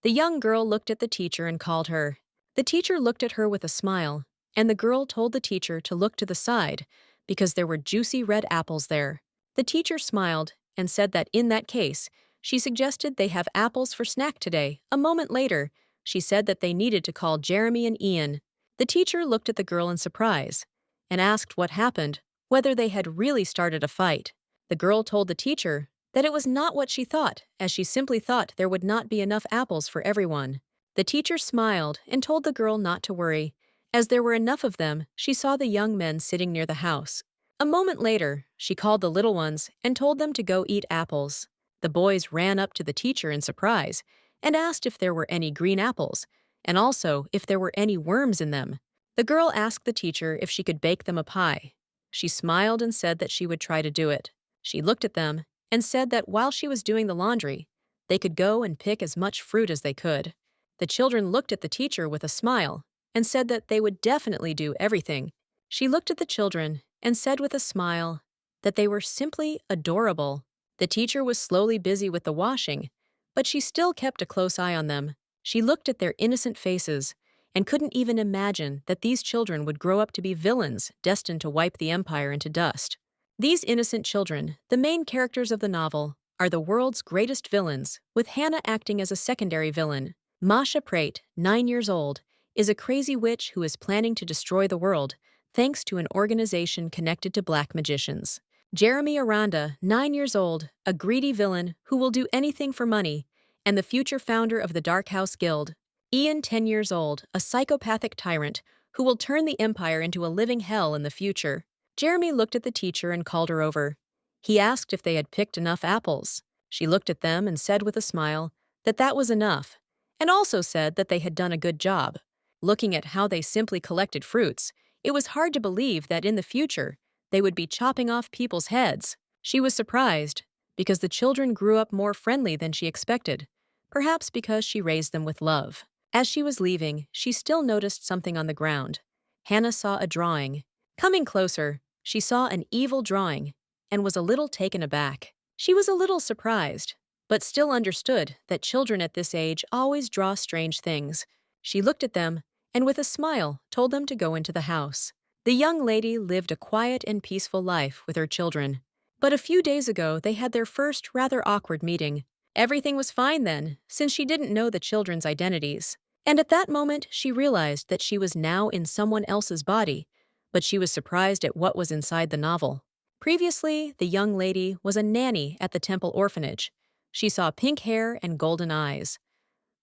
The young girl looked at the teacher and called her. The teacher looked at her with a smile, and the girl told the teacher to look to the side because there were juicy red apples there. The teacher smiled and said that in that case, she suggested they have apples for snack today. A moment later, she said that they needed to call Jeremy and Ian. The teacher looked at the girl in surprise and asked what happened, whether they had really started a fight. The girl told the teacher that it was not what she thought, as she simply thought there would not be enough apples for everyone. The teacher smiled and told the girl not to worry. As there were enough of them, she saw the young men sitting near the house. A moment later, she called the little ones and told them to go eat apples. The boys ran up to the teacher in surprise and asked if there were any green apples, and also if there were any worms in them. The girl asked the teacher if she could bake them a pie. She smiled and said that she would try to do it. She looked at them and said that while she was doing the laundry, they could go and pick as much fruit as they could. The children looked at the teacher with a smile and said that they would definitely do everything. She looked at the children and said with a smile that they were simply adorable. The teacher was slowly busy with the washing, but she still kept a close eye on them. She looked at their innocent faces and couldn't even imagine that these children would grow up to be villains destined to wipe the empire into dust. These innocent children, the main characters of the novel, are the world's greatest villains, with Hannah acting as a secondary villain. Masha Prate, 9 years old, is a crazy witch who is planning to destroy the world thanks to an organization connected to black magicians. Jeremy Aranda, 9 years old, a greedy villain who will do anything for money, and the future founder of the Dark House Guild. Ian, 10 years old, a psychopathic tyrant who will turn the empire into a living hell in the future. Jeremy looked at the teacher and called her over. He asked if they had picked enough apples. She looked at them and said with a smile that that was enough, and also said that they had done a good job. Looking at how they simply collected fruits, it was hard to believe that in the future, they would be chopping off people's heads. She was surprised, because the children grew up more friendly than she expected, perhaps because she raised them with love. As she was leaving, she still noticed something on the ground. Hannah saw a drawing. Coming closer, she saw an evil drawing and was a little taken aback. She was a little surprised, but still understood that children at this age always draw strange things. She looked at them and with a smile told them to go into the house. The young lady lived a quiet and peaceful life with her children. But a few days ago, they had their first rather awkward meeting. Everything was fine then, since she didn't know the children's identities. And at that moment, she realized that she was now in someone else's body, but she was surprised at what was inside the novel. Previously, the young lady was a nanny at the temple orphanage. She saw pink hair and golden eyes.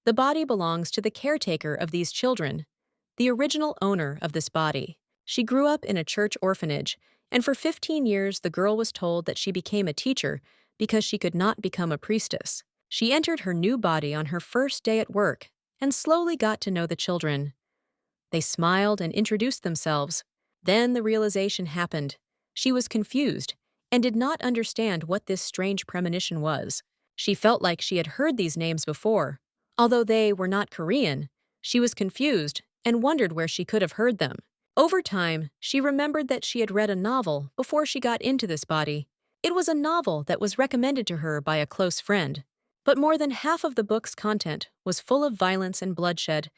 The body belongs to the caretaker of these children, the original owner of this body. She grew up in a church orphanage, and for 15 years the girl was told that she became a teacher because she could not become a priestess. She entered her new body on her first day at work and slowly got to know the children. They smiled and introduced themselves. Then the realization happened. She was confused and did not understand what this strange premonition was. She felt like she had heard these names before. Although they were not Korean, she was confused and wondered where she could have heard them. Over time, she remembered that she had read a novel before she got into this body. It was a novel that was recommended to her by a close friend. But more than half of the book's content was full of violence and bloodshed,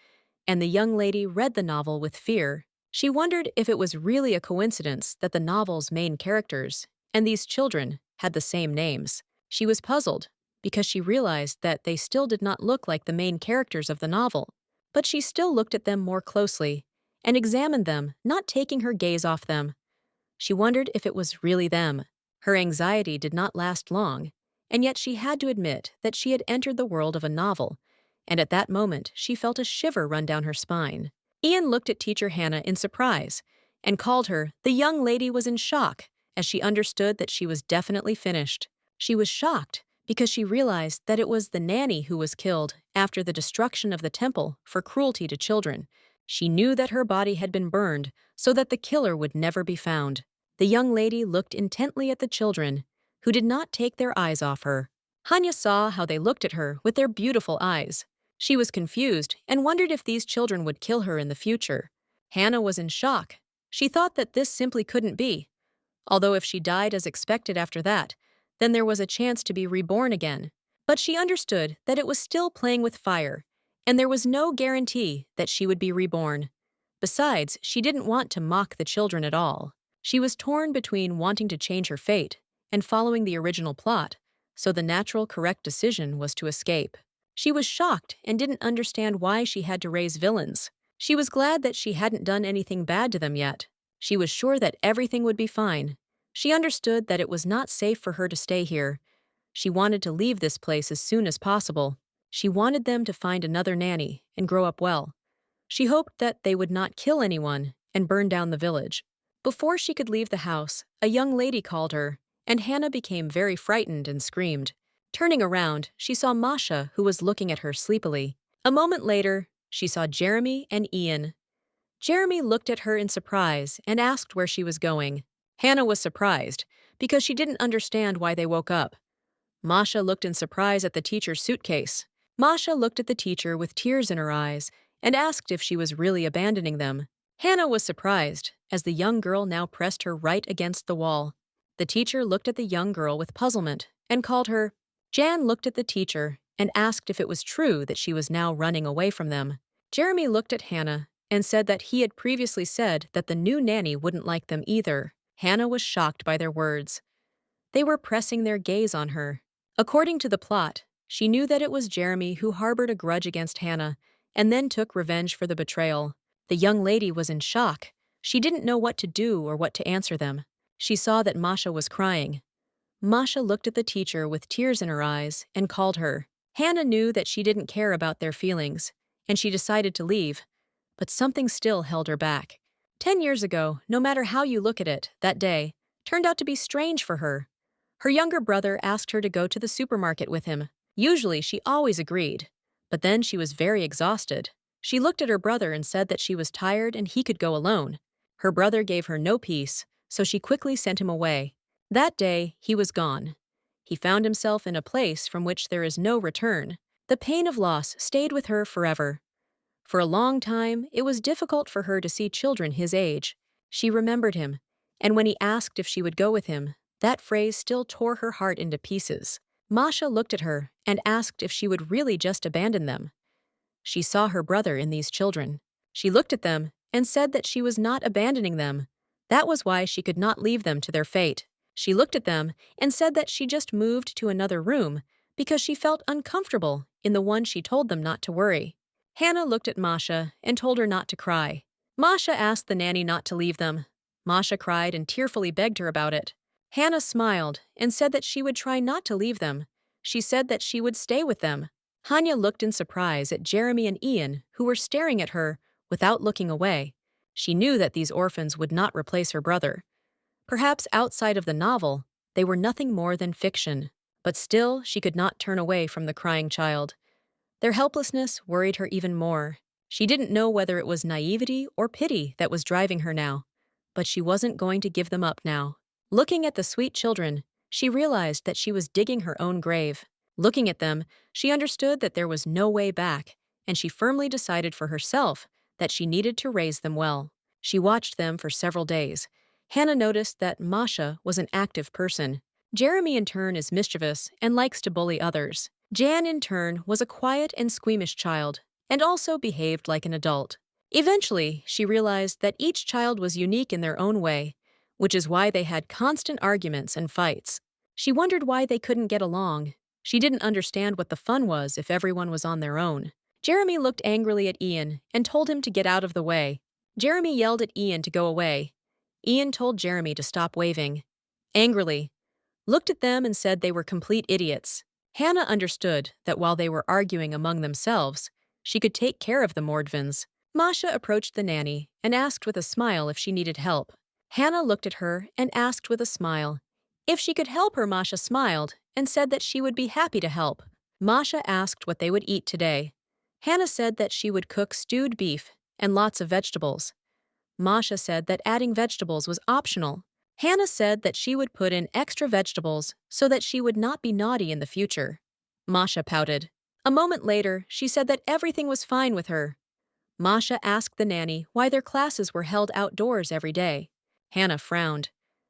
and the young lady read the novel with fear. She wondered if it was really a coincidence that the novel's main characters and these children had the same names. She was puzzled because she realized that they still did not look like the main characters of the novel. But she still looked at them more closely and examined them, not taking her gaze off them. She wondered if it was really them. Her anxiety did not last long, and yet she had to admit that she had entered the world of a novel, and at that moment she felt a shiver run down her spine. Ian looked at teacher Hannah in surprise and called her. The young lady was in shock as she understood that she was definitely finished. She was shocked because she realized that it was the nanny who was killed after the destruction of the temple for cruelty to children. She knew that her body had been burned so that the killer would never be found. The young lady looked intently at the children, who did not take their eyes off her. Hanya saw how they looked at her with their beautiful eyes. She was confused and wondered if these children would kill her in the future. Hannah was in shock. She thought that this simply couldn't be. Although if she died as expected after that, then there was a chance to be reborn again. But she understood that it was still playing with fire, and there was no guarantee that she would be reborn. Besides, she didn't want to mock the children at all. She was torn between wanting to change her fate and following the original plot, so the natural correct decision was to escape. She was shocked and didn't understand why she had to raise villains. She was glad that she hadn't done anything bad to them yet. She was sure that everything would be fine. She understood that it was not safe for her to stay here. She wanted to leave this place as soon as possible. She wanted them to find another nanny and grow up well. She hoped that they would not kill anyone and burn down the village. Before she could leave the house, a young lady called her, and Hannah became very frightened and screamed. Turning around, she saw Masha, who was looking at her sleepily. A moment later, she saw Jeremy and Ian. Jeremy looked at her in surprise and asked where she was going. Hannah was surprised because she didn't understand why they woke up. Masha looked in surprise at the teacher's suitcase. Masha looked at the teacher with tears in her eyes and asked if she was really abandoning them. Hannah was surprised, as the young girl now pressed her right against the wall. The teacher looked at the young girl with puzzlement and called her. Jan looked at the teacher and asked if it was true that she was now running away from them. Jeremy looked at Hannah and said that he had previously said that the new nanny wouldn't like them either. Hannah was shocked by their words. They were pressing their gaze on her. According to the plot, she knew that it was Jeremy who harbored a grudge against Hannah and then took revenge for the betrayal. The young lady was in shock. She didn't know what to do or what to answer them. She saw that Masha was crying. Masha looked at the teacher with tears in her eyes and called her. Hannah knew that she didn't care about their feelings, and she decided to leave. But something still held her back. 10 years ago, no matter how you look at it, that day turned out to be strange for her. Her younger brother asked her to go to the supermarket with him. Usually, she always agreed. But then she was very exhausted. She looked at her brother and said that she was tired and he could go alone. Her brother gave her no peace, so she quickly sent him away. That day, he was gone. He found himself in a place from which there is no return. The pain of loss stayed with her forever. For a long time, it was difficult for her to see children his age. She remembered him, and when he asked if she would go with him, that phrase still tore her heart into pieces. Masha looked at her and asked if she would really just abandon them. She saw her brother in these children. She looked at them and said that she was not abandoning them. That was why she could not leave them to their fate. She looked at them and said that she just moved to another room because she felt uncomfortable in the one she told them not to worry. Hannah looked at Masha and told her not to cry. Masha asked the nanny not to leave them. Masha cried and tearfully begged her about it. Hannah smiled and said that she would try not to leave them. She said that she would stay with them. Hannah looked in surprise at Jeremy and Ian, who were staring at her without looking away. She knew that these orphans would not replace her brother. Perhaps outside of the novel, they were nothing more than fiction. But still, she could not turn away from the crying child. Their helplessness worried her even more. She didn't know whether it was naivety or pity that was driving her now. But she wasn't going to give them up now. Looking at the sweet children, she realized that she was digging her own grave. Looking at them, she understood that there was no way back, and she firmly decided for herself that she needed to raise them well. She watched them for several days. Hannah noticed that Masha was an active person. Jeremy, in turn, is mischievous and likes to bully others. Jan, in turn, was a quiet and squeamish child, and also behaved like an adult. Eventually, she realized that each child was unique in their own way, which is why they had constant arguments and fights. She wondered why they couldn't get along. She didn't understand what the fun was if everyone was on their own. Jeremy looked angrily at Ian and told him to get out of the way. Jeremy yelled at Ian to go away. Ian told Jeremy to stop waving. Angrily, looked at them and said they were complete idiots. Hannah understood that while they were arguing among themselves, she could take care of the Mordvins. Masha approached the nanny and asked with a smile if she needed help. Hannah looked at her and asked with a smile. If she could help her, Masha smiled and said that she would be happy to help. Masha asked what they would eat today. Hannah said that she would cook stewed beef and lots of vegetables. Masha said that adding vegetables was optional. Hannah said that she would put in extra vegetables so that she would not be naughty in the future. Masha pouted. A moment later, she said that everything was fine with her. Masha asked the nanny why their classes were held outdoors every day. Hannah frowned.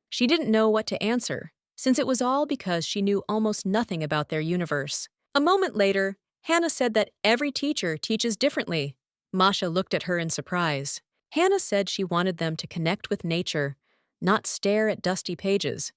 She didn't know what to answer, since it was all because she knew almost nothing about their universe. A moment later, Hannah said that every teacher teaches differently. Masha looked at her in surprise. Hannah said she wanted them to connect with nature, not stare at dusty pages.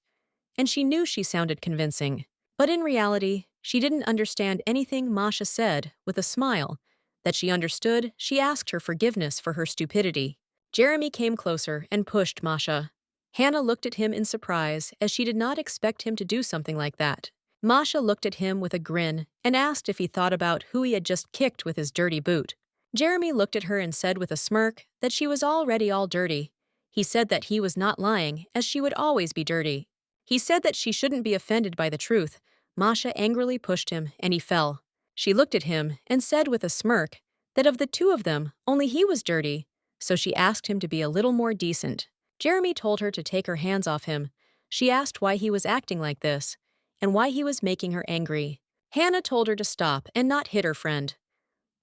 And she knew she sounded convincing. But in reality, she didn't understand anything Masha said. With a smile that she understood, she asked her forgiveness for her stupidity. Jeremy came closer and pushed Masha. Hannah looked at him in surprise, as she did not expect him to do something like that. Masha looked at him with a grin and asked if he thought about who he had just kicked with his dirty boot. Jeremy looked at her and said with a smirk that she was already all dirty. He said that he was not lying, as she would always be dirty. He said that she shouldn't be offended by the truth. Masha angrily pushed him, and he fell. She looked at him and said with a smirk that of the two of them, only he was dirty, so she asked him to be a little more decent. Jeremy told her to take her hands off him. She asked why he was acting like this, and why he was making her angry. Hannah told her to stop and not hit her friend.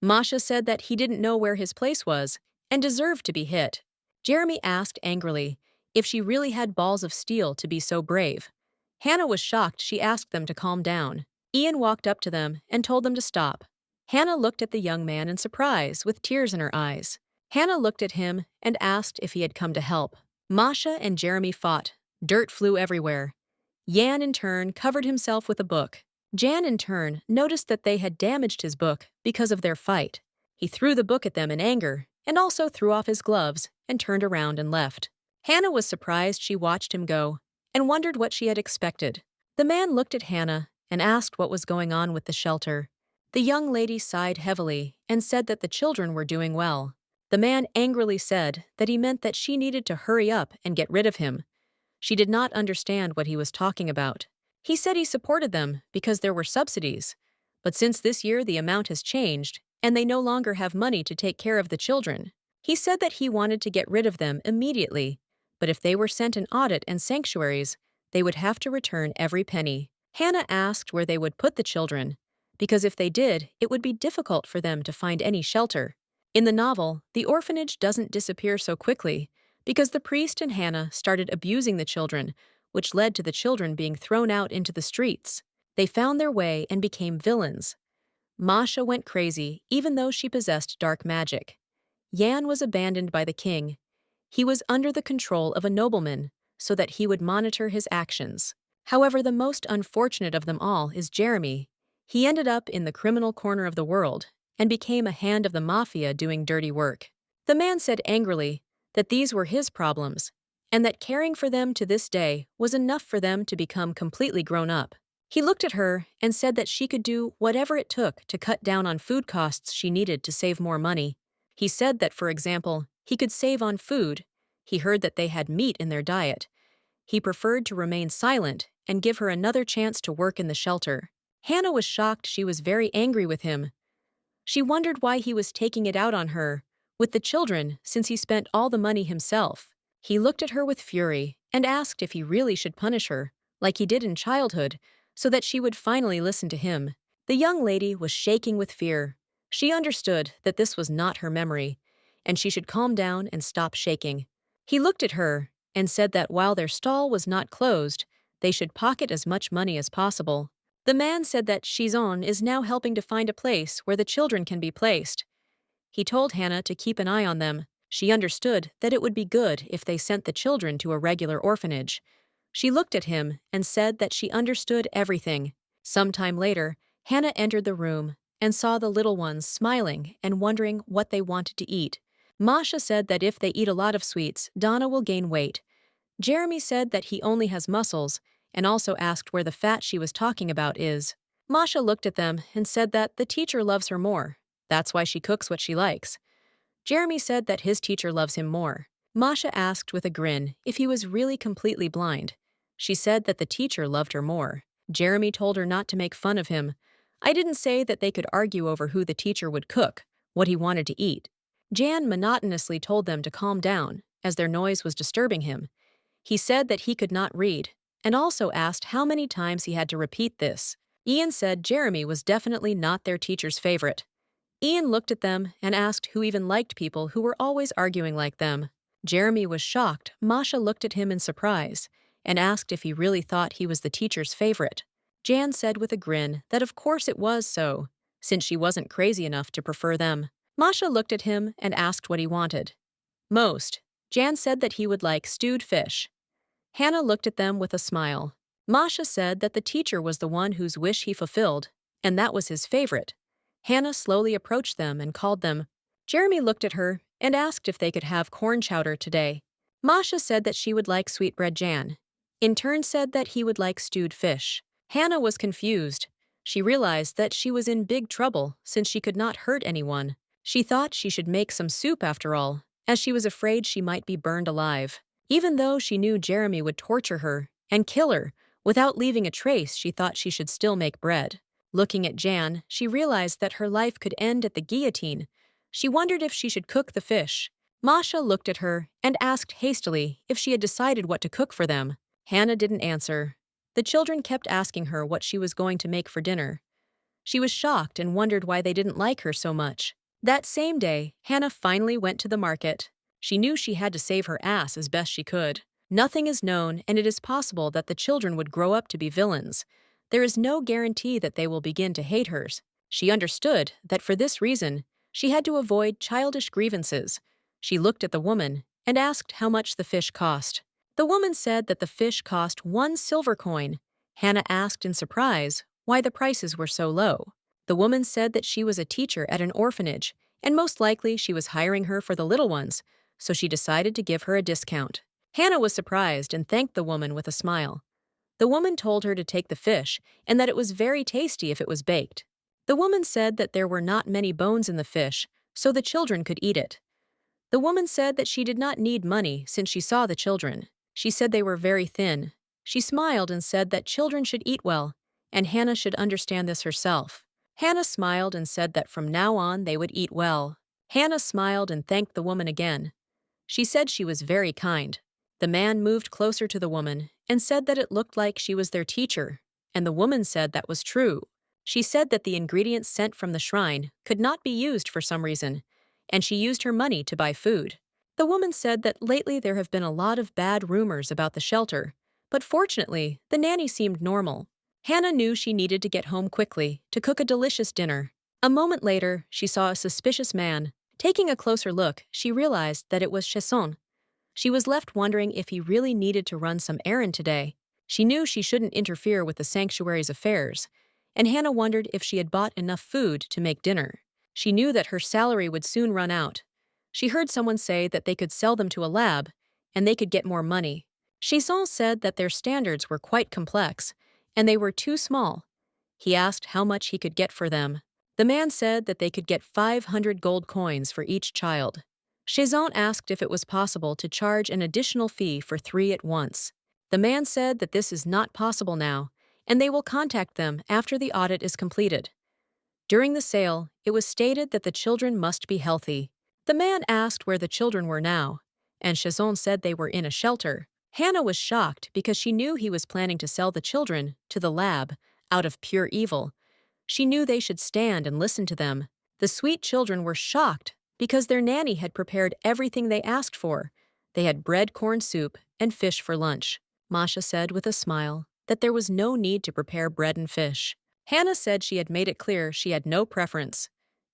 Masha said that he didn't know where his place was and deserved to be hit. Jeremy asked angrily if she really had balls of steel to be so brave. Hannah was shocked. She asked them to calm down. Ian walked up to them and told them to stop. Hannah looked at the young man in surprise, with tears in her eyes. Hannah looked at him and asked if he had come to help. Masha and Jeremy fought. Dirt flew everywhere. Yan, in turn, covered himself with a book. Jan, in turn, noticed that they had damaged his book because of their fight. He threw the book at them in anger and also threw off his gloves and turned around and left. Hannah was surprised. She watched him go and wondered what she had expected. The man looked at Hannah and asked what was going on with the shelter. The young lady sighed heavily and said that the children were doing well. The man angrily said that he meant that she needed to hurry up and get rid of him. She did not understand what he was talking about. He said he supported them because there were subsidies. But since this year the amount has changed, and they no longer have money to take care of the children. He said that he wanted to get rid of them immediately, but if they were sent an audit and sanctuaries, they would have to return every penny. Hannah asked where they would put the children, because if they did, it would be difficult for them to find any shelter. In the novel, the orphanage doesn't disappear so quickly, because the priest and Hannah started abusing the children, which led to the children being thrown out into the streets. They found their way and became villains. Masha went crazy, even though she possessed dark magic. Yan was abandoned by the king. He was under the control of a nobleman, so that he would monitor his actions. However, the most unfortunate of them all is Jeremy. He ended up in the criminal corner of the world and became a hand of the mafia doing dirty work. The man said angrily that these were his problems, and that caring for them to this day was enough for them to become completely grown up. He looked at her and said that she could do whatever it took to cut down on food costs she needed to save more money. He said that, for example, he could save on food. He heard that they had meat in their diet. He preferred to remain silent and give her another chance to work in the shelter. Hannah was shocked. She was very angry with him. She wondered why he was taking it out on her, with the children, since he spent all the money himself. He looked at her with fury and asked if he really should punish her, like he did in childhood, so that she would finally listen to him. The young lady was shaking with fear. She understood that this was not her memory, and she should calm down and stop shaking. He looked at her and said that while their stall was not closed, they should pocket as much money as possible. The man said that Shizon is now helping to find a place where the children can be placed. He told Hannah to keep an eye on them. She understood that it would be good if they sent the children to a regular orphanage. She looked at him and said that she understood everything. Some time later, Hannah entered the room and saw the little ones smiling and wondering what they wanted to eat. Masha said that if they eat a lot of sweets, Donna will gain weight. Jeremy said that he only has muscles, and also asked where the fat she was talking about is. Masha looked at them and said that the teacher loves her more. That's why she cooks what she likes. Jeremy said that his teacher loves him more. Masha asked with a grin if he was really completely blind. She said that the teacher loved her more. Jeremy told her not to make fun of him. I didn't say that they could argue over who the teacher would cook, what he wanted to eat. Jan monotonously told them to calm down, as their noise was disturbing him. He said that he could not read, and also asked how many times he had to repeat this. Ian said Jeremy was definitely not their teacher's favorite. Ian looked at them and asked who even liked people who were always arguing like them. Jeremy was shocked. Masha looked at him in surprise and asked if he really thought he was the teacher's favorite. Jan said with a grin that of course it was so, since she wasn't crazy enough to prefer them. Masha looked at him and asked what he wanted. Most. Jan said that he would like stewed fish. Hannah looked at them with a smile. Masha said that the teacher was the one whose wish he fulfilled, and that was his favorite. Hannah slowly approached them and called them. Jeremy looked at her and asked if they could have corn chowder today. Masha said that she would like sweetbread. Jan, in turn, said that he would like stewed fish. Hannah was confused. She realized that she was in big trouble since she could not hurt anyone. She thought she should make some soup after all, as she was afraid she might be burned alive. Even though she knew Jeremy would torture her and kill her, without leaving a trace, she thought she should still make bread. Looking at Jan, she realized that her life could end at the guillotine. She wondered if she should cook the fish. Masha looked at her and asked hastily if she had decided what to cook for them. Hannah didn't answer. The children kept asking her what she was going to make for dinner. She was shocked and wondered why they didn't like her so much. That same day, Hannah finally went to the market. She knew she had to save her ass as best she could. Nothing is known, and it is possible that the children would grow up to be villains. There is no guarantee that they will begin to hate her. She understood that for this reason, she had to avoid childish grievances. She looked at the woman and asked how much the fish cost. The woman said that the fish cost 1 silver coin. Hannah asked in surprise why the prices were so low. The woman said that she was a teacher at an orphanage, and most likely she was hiring her for the little ones, so she decided to give her a discount. Hannah was surprised and thanked the woman with a smile. The woman told her to take the fish and that it was very tasty if it was baked. The woman said that there were not many bones in the fish, so the children could eat it. The woman said that she did not need money since she saw the children. She said they were very thin. She smiled and said that children should eat well, and Hannah should understand this herself. Hannah smiled and said that from now on they would eat well. Hannah smiled and thanked the woman again. She said she was very kind. The man moved closer to the woman and said that it looked like she was their teacher, and the woman said that was true. She said that the ingredients sent from the shrine could not be used for some reason, and she used her money to buy food. The woman said that lately there have been a lot of bad rumors about the shelter, but fortunately, the nanny seemed normal. Hannah knew she needed to get home quickly to cook a delicious dinner. A moment later, she saw a suspicious man. Taking a closer look, she realized that it was Chasson. She was left wondering if he really needed to run some errand today. She knew she shouldn't interfere with the sanctuary's affairs, and Hannah wondered if she had bought enough food to make dinner. She knew that her salary would soon run out. She heard someone say that they could sell them to a lab, and they could get more money. Chasson said that their standards were quite complex, and they were too small. He asked how much he could get for them. The man said that they could get 500 gold coins for each child. Chasson asked if it was possible to charge an additional fee for 3 at once. The man said that this is not possible now, and they will contact them after the audit is completed. During the sale, it was stated that the children must be healthy. The man asked where the children were now, and Chasson said they were in a shelter. Hannah was shocked because she knew he was planning to sell the children to the lab out of pure evil. She knew they should stand and listen to them. The sweet children were shocked because their nanny had prepared everything they asked for. They had bread corn soup and fish for lunch. Masha said with a smile that there was no need to prepare bread and fish. Hannah said she had made it clear she had no preference.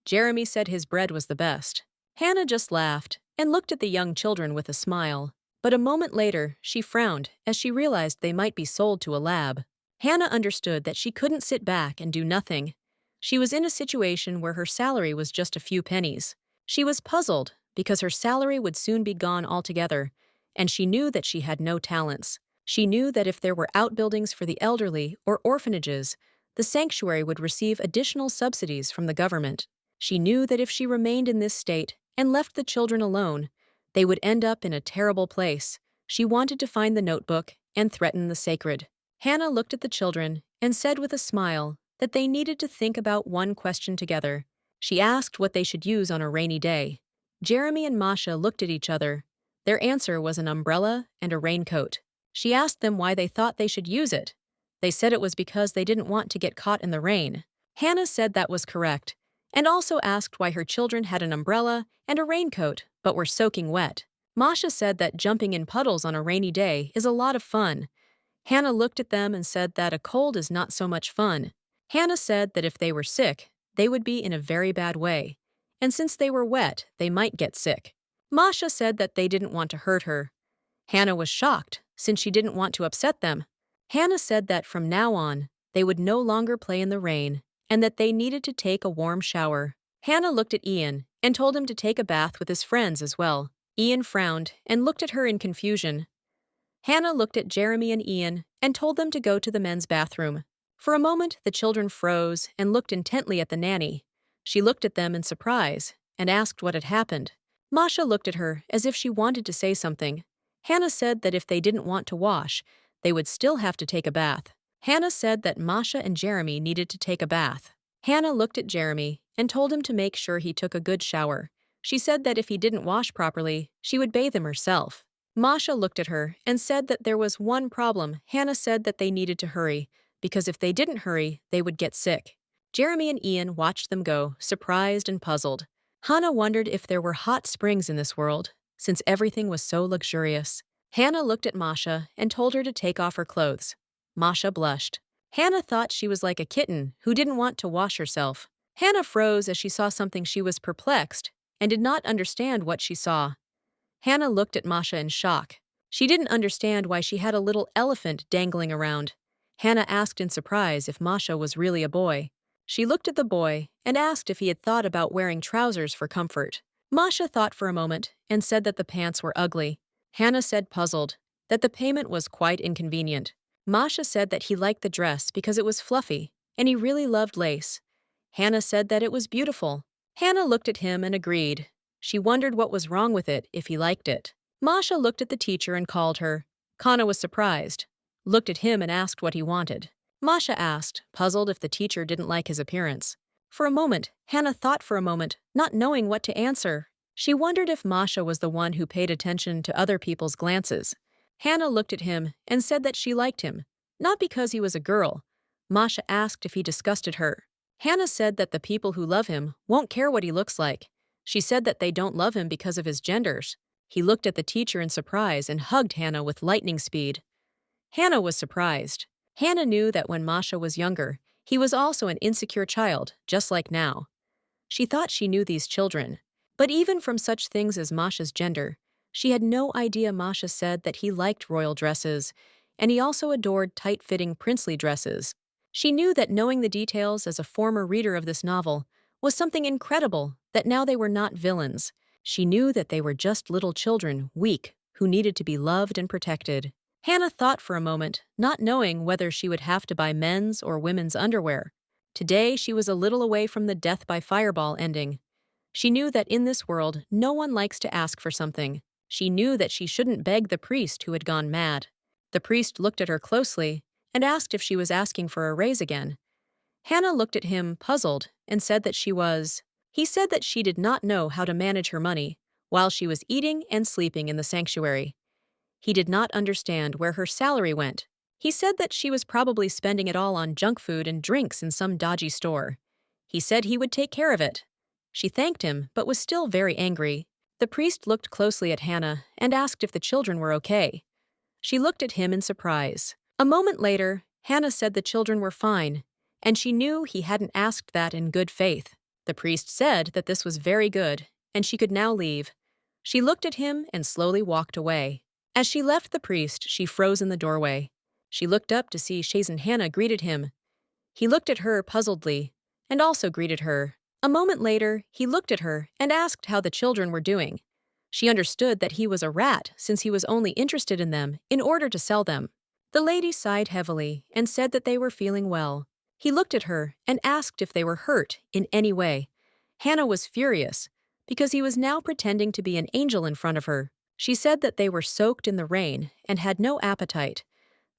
Jeremy said his bread was the best. Hannah just laughed and looked at the young children with a smile. But a moment later, she frowned as she realized they might be sold to a lab. Hannah understood that she couldn't sit back and do nothing. She was in a situation where her salary was just a few pennies. She was puzzled because her salary would soon be gone altogether, and she knew that she had no talents. She knew that if there were outbuildings for the elderly or orphanages, the sanctuary would receive additional subsidies from the government. She knew that if she remained in this state and left the children alone, they would end up in a terrible place. She wanted to find the notebook and threaten the sacred. Hannah looked at the children and said with a smile that they needed to think about one question together. She asked what they should use on a rainy day. Jeremy and Masha looked at each other. Their answer was an umbrella and a raincoat. She asked them why they thought they should use it. They said it was because they didn't want to get caught in the rain. Hannah said that was correct, and also asked why her children had an umbrella and a raincoat but were soaking wet. Masha said that jumping in puddles on a rainy day is a lot of fun. Hannah looked at them and said that a cold is not so much fun. Hannah said that if they were sick, they would be in a very bad way. And since they were wet, they might get sick. Masha said that they didn't want to hurt her. Hannah was shocked, since she didn't want to upset them. Hannah said that from now on, they would no longer play in the rain, and that they needed to take a warm shower. Hannah looked at Ian and told him to take a bath with his friends as well. Ian frowned and looked at her in confusion. Hannah looked at Jeremy and Ian and told them to go to the men's bathroom. For a moment, the children froze and looked intently at the nanny. She looked at them in surprise and asked what had happened. Masha looked at her as if she wanted to say something. Hannah said that if they didn't want to wash, they would still have to take a bath. Hannah said that Masha and Jeremy needed to take a bath. Hannah looked at Jeremy and told him to make sure he took a good shower. She said that if he didn't wash properly, she would bathe him herself. Masha looked at her and said that there was one problem. Hannah said that they needed to hurry, because if they didn't hurry, they would get sick. Jeremy and Ian watched them go, surprised and puzzled. Hannah wondered if there were hot springs in this world, since everything was so luxurious. Hannah looked at Masha and told her to take off her clothes. Masha blushed. Hannah thought she was like a kitten who didn't want to wash herself. Hannah froze as she saw something. She was perplexed and did not understand what she saw. Hannah looked at Masha in shock. She didn't understand why she had a little elephant dangling around. Hannah asked in surprise if Masha was really a boy. She looked at the boy and asked if he had thought about wearing trousers for comfort. Masha thought for a moment and said that the pants were ugly. Hannah said, puzzled, that the payment was quite inconvenient. Masha said that he liked the dress because it was fluffy, and he really loved lace. Hannah said that it was beautiful. Hannah looked at him and agreed. She wondered what was wrong with it if he liked it. Masha looked at the teacher and called her. Kana was surprised, looked at him and asked what he wanted. Masha asked, puzzled if the teacher didn't like his appearance. For a moment, Hannah thought for a moment, not knowing what to answer. She wondered if Masha was the one who paid attention to other people's glances. Hannah looked at him and said that she liked him, not because he was a girl. Masha asked if he disgusted her. Hannah said that the people who love him won't care what he looks like. She said that they don't love him because of his genders. He looked at the teacher in surprise and hugged Hannah with lightning speed. Hannah was surprised. Hannah knew that when Masha was younger, he was also an insecure child, just like now. She thought she knew these children. But even from such things as Masha's gender, she had no idea. Masha said that he liked royal dresses, and he also adored tight-fitting princely dresses. She knew that knowing the details as a former reader of this novel was something incredible, that now they were not villains. She knew that they were just little children, weak, who needed to be loved and protected. Hannah thought for a moment, not knowing whether she would have to buy men's or women's underwear. Today she was a little away from the death by fireball ending. She knew that in this world, no one likes to ask for something. She knew that she shouldn't beg the priest who had gone mad. The priest looked at her closely and asked if she was asking for a raise again. Hannah looked at him, puzzled, and said that she was. He said that she did not know how to manage her money while she was eating and sleeping in the sanctuary. He did not understand where her salary went. He said that she was probably spending it all on junk food and drinks in some dodgy store. He said he would take care of it. She thanked him, but was still very angry. The priest looked closely at Hannah and asked if the children were okay. She looked at him in surprise. A moment later, Hannah said the children were fine, and she knew he hadn't asked that in good faith. The priest said that this was very good, and she could now leave. She looked at him and slowly walked away. As she left the priest, she froze in the doorway. She looked up to see Shazen. Hannah greeted him. He looked at her puzzledly, and also greeted her. A moment later, he looked at her and asked how the children were doing. She understood that he was a rat since he was only interested in them in order to sell them. The lady sighed heavily and said that they were feeling well. He looked at her and asked if they were hurt in any way. Hannah was furious because he was now pretending to be an angel in front of her. She said that they were soaked in the rain and had no appetite.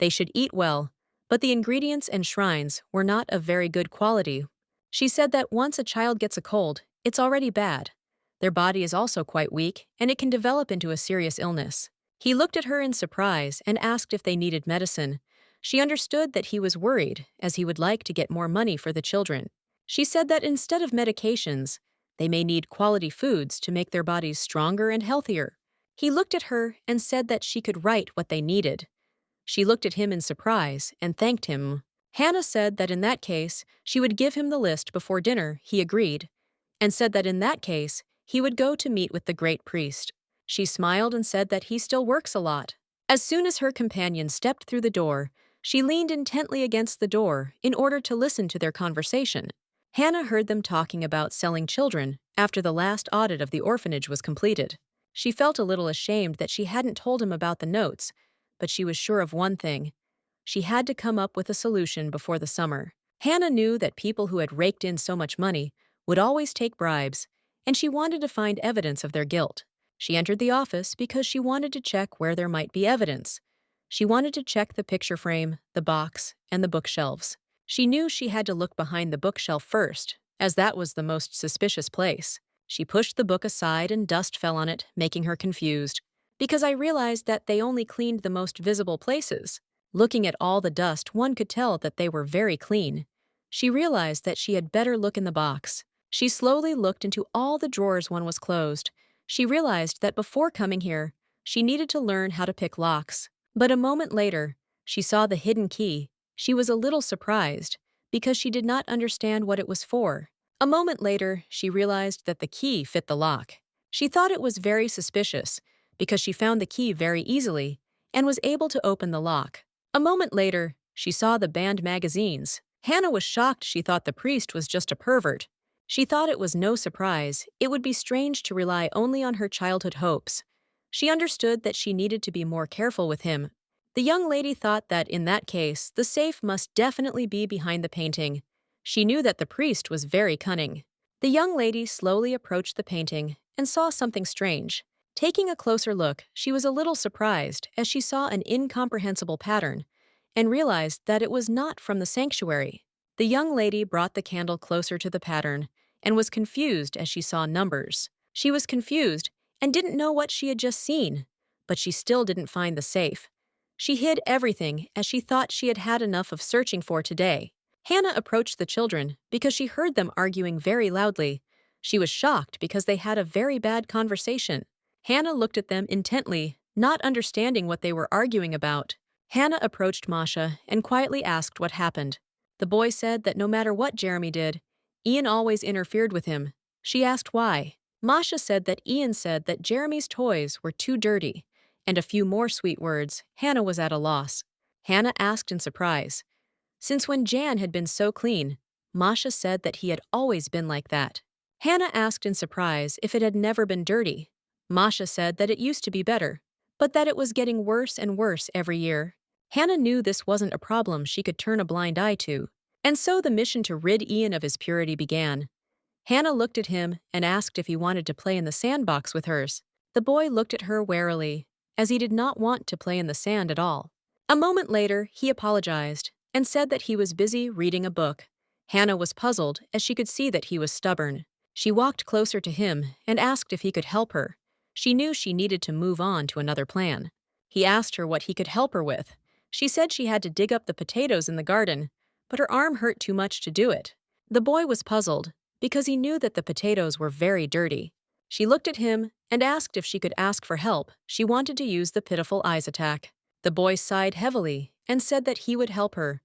They should eat well, but the ingredients and shrines were not of very good quality. She said that once a child gets a cold, it's already bad. Their body is also quite weak, and it can develop into a serious illness. He looked at her in surprise and asked if they needed medicine. She understood that he was worried, as he would like to get more money for the children. She said that instead of medications, they may need quality foods to make their bodies stronger and healthier. He looked at her and said that she could write what they needed. She looked at him in surprise and thanked him. Hannah said that in that case, she would give him the list before dinner. He agreed, and said that in that case, he would go to meet with the great priest. She smiled and said that he still works a lot. As soon as her companion stepped through the door, she leaned intently against the door in order to listen to their conversation. Hannah heard them talking about selling children after the last audit of the orphanage was completed. She felt a little ashamed that she hadn't told him about the notes, but she was sure of one thing. She had to come up with a solution before the summer. Hannah knew that people who had raked in so much money would always take bribes, and she wanted to find evidence of their guilt. She entered the office because she wanted to check where there might be evidence. She wanted to check the picture frame, the box, and the bookshelves. She knew she had to look behind the bookshelf first, as that was the most suspicious place. She pushed the book aside and dust fell on it, making her confused. Because I realized that they only cleaned the most visible places. Looking at all the dust, one could tell that they were very clean. She realized that she had better look in the box. She slowly looked into all the drawers. One was closed. She realized that before coming here, she needed to learn how to pick locks. But a moment later, she saw the hidden key. She was a little surprised, because she did not understand what it was for. A moment later, she realized that the key fit the lock. She thought it was very suspicious, because she found the key very easily and was able to open the lock. A moment later, she saw the banned magazines. Hannah was shocked. She thought the priest was just a pervert. She thought it was no surprise. It would be strange to rely only on her childhood hopes. She understood that she needed to be more careful with him. The young lady thought that in that case, the safe must definitely be behind the painting. She knew that the priest was very cunning. The young lady slowly approached the painting and saw something strange. Taking a closer look, she was a little surprised as she saw an incomprehensible pattern and realized that it was not from the sanctuary. The young lady brought the candle closer to the pattern and was confused as she saw numbers. She was confused and didn't know what she had just seen, but she still didn't find the safe. She hid everything as she thought she had had enough of searching for today. Hannah approached the children because she heard them arguing very loudly. She was shocked because they had a very bad conversation. Hannah looked at them intently, not understanding what they were arguing about. Hannah approached Masha and quietly asked what happened. The boy said that no matter what Jeremy did, Ian always interfered with him. She asked why. Masha said that Ian said that Jeremy's toys were too dirty, and a few more sweet words. Hannah was at a loss. Hannah asked in surprise. Since when Jan had been so clean, Masha said that he had always been like that. Hannah asked in surprise if it had never been dirty. Masha said that it used to be better, but that it was getting worse and worse every year. Hannah knew this wasn't a problem she could turn a blind eye to, and so the mission to rid Ian of his purity began. Hannah looked at him and asked if he wanted to play in the sandbox with hers. The boy looked at her warily, as he did not want to play in the sand at all. A moment later, he apologized and said that he was busy reading a book. Hannah was puzzled as she could see that he was stubborn. She walked closer to him and asked if he could help her. She knew she needed to move on to another plan. He asked her what he could help her with. She said she had to dig up the potatoes in the garden, but her arm hurt too much to do it. The boy was puzzled because he knew that the potatoes were very dirty. She looked at him and asked if she could ask for help. She wanted to use the pitiful eyes attack. The boy sighed heavily and said that he would help her.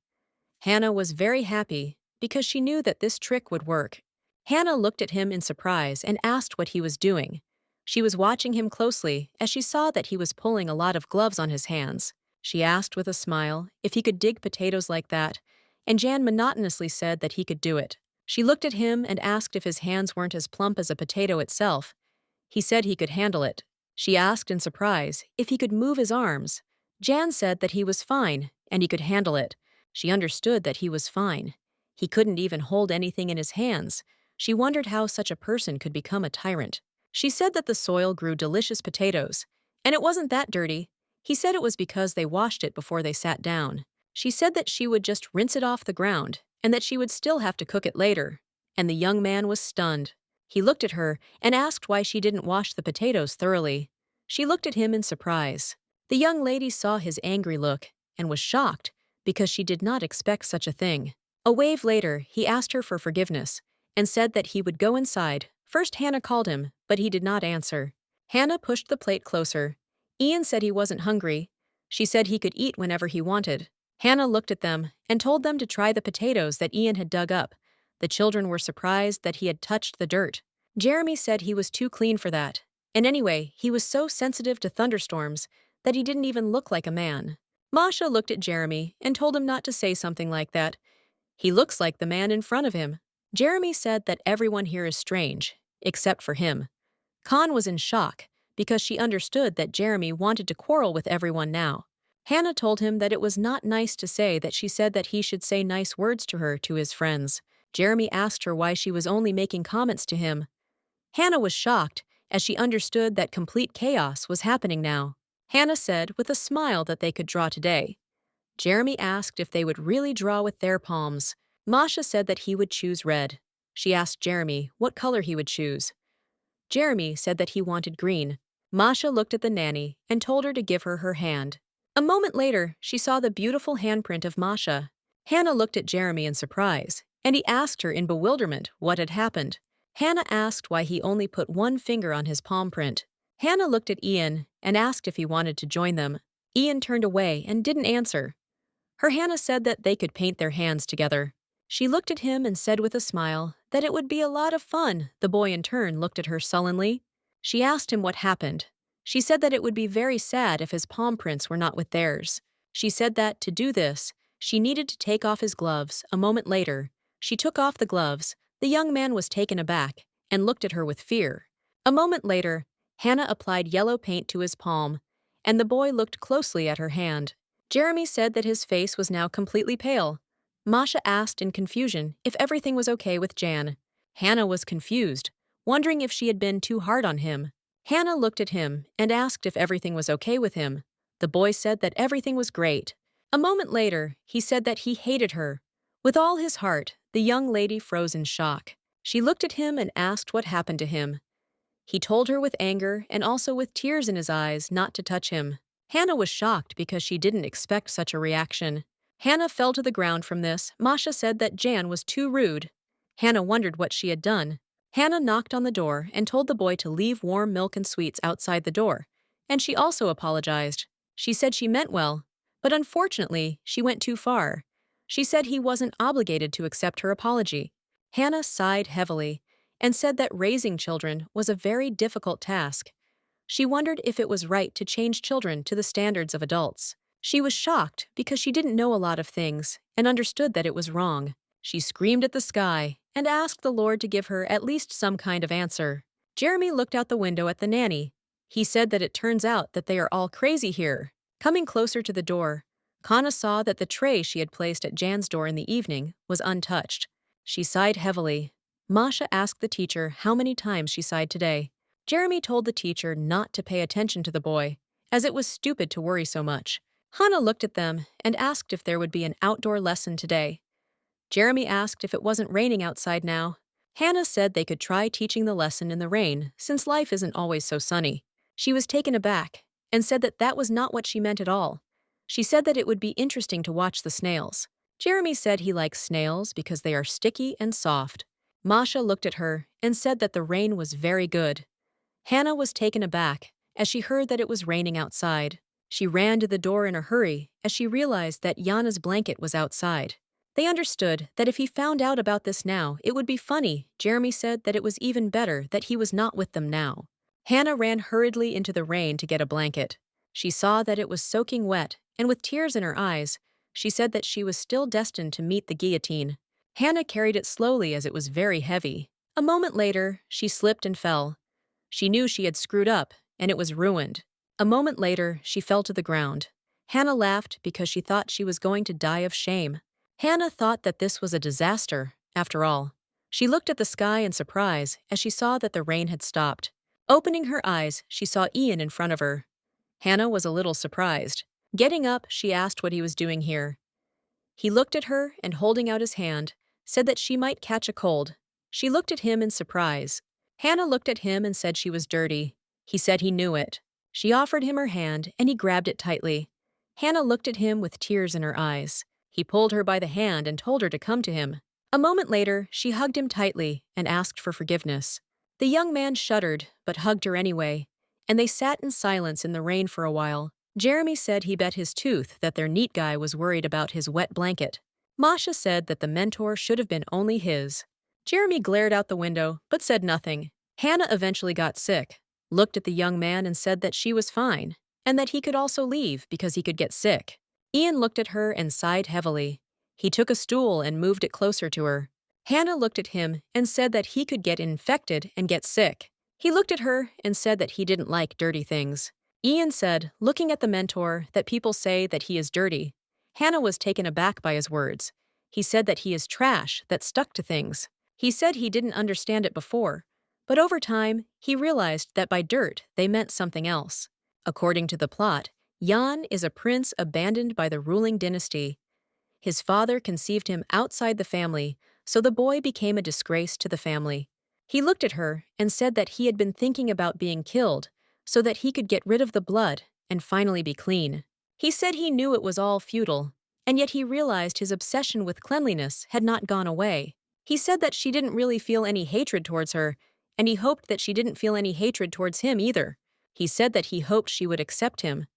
Hannah was very happy because she knew that this trick would work. Hannah looked at him in surprise and asked what he was doing. She was watching him closely as she saw that he was pulling a lot of gloves on his hands. She asked with a smile if he could dig potatoes like that, and Jan monotonously said that he could do it. She looked at him and asked if his hands weren't as plump as a potato itself. He said he could handle it. She asked in surprise if he could move his arms. Jan said that he was fine and he could handle it. She understood that he was fine. He couldn't even hold anything in his hands. She wondered how such a person could become a tyrant. She said that the soil grew delicious potatoes, and it wasn't that dirty. He said it was because they washed it before they sat down. She said that she would just rinse it off the ground, and that she would still have to cook it later. And the young man was stunned. He looked at her and asked why she didn't wash the potatoes thoroughly. She looked at him in surprise. The young lady saw his angry look and was shocked because she did not expect such a thing. A wave later, he asked her for forgiveness and said that he would go inside. First Hannah called him, but he did not answer. Hannah pushed the plate closer. Ian said he wasn't hungry. She said he could eat whenever he wanted. Hannah looked at them and told them to try the potatoes that Ian had dug up. The children were surprised that he had touched the dirt. Jeremy said he was too clean for that. And anyway, he was so sensitive to thunderstorms that he didn't even look like a man. Masha looked at Jeremy and told him not to say something like that. He looks like the man in front of him. Jeremy said that everyone here is strange, except for him. Khan was in shock because she understood that Jeremy wanted to quarrel with everyone now. Hannah told him that it was not nice to say that she said that he should say nice words to her to his friends. Jeremy asked her why she was only making comments to him. Hannah was shocked as she understood that complete chaos was happening now. Hannah said with a smile that they could draw today. Jeremy asked if they would really draw with their palms. Masha said that he would choose red. She asked Jeremy what color he would choose. Jeremy said that he wanted green. Masha looked at the nanny and told her to give her her hand. A moment later, she saw the beautiful handprint of Masha. Hannah looked at Jeremy in surprise, and he asked her in bewilderment what had happened. Hannah asked why he only put one finger on his palm print. Hannah looked at Ian and asked if he wanted to join them. Ian turned away and didn't answer. Hannah said that they could paint their hands together. She looked at him and said with a smile that it would be a lot of fun. The boy in turn looked at her sullenly. She asked him what happened. She said that it would be very sad if his palm prints were not with theirs. She said that, to do this, she needed to take off his gloves. A moment later, she took off the gloves. The young man was taken aback and looked at her with fear. A moment later, Hannah applied yellow paint to his palm, and the boy looked closely at her hand. Jeremy said that his face was now completely pale. Masha asked in confusion if everything was okay with Jan. Hannah was confused, wondering if she had been too hard on him. Hannah looked at him and asked if everything was okay with him. The boy said that everything was great. A moment later, he said that he hated her. With all his heart, the young lady froze in shock. She looked at him and asked what happened to him. He told her with anger and also with tears in his eyes not to touch him. Hannah was shocked because she didn't expect such a reaction. Hannah fell to the ground from this. Masha said that Jan was too rude. Hannah wondered what she had done. Hannah knocked on the door and told the boy to leave warm milk and sweets outside the door. And she also apologized. She said she meant well, but unfortunately, she went too far. She said he wasn't obligated to accept her apology. Hannah sighed heavily and said that raising children was a very difficult task. She wondered if it was right to change children to the standards of adults. She was shocked because she didn't know a lot of things and understood that it was wrong. She screamed at the sky and asked the Lord to give her at least some kind of answer. Jeremy looked out the window at the nanny. He said that it turns out that they are all crazy here. Coming closer to the door, Kana saw that the tray she had placed at Jan's door in the evening was untouched. She sighed heavily. Masha asked the teacher how many times she sighed today. Jeremy told the teacher not to pay attention to the boy, as it was stupid to worry so much. Hannah looked at them and asked if there would be an outdoor lesson today. Jeremy asked if it wasn't raining outside now. Hannah said they could try teaching the lesson in the rain, since life isn't always so sunny. She was taken aback and said that that was not what she meant at all. She said that it would be interesting to watch the snails. Jeremy said he likes snails because they are sticky and soft. Masha looked at her and said that the rain was very good. Hannah was taken aback as she heard that it was raining outside. She ran to the door in a hurry as she realized that Yana's blanket was outside. They understood that if he found out about this now, it would be funny. Jeremy said that it was even better that he was not with them now. Hannah ran hurriedly into the rain to get a blanket. She saw that it was soaking wet, and with tears in her eyes, she said that she was still destined to meet the guillotine. Hannah carried it slowly as it was very heavy. A moment later, she slipped and fell. She knew she had screwed up, and it was ruined. A moment later, she fell to the ground. Hannah laughed because she thought she was going to die of shame. Hannah thought that this was a disaster, after all. She looked at the sky in surprise as she saw that the rain had stopped. Opening her eyes, she saw Ian in front of her. Hannah was a little surprised. Getting up, she asked what he was doing here. He looked at her and, holding out his hand, said that she might catch a cold. She looked at him in surprise. Hannah looked at him and said she was dirty. He said he knew it. She offered him her hand and he grabbed it tightly. Hannah looked at him with tears in her eyes. He pulled her by the hand and told her to come to him. A moment later, she hugged him tightly and asked for forgiveness. The young man shuddered but hugged her anyway, and they sat in silence in the rain for a while. Jeremy said he bet his tooth that their neat guy was worried about his wet blanket. Masha said that the mentor should have been only his. Jeremy glared out the window, but said nothing. Hannah eventually got sick, looked at the young man and said that she was fine, and that he could also leave because he could get sick. Ian looked at her and sighed heavily. He took a stool and moved it closer to her. Hannah looked at him and said that he could get infected and get sick. He looked at her and said that he didn't like dirty things. Ian said, looking at the mentor, that people say that he is dirty. Hannah was taken aback by his words. He said that he is trash that stuck to things. He said he didn't understand it before, but over time, he realized that by dirt, they meant something else. According to the plot, Jan is a prince abandoned by the ruling dynasty. His father conceived him outside the family, so the boy became a disgrace to the family. He looked at her and said that he had been thinking about being killed so that he could get rid of the blood and finally be clean. He said he knew it was all futile, and yet he realized his obsession with cleanliness had not gone away. He said that she didn't really feel any hatred towards her, and he hoped that she didn't feel any hatred towards him either. He said that he hoped she would accept him.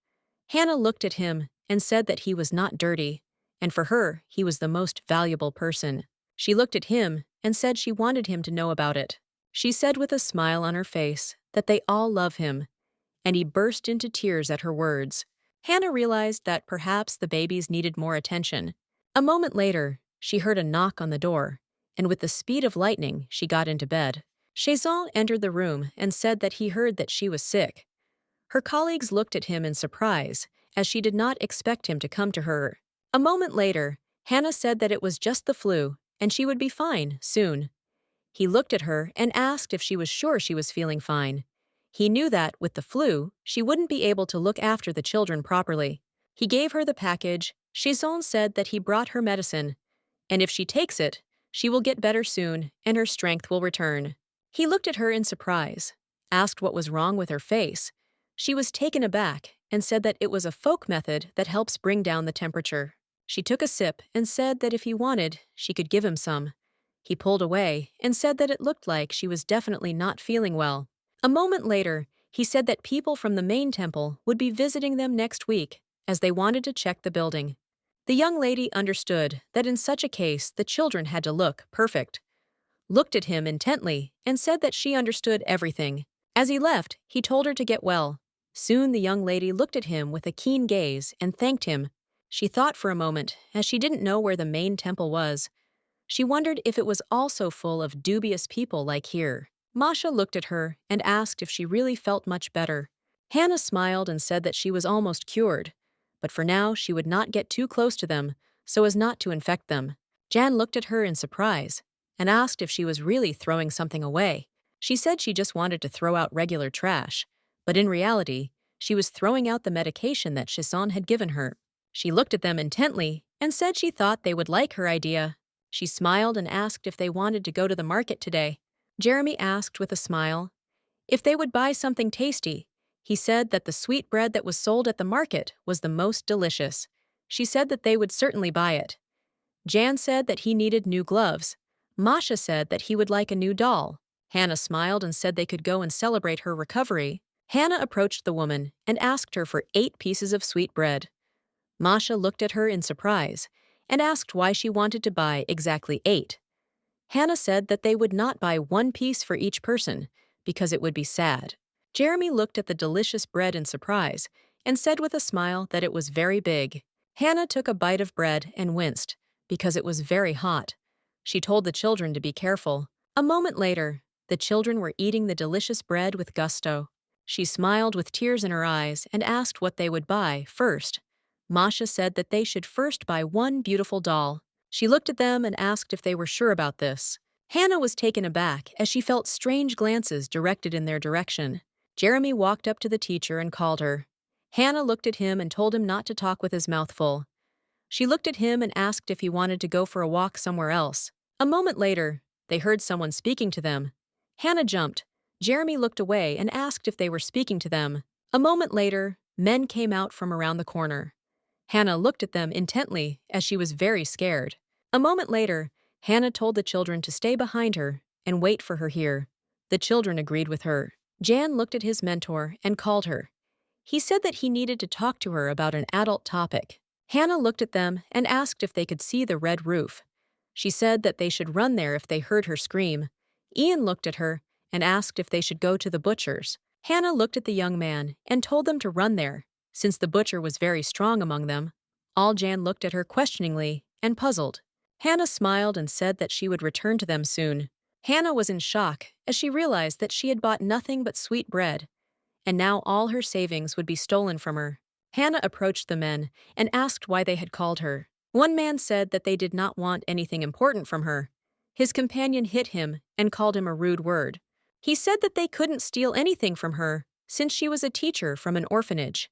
Hannah looked at him and said that he was not dirty, and for her, he was the most valuable person. She looked at him and said she wanted him to know about it. She said with a smile on her face that they all love him, and he burst into tears at her words. Hannah realized that perhaps the babies needed more attention. A moment later, she heard a knock on the door, and with the speed of lightning, she got into bed. Chazon entered the room and said that he heard that she was sick. Her colleagues looked at him in surprise, as she did not expect him to come to her. A moment later, Hannah said that it was just the flu, and she would be fine soon. He looked at her and asked if she was sure she was feeling fine. He knew that, with the flu, she wouldn't be able to look after the children properly. He gave her the package. Chazon said that he brought her medicine, and if she takes it, she will get better soon and her strength will return. He looked at her in surprise, asked what was wrong with her face. She was taken aback and said that it was a folk method that helps bring down the temperature. She took a sip and said that if he wanted, she could give him some. He pulled away and said that it looked like she was definitely not feeling well. A moment later, he said that people from the main temple would be visiting them next week, as they wanted to check the building. The young lady understood that in such a case the children had to look perfect, looked at him intently, and said that she understood everything. As he left, he told her to get well. Soon the young lady looked at him with a keen gaze and thanked him. She thought for a moment, as she didn't know where the main temple was. She wondered if it was also full of dubious people like here. Masha looked at her and asked if she really felt much better. Hannah smiled and said that she was almost cured, but for now she would not get too close to them so as not to infect them. Jan looked at her in surprise and asked if she was really throwing something away. She said she just wanted to throw out regular trash, but in reality, she was throwing out the medication that Chazon had given her. She looked at them intently and said she thought they would like her idea. She smiled and asked if they wanted to go to the market today. Jeremy asked with a smile if they would buy something tasty. He said that the sweet bread that was sold at the market was the most delicious. She said that they would certainly buy it. Jan said that he needed new gloves. Masha said that he would like a new doll. Hannah smiled and said they could go and celebrate her recovery. Hannah approached the woman and asked her for 8 pieces of sweet bread. Masha looked at her in surprise and asked why she wanted to buy exactly 8. Hannah said that they would not buy 1 piece for each person because it would be sad. Jeremy looked at the delicious bread in surprise and said with a smile that it was very big. Hannah took a bite of bread and winced because it was very hot. She told the children to be careful. A moment later, the children were eating the delicious bread with gusto. She smiled with tears in her eyes and asked what they would buy first. Masha said that they should first buy 1 beautiful doll. She looked at them and asked if they were sure about this. Hannah was taken aback as she felt strange glances directed in their direction. Jeremy walked up to the teacher and called her. Hannah looked at him and told him not to talk with his mouth full. She looked at him and asked if he wanted to go for a walk somewhere else. A moment later, they heard someone speaking to them. Hannah jumped. Jeremy looked away and asked if they were speaking to them. A moment later, men came out from around the corner. Hannah looked at them intently as she was very scared. A moment later, Hannah told the children to stay behind her and wait for her here. The children agreed with her. Jan looked at his mentor and called her. He said that he needed to talk to her about an adult topic. Hannah looked at them and asked if they could see the red roof. She said that they should run there if they heard her scream. Ian looked at her and asked if they should go to the butcher's. Hannah looked at the young man and told them to run there, since the butcher was very strong among them. All Jan looked at her questioningly and puzzled. Hannah smiled and said that she would return to them soon. Hannah was in shock as she realized that she had bought nothing but sweet bread, and now all her savings would be stolen from her. Hannah approached the men and asked why they had called her. One man said that they did not want anything important from her. His companion hit him and called him a rude word. He said that they couldn't steal anything from her since she was a teacher from an orphanage.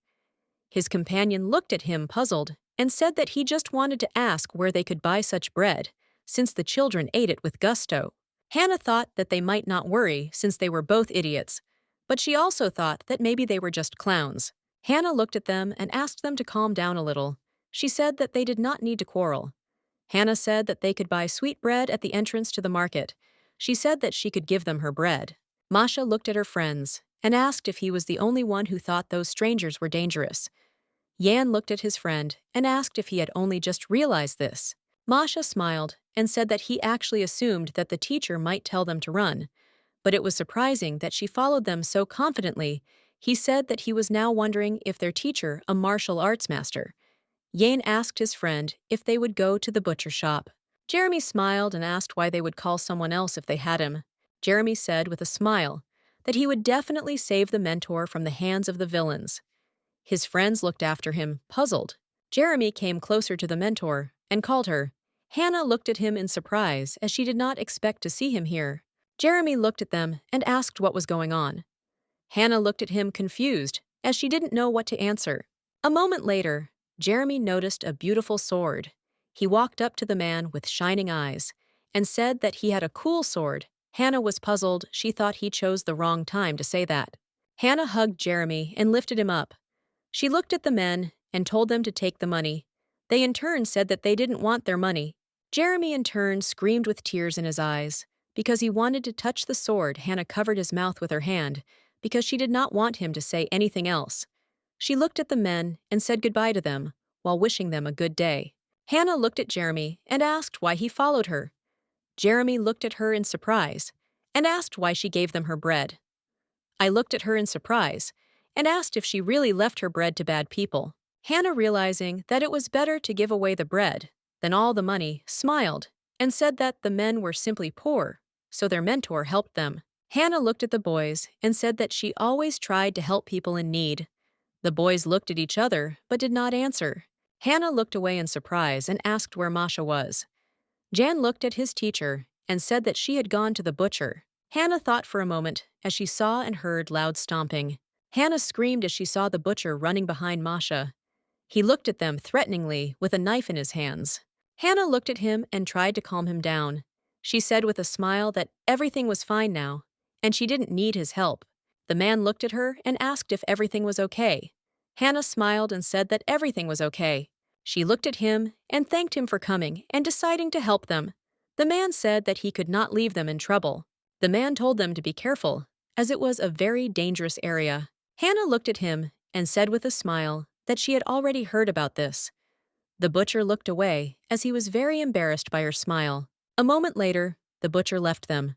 His companion looked at him puzzled and said that he just wanted to ask where they could buy such bread, since the children ate it with gusto. Hannah thought that they might not worry since they were both idiots, but she also thought that maybe they were just clowns. Hannah looked at them and asked them to calm down a little. She said that they did not need to quarrel. Hannah said that they could buy sweet bread at the entrance to the market. She said that she could give them her bread. Masha looked at her friends and asked if he was the only one who thought those strangers were dangerous. Jan looked at his friend and asked if he had only just realized this. Masha smiled and said that he actually assumed that the teacher might tell them to run, but it was surprising that she followed them so confidently. He said that he was now wondering if their teacher, a martial arts master. Jan asked his friend if they would go to the butcher shop. Jeremy smiled and asked why they would call someone else if they had him. Jeremy said with a smile that he would definitely save the mentor from the hands of the villains. His friends looked after him, puzzled. Jeremy came closer to the mentor and called her. Hannah looked at him in surprise as she did not expect to see him here. Jeremy looked at them and asked what was going on. Hannah looked at him confused as she didn't know what to answer. A moment later, Jeremy noticed a beautiful sword. He walked up to the man with shining eyes and said that he had a cool sword. Hannah was puzzled. She thought he chose the wrong time to say that. Hannah hugged Jeremy and lifted him up. She looked at the men and told them to take the money. They in turn said that they didn't want their money. Jeremy in turn screamed with tears in his eyes. Because he wanted to touch the sword, Hannah covered his mouth with her hand because she did not want him to say anything else. She looked at the men and said goodbye to them while wishing them a good day. Hannah looked at Jeremy and asked why he followed her. Jeremy looked at her in surprise and asked why she gave them her bread. I looked at her in surprise and asked if she really left her bread to bad people. Hannah, realizing that it was better to give away the bread than all the money, smiled and said that the men were simply poor, so their mentor helped them. Hannah looked at the boys and said that she always tried to help people in need. The boys looked at each other but did not answer. Hannah looked away in surprise and asked where Masha was. Jan looked at his teacher and said that she had gone to the butcher. Hannah thought for a moment as she saw and heard loud stomping. Hannah screamed as she saw the butcher running behind Masha. He looked at them threateningly with a knife in his hands. Hannah looked at him and tried to calm him down. She said with a smile that everything was fine now, and she didn't need his help. The man looked at her and asked if everything was okay. Hannah smiled and said that everything was okay. She looked at him and thanked him for coming and deciding to help them. The man said that he could not leave them in trouble. The man told them to be careful, as it was a very dangerous area. Hannah looked at him and said with a smile that she had already heard about this. The butcher looked away as he was very embarrassed by her smile. A moment later, the butcher left them.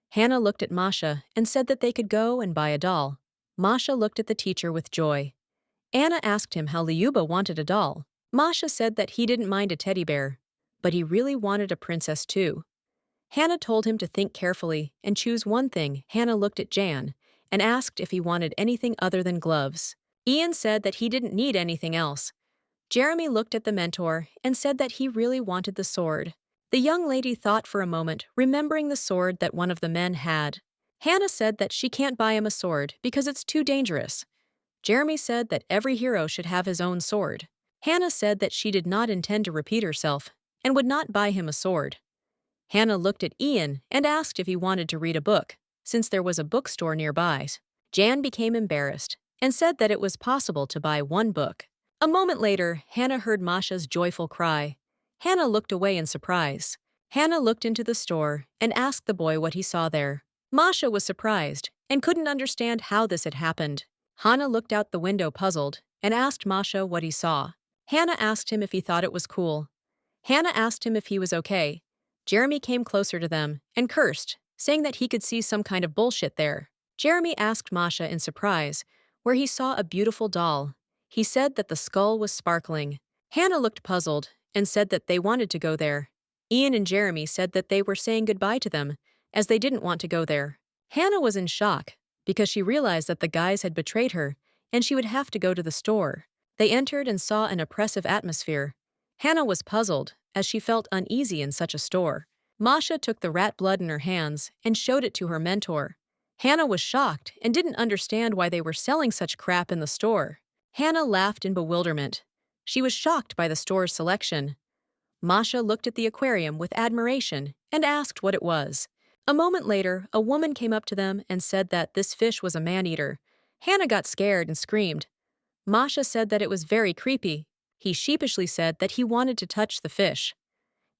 Hannah looked at Masha and said that they could go and buy a doll. Masha looked at the teacher with joy. Anna asked him how Lyuba wanted a doll. Masha said that he didn't mind a teddy bear, but he really wanted a princess too. Hannah told him to think carefully and choose one thing. Hannah looked at Jan and asked if he wanted anything other than gloves. Ian said that he didn't need anything else. Jeremy looked at the mentor and said that he really wanted the sword. The young lady thought for a moment, remembering the sword that one of the men had. Hannah said that she can't buy him a sword because it's too dangerous. Jeremy said that every hero should have his own sword. Hannah said that she did not intend to repeat herself and would not buy him a sword. Hannah looked at Ian and asked if he wanted to read a book, since there was a bookstore nearby. Jan became embarrassed and said that it was possible to buy one book. A moment later, Hannah heard Masha's joyful cry. Hannah looked away in surprise. Hannah looked into the store and asked the boy what he saw there. Masha was surprised and couldn't understand how this had happened. Hannah looked out the window puzzled and asked Masha what he saw. Hannah asked him if he thought it was cool. Hannah asked him if he was okay. Jeremy came closer to them and cursed, saying that he could see some kind of bullshit there. Jeremy asked Masha in surprise, where he saw a beautiful doll. He said that the skull was sparkling. Hannah looked puzzled and said that they wanted to go there. Ian and Jeremy said that they were saying goodbye to them, as they didn't want to go there. Hannah was in shock, because she realized that the guys had betrayed her, and she would have to go to the store. They entered and saw an oppressive atmosphere. Hannah was puzzled, as she felt uneasy in such a store. Masha took the rat blood in her hands and showed it to her mentor. Hannah was shocked and didn't understand why they were selling such crap in the store. Hannah laughed in bewilderment. She was shocked by the store's selection. Masha looked at the aquarium with admiration and asked what it was. A moment later, a woman came up to them and said that this fish was a man-eater. Hannah got scared and screamed. Masha said that it was very creepy. He sheepishly said that he wanted to touch the fish.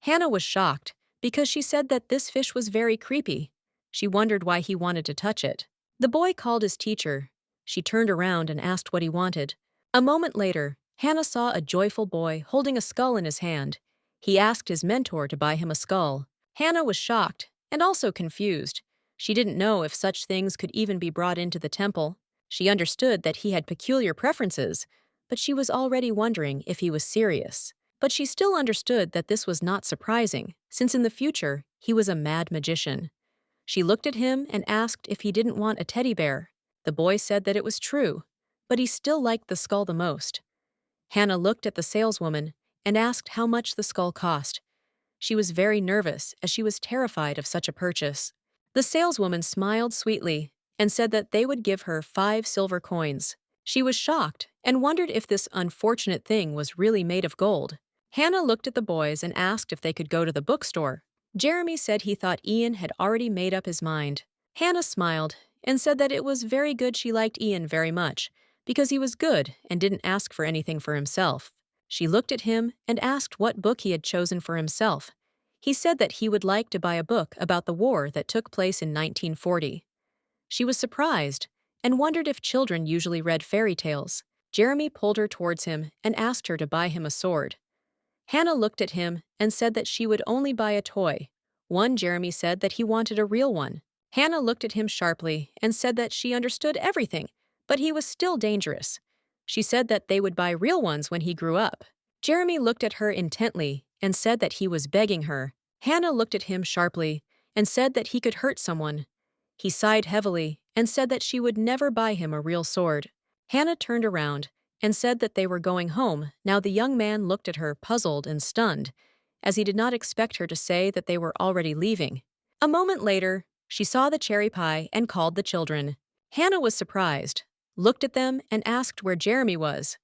Hannah was shocked because she said that this fish was very creepy. She wondered why he wanted to touch it. The boy called his teacher. She turned around and asked what he wanted. A moment later, Hannah saw a joyful boy holding a skull in his hand. He asked his mentor to buy him a skull. Hannah was shocked and also confused. She didn't know if such things could even be brought into the temple. She understood that he had peculiar preferences, but she was already wondering if he was serious. But she still understood that this was not surprising, since in the future, he was a mad magician. She looked at him and asked if he didn't want a teddy bear. The boy said that it was true, but he still liked the skull the most. Hannah looked at the saleswoman and asked how much the skull cost. She was very nervous as she was terrified of such a purchase. The saleswoman smiled sweetly and said that they would give her 5 silver coins. She was shocked and wondered if this unfortunate thing was really made of gold. Hannah looked at the boys and asked if they could go to the bookstore. Jeremy said he thought Ian had already made up his mind. Hannah smiled and said that it was very good she liked Ian very much, because he was good and didn't ask for anything for himself. She looked at him and asked what book he had chosen for himself. He said that he would like to buy a book about the war that took place in 1940. She was surprised and wondered if children usually read fairy tales. Jeremy pulled her towards him and asked her to buy him a sword. Hannah looked at him and said that she would only buy a toy. Jeremy said that he wanted a real one. Hannah looked at him sharply and said that she understood everything, but he was still dangerous. She said that they would buy real ones when he grew up. Jeremy looked at her intently and said that he was begging her. Hannah looked at him sharply and said that he could hurt someone. He sighed heavily and said that she would never buy him a real sword. Hannah turned around and said that they were going home. Now the young man looked at her puzzled and stunned, as he did not expect her to say that they were already leaving. A moment later, she saw the cherry pie and called the children. Hannah was surprised, looked at them, and asked where Jeremy was.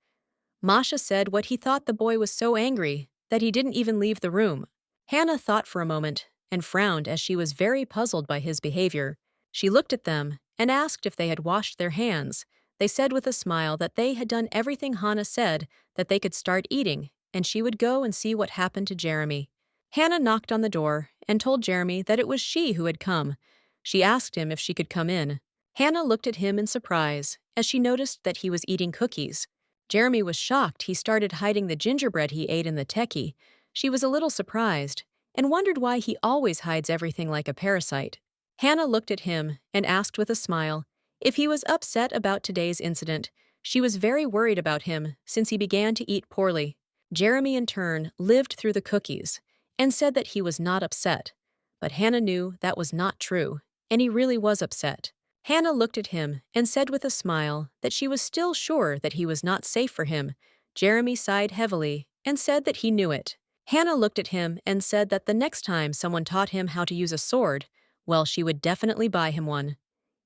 Masha said what he thought the boy was so angry that he didn't even leave the room. Hannah thought for a moment and frowned as she was very puzzled by his behavior. She looked at them and asked if they had washed their hands. They said with a smile that they had done everything Hannah said, that they could start eating, and she would go and see what happened to Jeremy. Hannah knocked on the door and told Jeremy that it was she who had come. She asked him if she could come in. Hannah looked at him in surprise as she noticed that he was eating cookies. Jeremy was shocked he started hiding the gingerbread he ate in the techie. She was a little surprised and wondered why he always hides everything like a parasite. Hannah looked at him and asked with a smile if he was upset about today's incident. She was very worried about him since he began to eat poorly. Jeremy, in turn, lived through the cookies and said that he was not upset. But Hannah knew that was not true, and he really was upset. Hannah looked at him and said with a smile that she was still sure that he was not safe for him. Jeremy sighed heavily and said that he knew it. Hannah looked at him and said that the next time someone taught him how to use a sword, well, she would definitely buy him one.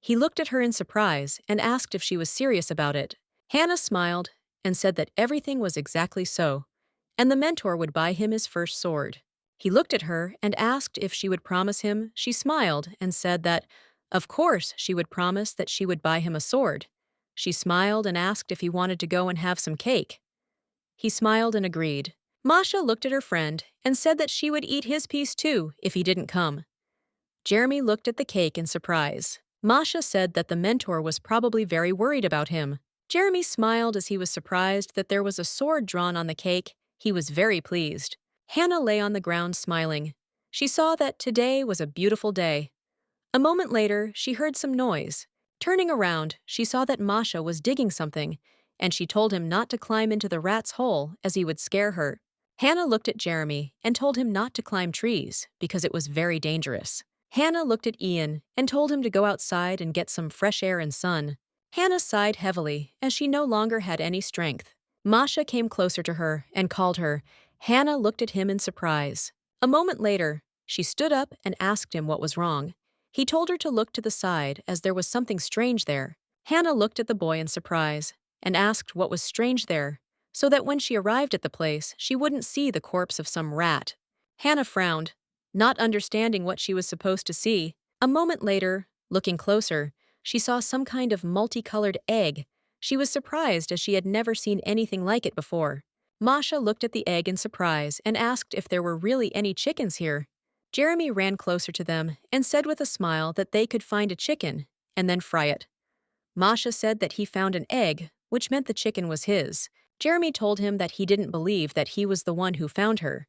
He looked at her in surprise and asked if she was serious about it. Hannah smiled and said that everything was exactly so, and the mentor would buy him his first sword. He looked at her and asked if she would promise him. She smiled and said that, of course, she would promise that she would buy him a sword. She smiled and asked if he wanted to go and have some cake. He smiled and agreed. Masha looked at her friend and said that she would eat his piece too if he didn't come. Jeremy looked at the cake in surprise. Masha said that the mentor was probably very worried about him. Jeremy smiled as he was surprised that there was a sword drawn on the cake. He was very pleased. Hannah lay on the ground smiling. She saw that today was a beautiful day. A moment later, she heard some noise. Turning around, she saw that Masha was digging something, and she told him not to climb into the rat's hole as he would scare her. Hannah looked at Jeremy and told him not to climb trees because it was very dangerous. Hannah looked at Ian and told him to go outside and get some fresh air and sun. Hannah sighed heavily as she no longer had any strength. Masha came closer to her and called her. Hannah looked at him in surprise. A moment later, she stood up and asked him what was wrong. He told her to look to the side as there was something strange there. Hannah looked at the boy in surprise and asked what was strange there, so that when she arrived at the place, she wouldn't see the corpse of some rat. Hannah frowned, not understanding what she was supposed to see. A moment later, looking closer, she saw some kind of multicolored egg. She was surprised as she had never seen anything like it before. Masha looked at the egg in surprise and asked if there were really any chickens here. Jeremy ran closer to them and said with a smile that they could find a chicken and then fry it. Masha said that he found an egg, which meant the chicken was his. Jeremy told him that he didn't believe that he was the one who found her.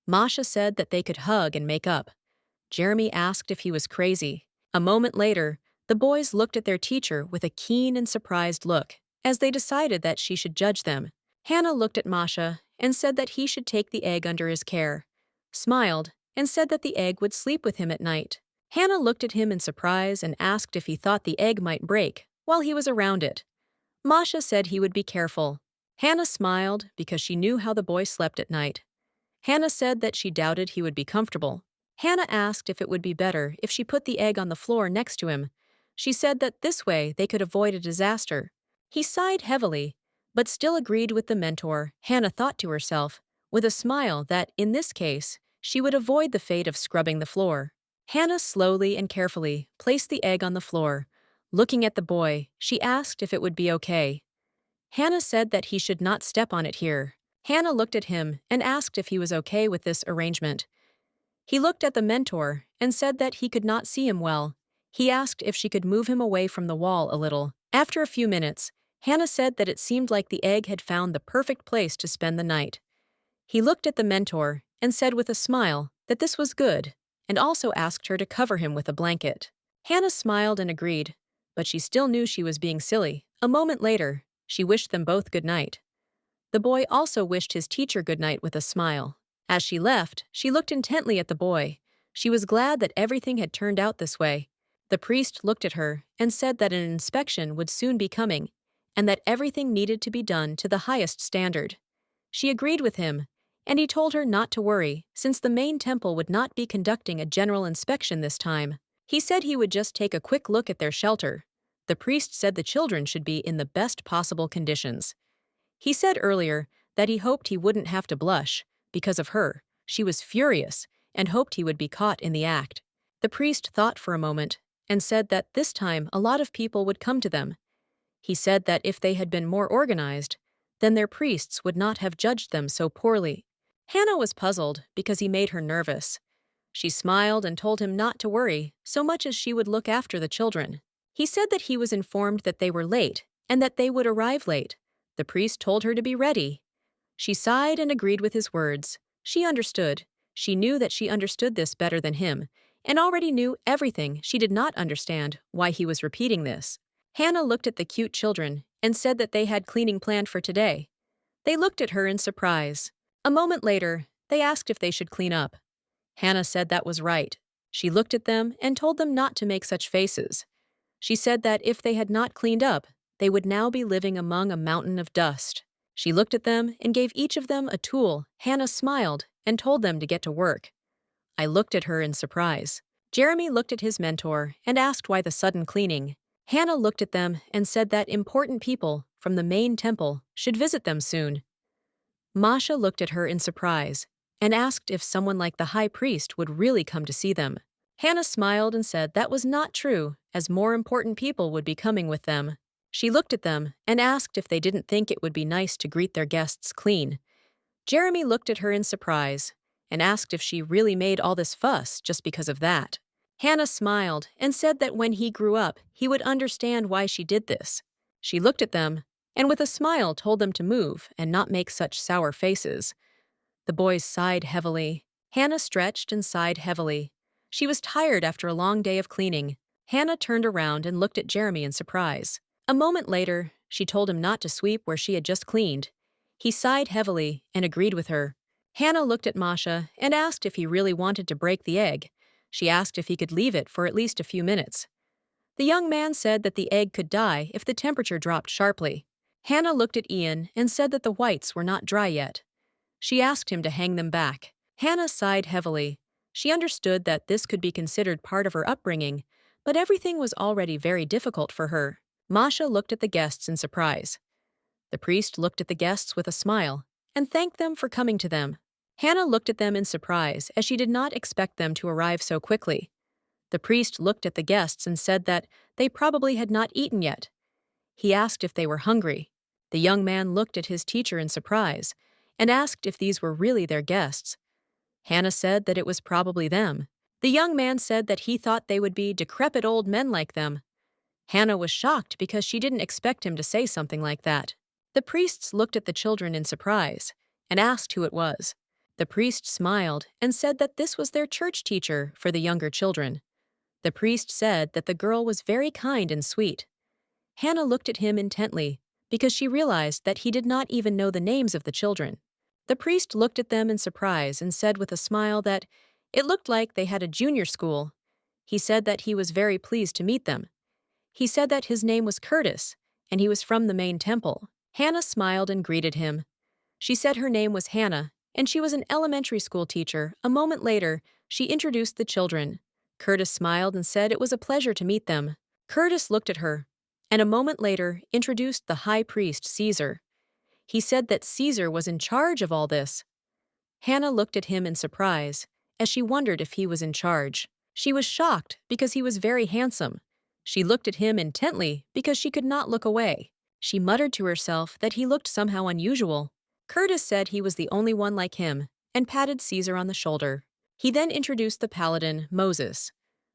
Masha said that they could hug and make up. Jeremy asked if he was crazy. A moment later, the boys looked at their teacher with a keen and surprised look, as they decided that she should judge them. Hannah looked at Masha and said that he should take the egg under his care, smiled, and said that the egg would sleep with him at night. Hannah looked at him in surprise and asked if he thought the egg might break while he was around it. Masha said he would be careful. Hannah smiled because she knew how the boy slept at night. Hannah said that she doubted he would be comfortable. Hannah asked if it would be better if she put the egg on the floor next to him. She said that this way they could avoid a disaster. He sighed heavily, but still agreed with the mentor. Hannah thought to herself, with a smile, that, in this case, she would avoid the fate of scrubbing the floor. Hannah slowly and carefully placed the egg on the floor. Looking at the boy, she asked if it would be okay. Hannah said that he should not step on it here. Hannah looked at him and asked if he was okay with this arrangement. He looked at the mentor and said that he could not see him well. He asked if she could move him away from the wall a little. After a few minutes, Hannah said that it seemed like the egg had found the perfect place to spend the night. He looked at the mentor and said with a smile that this was good, and also asked her to cover him with a blanket. Hannah smiled and agreed, but she still knew she was being silly. A moment later, she wished them both good night. The boy also wished his teacher good night with a smile. As she left, she looked intently at the boy. She was glad that everything had turned out this way. The priest looked at her and said that an inspection would soon be coming, and that everything needed to be done to the highest standard. She agreed with him, and he told her not to worry, since the main temple would not be conducting a general inspection this time. He said he would just take a quick look at their shelter. The priest said the children should be in the best possible conditions. He said earlier that he hoped he wouldn't have to blush because of her. She was furious and hoped he would be caught in the act. The priest thought for a moment and said that this time a lot of people would come to them. He said that if they had been more organized, then their priests would not have judged them so poorly. Hannah was puzzled because he made her nervous. She smiled and told him not to worry so much as she would look after the children. He said that he was informed that they were late and that they would arrive late. The priest told her to be ready. She sighed and agreed with his words. She understood. She knew that she understood this better than him, and already knew everything. She did not understand why he was repeating this. Hannah looked at the cute children and said that they had cleaning planned for today. They looked at her in surprise. A moment later, they asked if they should clean up. Hannah said that was right. She looked at them and told them not to make such faces. She said that if they had not cleaned up, they would now be living among a mountain of dust. She looked at them and gave each of them a tool. Hannah smiled and told them to get to work. I looked at her in surprise. Jeremy looked at his mentor and asked why the sudden cleaning. Hannah looked at them and said that important people from the main temple should visit them soon. Masha looked at her in surprise and asked if someone like the high priest would really come to see them. Hannah smiled and said that was not true, as more important people would be coming with them. She looked at them and asked if they didn't think it would be nice to greet their guests clean. Jeremy looked at her in surprise and asked if she really made all this fuss just because of that. Hannah smiled and said that when he grew up, he would understand why she did this. She looked at them and with a smile told them to move and not make such sour faces. The boys sighed heavily. Hannah stretched and sighed heavily. She was tired after a long day of cleaning. Hannah turned around and looked at Jeremy in surprise. A moment later, she told him not to sweep where she had just cleaned. He sighed heavily and agreed with her. Hannah looked at Masha and asked if he really wanted to break the egg. She asked if he could leave it for at least a few minutes. The young man said that the egg could die if the temperature dropped sharply. Hannah looked at Ian and said that the whites were not dry yet. She asked him to hang them back. Hannah sighed heavily. She understood that this could be considered part of her upbringing, but everything was already very difficult for her. Masha looked at the guests in surprise. The priest looked at the guests with a smile and thanked them for coming to them. Hannah looked at them in surprise as she did not expect them to arrive so quickly. The priest looked at the guests and said that they probably had not eaten yet. He asked if they were hungry. The young man looked at his teacher in surprise and asked if these were really their guests. Hannah said that it was probably them. The young man said that he thought they would be decrepit old men like them. Hannah was shocked because she didn't expect him to say something like that. The priests looked at the children in surprise and asked who it was. The priest smiled and said that this was their church teacher for the younger children. The priest said that the girl was very kind and sweet. Hannah looked at him intently because she realized that he did not even know the names of the children. The priest looked at them in surprise and said with a smile that it looked like they had a junior school. He said that he was very pleased to meet them. He said that his name was Curtis and he was from the main temple. Hannah smiled and greeted him. She said her name was Hannah and she was an elementary school teacher. A moment later, she introduced the children. Curtis smiled and said it was a pleasure to meet them. Curtis looked at her and a moment later introduced the high priest Caesar. He said that Caesar was in charge of all this. Hannah looked at him in surprise as she wondered if he was in charge. She was shocked because he was very handsome. She looked at him intently because she could not look away. She muttered to herself that he looked somehow unusual. Curtis said he was the only one like him and patted Caesar on the shoulder. He then introduced the paladin, Moses.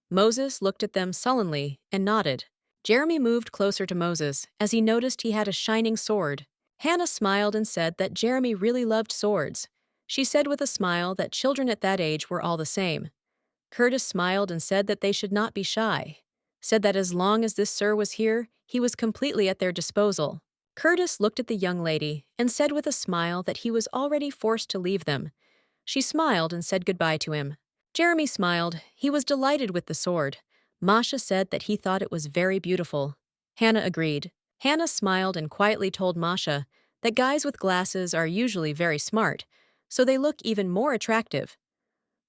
Moses looked at them sullenly and nodded. Jeremy moved closer to Moses as he noticed he had a shining sword. Hannah smiled and said that Jeremy really loved swords. She said with a smile that children at that age were all the same. Curtis smiled and said that they should not be shy. Said that as long as this sir was here, he was completely at their disposal. Curtis looked at the young lady and said with a smile that he was already forced to leave them. She smiled and said goodbye to him. Jeremy smiled. He was delighted with the sword. Masha said that he thought it was very beautiful. Hannah agreed. Hannah smiled and quietly told Masha that guys with glasses are usually very smart, so they look even more attractive.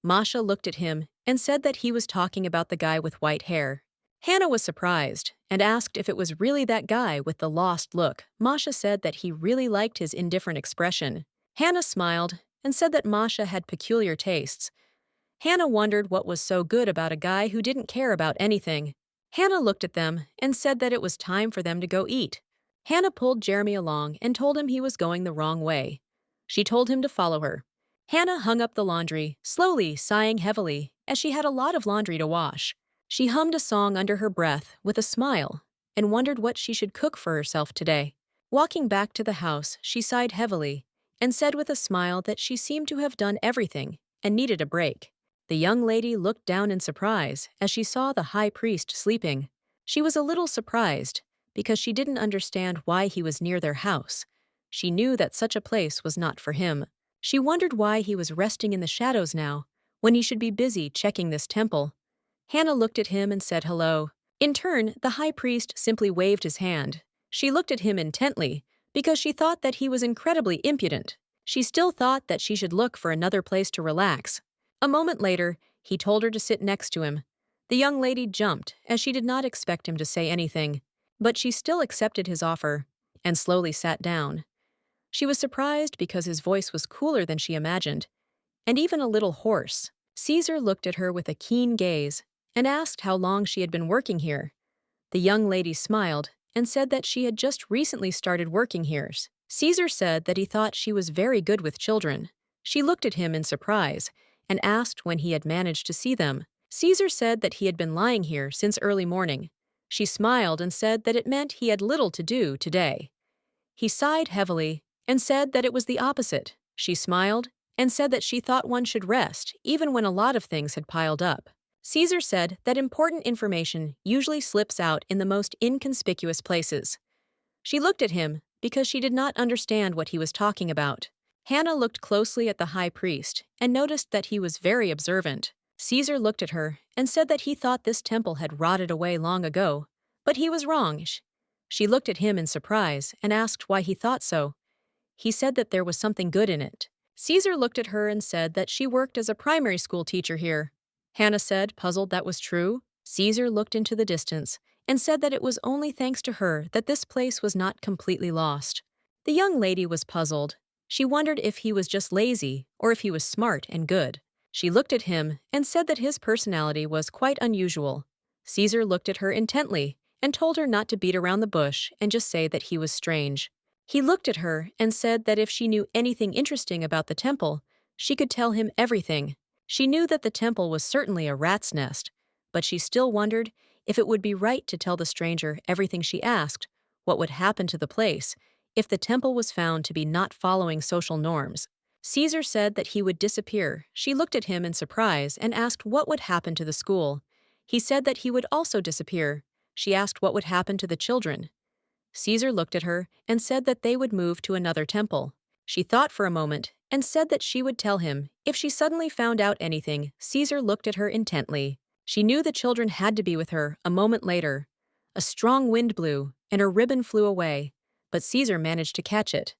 Masha looked at him and said that he was talking about the guy with white hair. Hannah was surprised and asked if it was really that guy with the lost look. Masha said that he really liked his indifferent expression. Hannah smiled and said that Masha had peculiar tastes. Hannah wondered what was so good about a guy who didn't care about anything. Hannah looked at them and said that it was time for them to go eat. Hannah pulled Jeremy along and told him he was going the wrong way. She told him to follow her. Hannah hung up the laundry, slowly sighing heavily, as she had a lot of laundry to wash. She hummed a song under her breath with a smile and wondered what she should cook for herself today. Walking back to the house, she sighed heavily and said with a smile that she seemed to have done everything and needed a break. The young lady looked down in surprise as she saw the high priest sleeping. She was a little surprised because she didn't understand why he was near their house. She knew that such a place was not for him. She wondered why he was resting in the shadows now, when he should be busy checking this temple. Hannah looked at him and said hello. In turn, the high priest simply waved his hand. She looked at him intently because she thought that he was incredibly impudent. She still thought that she should look for another place to relax. A moment later, he told her to sit next to him. The young lady jumped as she did not expect him to say anything, but she still accepted his offer and slowly sat down. She was surprised because his voice was cooler than she imagined, and even a little hoarse. Caesar looked at her with a keen gaze and asked how long she had been working here. The young lady smiled and said that she had just recently started working here. Caesar said that he thought she was very good with children. She looked at him in surprise and asked when he had managed to see them. Caesar said that he had been lying here since early morning. She smiled and said that it meant he had little to do today. He sighed heavily and said that it was the opposite. She smiled and said that she thought one should rest even when a lot of things had piled up. Caesar said that important information usually slips out in the most inconspicuous places. She looked at him because she did not understand what he was talking about. Hannah looked closely at the high priest and noticed that he was very observant. Caesar looked at her and said that he thought this temple had rotted away long ago, but he was wrong. She looked at him in surprise and asked why he thought so. He said that there was something good in it. Caesar looked at her and said that she worked as a primary school teacher here. Hannah said, puzzled, that was true. Caesar looked into the distance and said that it was only thanks to her that this place was not completely lost. The young lady was puzzled. She wondered if he was just lazy or if he was smart and good. She looked at him and said that his personality was quite unusual. Caesar looked at her intently and told her not to beat around the bush and just say that he was strange. He looked at her and said that if she knew anything interesting about the temple, she could tell him everything. She knew that the temple was certainly a rat's nest, but she still wondered if it would be right to tell the stranger everything she asked, what would happen to the place, if the temple was found to be not following social norms. Caesar said that he would disappear. She looked at him in surprise and asked what would happen to the school. He said that he would also disappear. She asked what would happen to the children. Caesar looked at her and said that they would move to another temple. She thought for a moment and said that she would tell him if she suddenly found out anything. Caesar looked at her intently. She knew the children had to be with her a moment later. A strong wind blew and her ribbon flew away, but Caesar managed to catch it.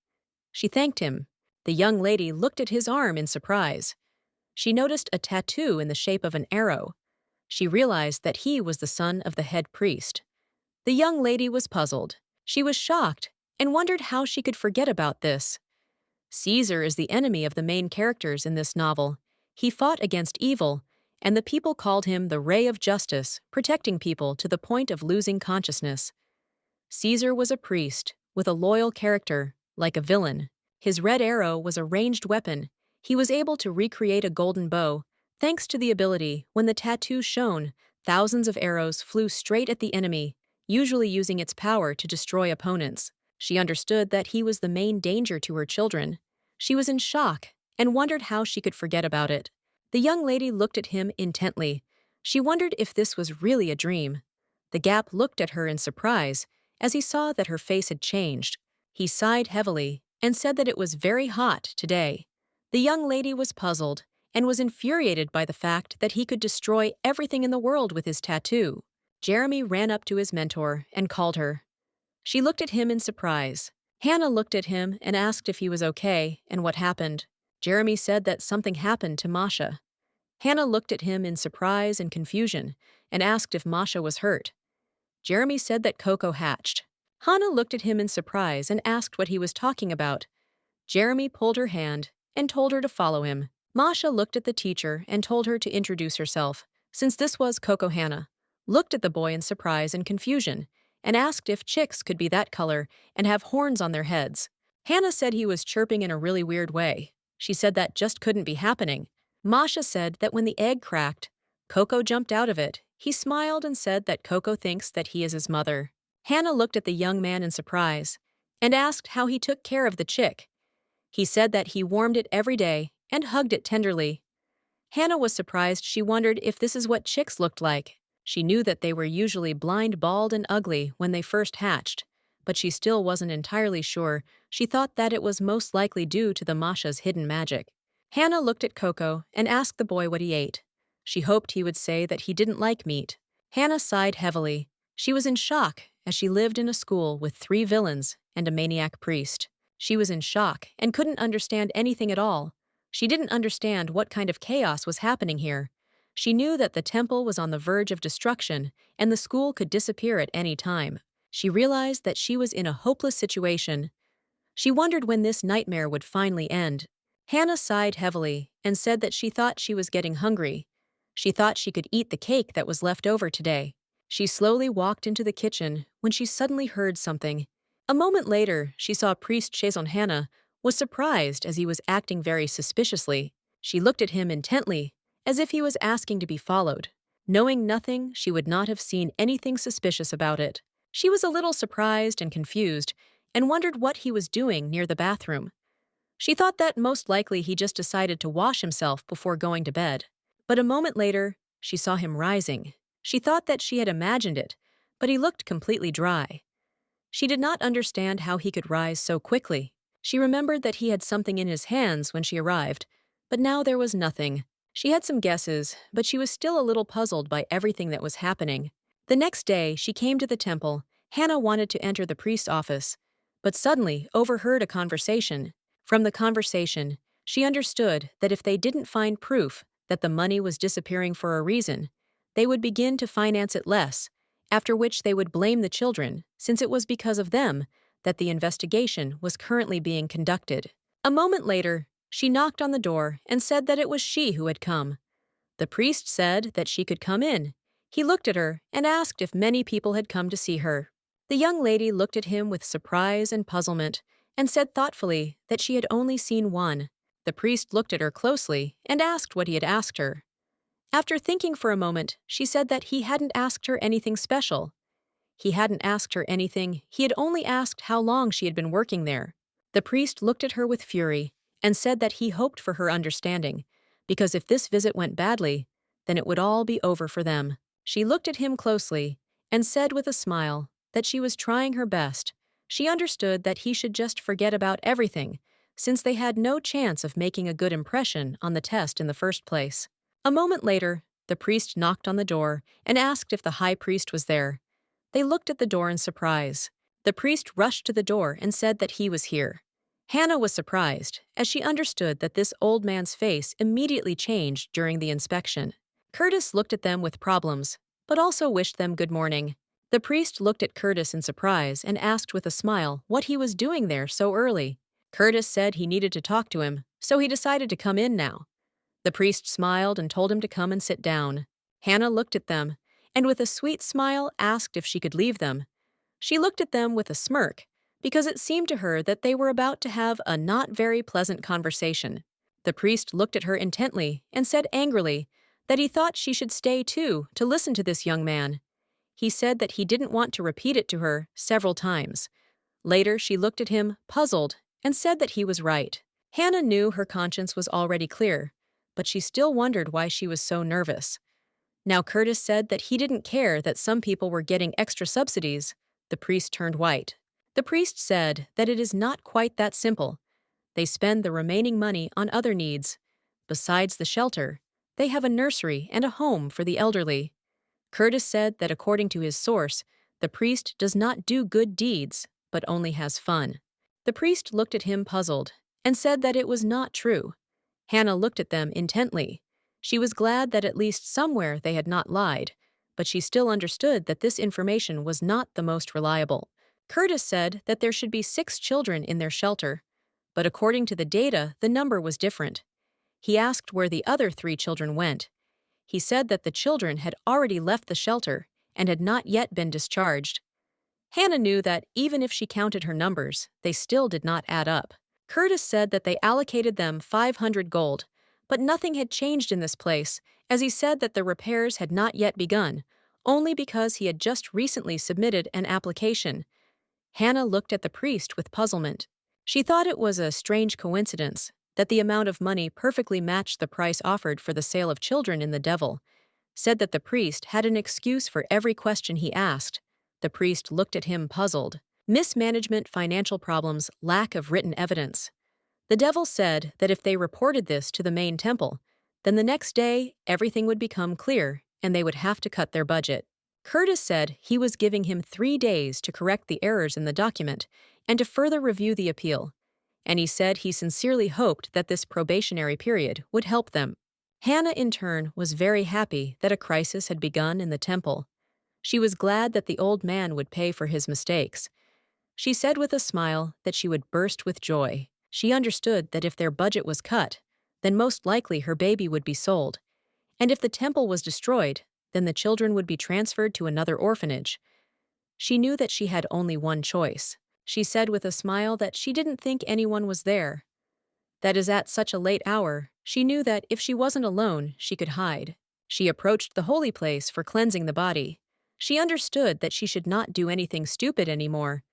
She thanked him. The young lady looked at his arm in surprise. She noticed a tattoo in the shape of an arrow. She realized that he was the son of the head priest. The young lady was puzzled. She was shocked and wondered how she could forget about this. Caesar is the enemy of the main characters in this novel. He fought against evil, and the people called him the Ray of Justice, protecting people to the point of losing consciousness. Caesar was a priest, with a loyal character, like a villain. His red arrow was a ranged weapon. He was able to recreate a golden bow. Thanks to the ability, when the tattoo shone, thousands of arrows flew straight at the enemy, usually using its power to destroy opponents. She understood that he was the main danger to her children. She was in shock and wondered how she could forget about it. The young lady looked at him intently. She wondered if this was really a dream. The Gap looked at her in surprise as he saw that her face had changed. He sighed heavily and said that it was very hot today. The young lady was puzzled and was infuriated by the fact that he could destroy everything in the world with his tattoo. Jeremy ran up to his mentor and called her. She looked at him in surprise. Hannah looked at him and asked if he was okay and what happened. Jeremy said that something happened to Masha. Hannah looked at him in surprise and confusion and asked if Masha was hurt. Jeremy said that Coco hatched. Hannah looked at him in surprise and asked what he was talking about. Jeremy pulled her hand and told her to follow him. Masha looked at the teacher and told her to introduce herself, since this was Coco. Hannah looked at the boy in surprise and confusion and asked if chicks could be that color and have horns on their heads. Hannah said he was chirping in a really weird way. She said that just couldn't be happening. Masha said that when the egg cracked, Coco jumped out of it. He smiled and said that Coco thinks that he is his mother. Hannah looked at the young man in surprise and asked how he took care of the chick. He said that he warmed it every day and hugged it tenderly. Hannah was surprised. She wondered if this is what chicks looked like. She knew that they were usually blind, bald, and ugly when they first hatched, but she still wasn't entirely sure. She thought that it was most likely due to the Masha's hidden magic. Hannah looked at Coco and asked the boy what he ate. She hoped he would say that he didn't like meat. Hannah sighed heavily. She was in shock as she lived in a school with 3 villains and a maniac priest. She was in shock and couldn't understand anything at all. She didn't understand what kind of chaos was happening here. She knew that the temple was on the verge of destruction and the school could disappear at any time. She realized that she was in a hopeless situation. She wondered when this nightmare would finally end. Hannah sighed heavily and said that she thought she was getting hungry. She thought she could eat the cake that was left over today. She slowly walked into the kitchen when she suddenly heard something. A moment later, she saw Priest Chazon. Hannah was surprised as he was acting very suspiciously. She looked at him intently, as if he was asking to be followed. Knowing nothing, she would not have seen anything suspicious about it. She was a little surprised and confused, and wondered what he was doing near the bathroom. She thought that most likely he just decided to wash himself before going to bed. But a moment later, she saw him rising. She thought that she had imagined it, but he looked completely dry. She did not understand how he could rise so quickly. She remembered that he had something in his hands when she arrived, but now there was nothing. She had some guesses, but she was still a little puzzled by everything that was happening. The next day, she came to the temple. Hannah wanted to enter the priest's office, but suddenly overheard a conversation. From the conversation, she understood that if they didn't find proof that the money was disappearing for a reason, they would begin to finance it less, after which they would blame the children, since it was because of them that the investigation was currently being conducted. A moment later, she knocked on the door and said that it was she who had come. The priest said that she could come in. He looked at her and asked if many people had come to see her. The young lady looked at him with surprise and puzzlement and said thoughtfully that she had only seen one. The priest looked at her closely and asked what he had asked her. After thinking for a moment, she said that he hadn't asked her anything special. He hadn't asked her anything, he had only asked how long she had been working there. The priest looked at her with fury and said that he hoped for her understanding, because if this visit went badly, then it would all be over for them. She looked at him closely and said with a smile that she was trying her best. She understood that he should just forget about everything, since they had no chance of making a good impression on the test in the first place. A moment later, the priest knocked on the door and asked if the high priest was there. They looked at the door in surprise. The priest rushed to the door and said that he was here. Hannah was surprised, as she understood that this old man's face immediately changed during the inspection. Curtis looked at them with problems, but also wished them good morning. The priest looked at Curtis in surprise and asked with a smile what he was doing there so early. Curtis said he needed to talk to him, so he decided to come in now. The priest smiled and told him to come and sit down. Hannah looked at them, and with a sweet smile asked if she could leave them. She looked at them with a smirk, because it seemed to her that they were about to have a not very pleasant conversation. The priest looked at her intently and said angrily that he thought she should stay too to listen to this young man. He said that he didn't want to repeat it to her several times. Later, she looked at him, puzzled, and said that he was right. Hannah knew her conscience was already clear, but she still wondered why she was so nervous. Now Curtis said that he didn't care that some people were getting extra subsidies. The priest turned white. The priest said that it is not quite that simple. They spend the remaining money on other needs. Besides the shelter, they have a nursery and a home for the elderly. Curtis said that according to his source, the priest does not do good deeds, but only has fun. The priest looked at him puzzled and said that it was not true. Hannah looked at them intently. She was glad that at least somewhere they had not lied, but she still understood that this information was not the most reliable. Curtis said that there should be 6 children in their shelter, but according to the data, the number was different. He asked where the other 3 children went. He said that the children had already left the shelter and had not yet been discharged. Hannah knew that even if she counted her numbers, they still did not add up. Curtis said that they allocated them 500 gold, but nothing had changed in this place, as he said that the repairs had not yet begun, only because he had just recently submitted an application. Hannah looked at the priest with puzzlement. She thought it was a strange coincidence that the amount of money perfectly matched the price offered for the sale of children in the Devil. Said that the priest had an excuse for every question he asked. The priest looked at him puzzled. Mismanagement, financial problems, lack of written evidence. The Devil said that if they reported this to the main temple, then the next day everything would become clear and they would have to cut their budget. Curtis said he was giving him 3 days to correct the errors in the document and to further review the appeal, and he said he sincerely hoped that this probationary period would help them. Hannah, in turn, was very happy that a crisis had begun in the temple. She was glad that the old man would pay for his mistakes. She said with a smile that she would burst with joy. She understood that if their budget was cut, then most likely her baby would be sold, and if the temple was destroyed, then the children would be transferred to another orphanage. She knew that she had only one choice. She said with a smile that she didn't think anyone was there. That is at such a late hour, she knew that if she wasn't alone, she could hide. She approached the holy place for cleansing the body. She understood that she should not do anything stupid anymore.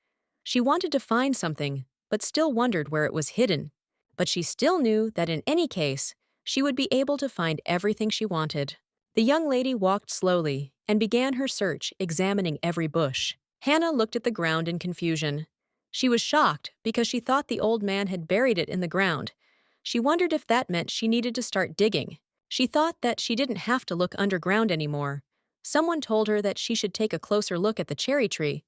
She wanted to find something, but still wondered where it was hidden. But she still knew that in any case, she would be able to find everything she wanted. The young lady walked slowly and began her search, examining every bush. Hannah looked at the ground in confusion. She was shocked because she thought the old man had buried it in the ground. She wondered if that meant she needed to start digging. She thought that she didn't have to look underground anymore. Someone told her that she should take a closer look at the cherry tree.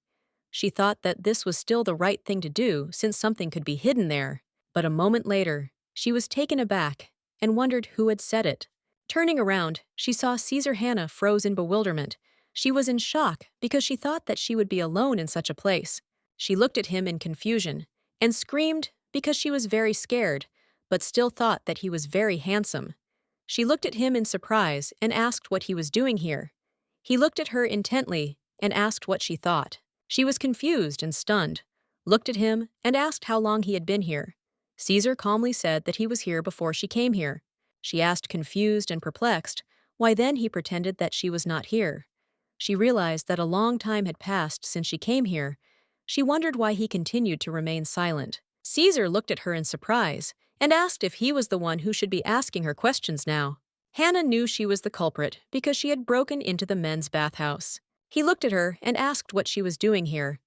She thought that this was still the right thing to do since something could be hidden there. But a moment later, she was taken aback and wondered who had said it. Turning around, she saw Caesar. Hannah froze in bewilderment. She was in shock because she thought that she would be alone in such a place. She looked at him in confusion and screamed because she was very scared, but still thought that he was very handsome. She looked at him in surprise and asked what he was doing here. He looked at her intently and asked what she thought. She was confused and stunned, looked at him, and asked how long he had been here. Caesar calmly said that he was here before she came here. She asked, confused and perplexed, why then he pretended that she was not here. She realized that a long time had passed since she came here. She wondered why he continued to remain silent. Caesar looked at her in surprise and asked if he was the one who should be asking her questions now. Hannah knew she was the culprit because she had broken into the men's bathhouse. He looked at her and asked what she was doing here.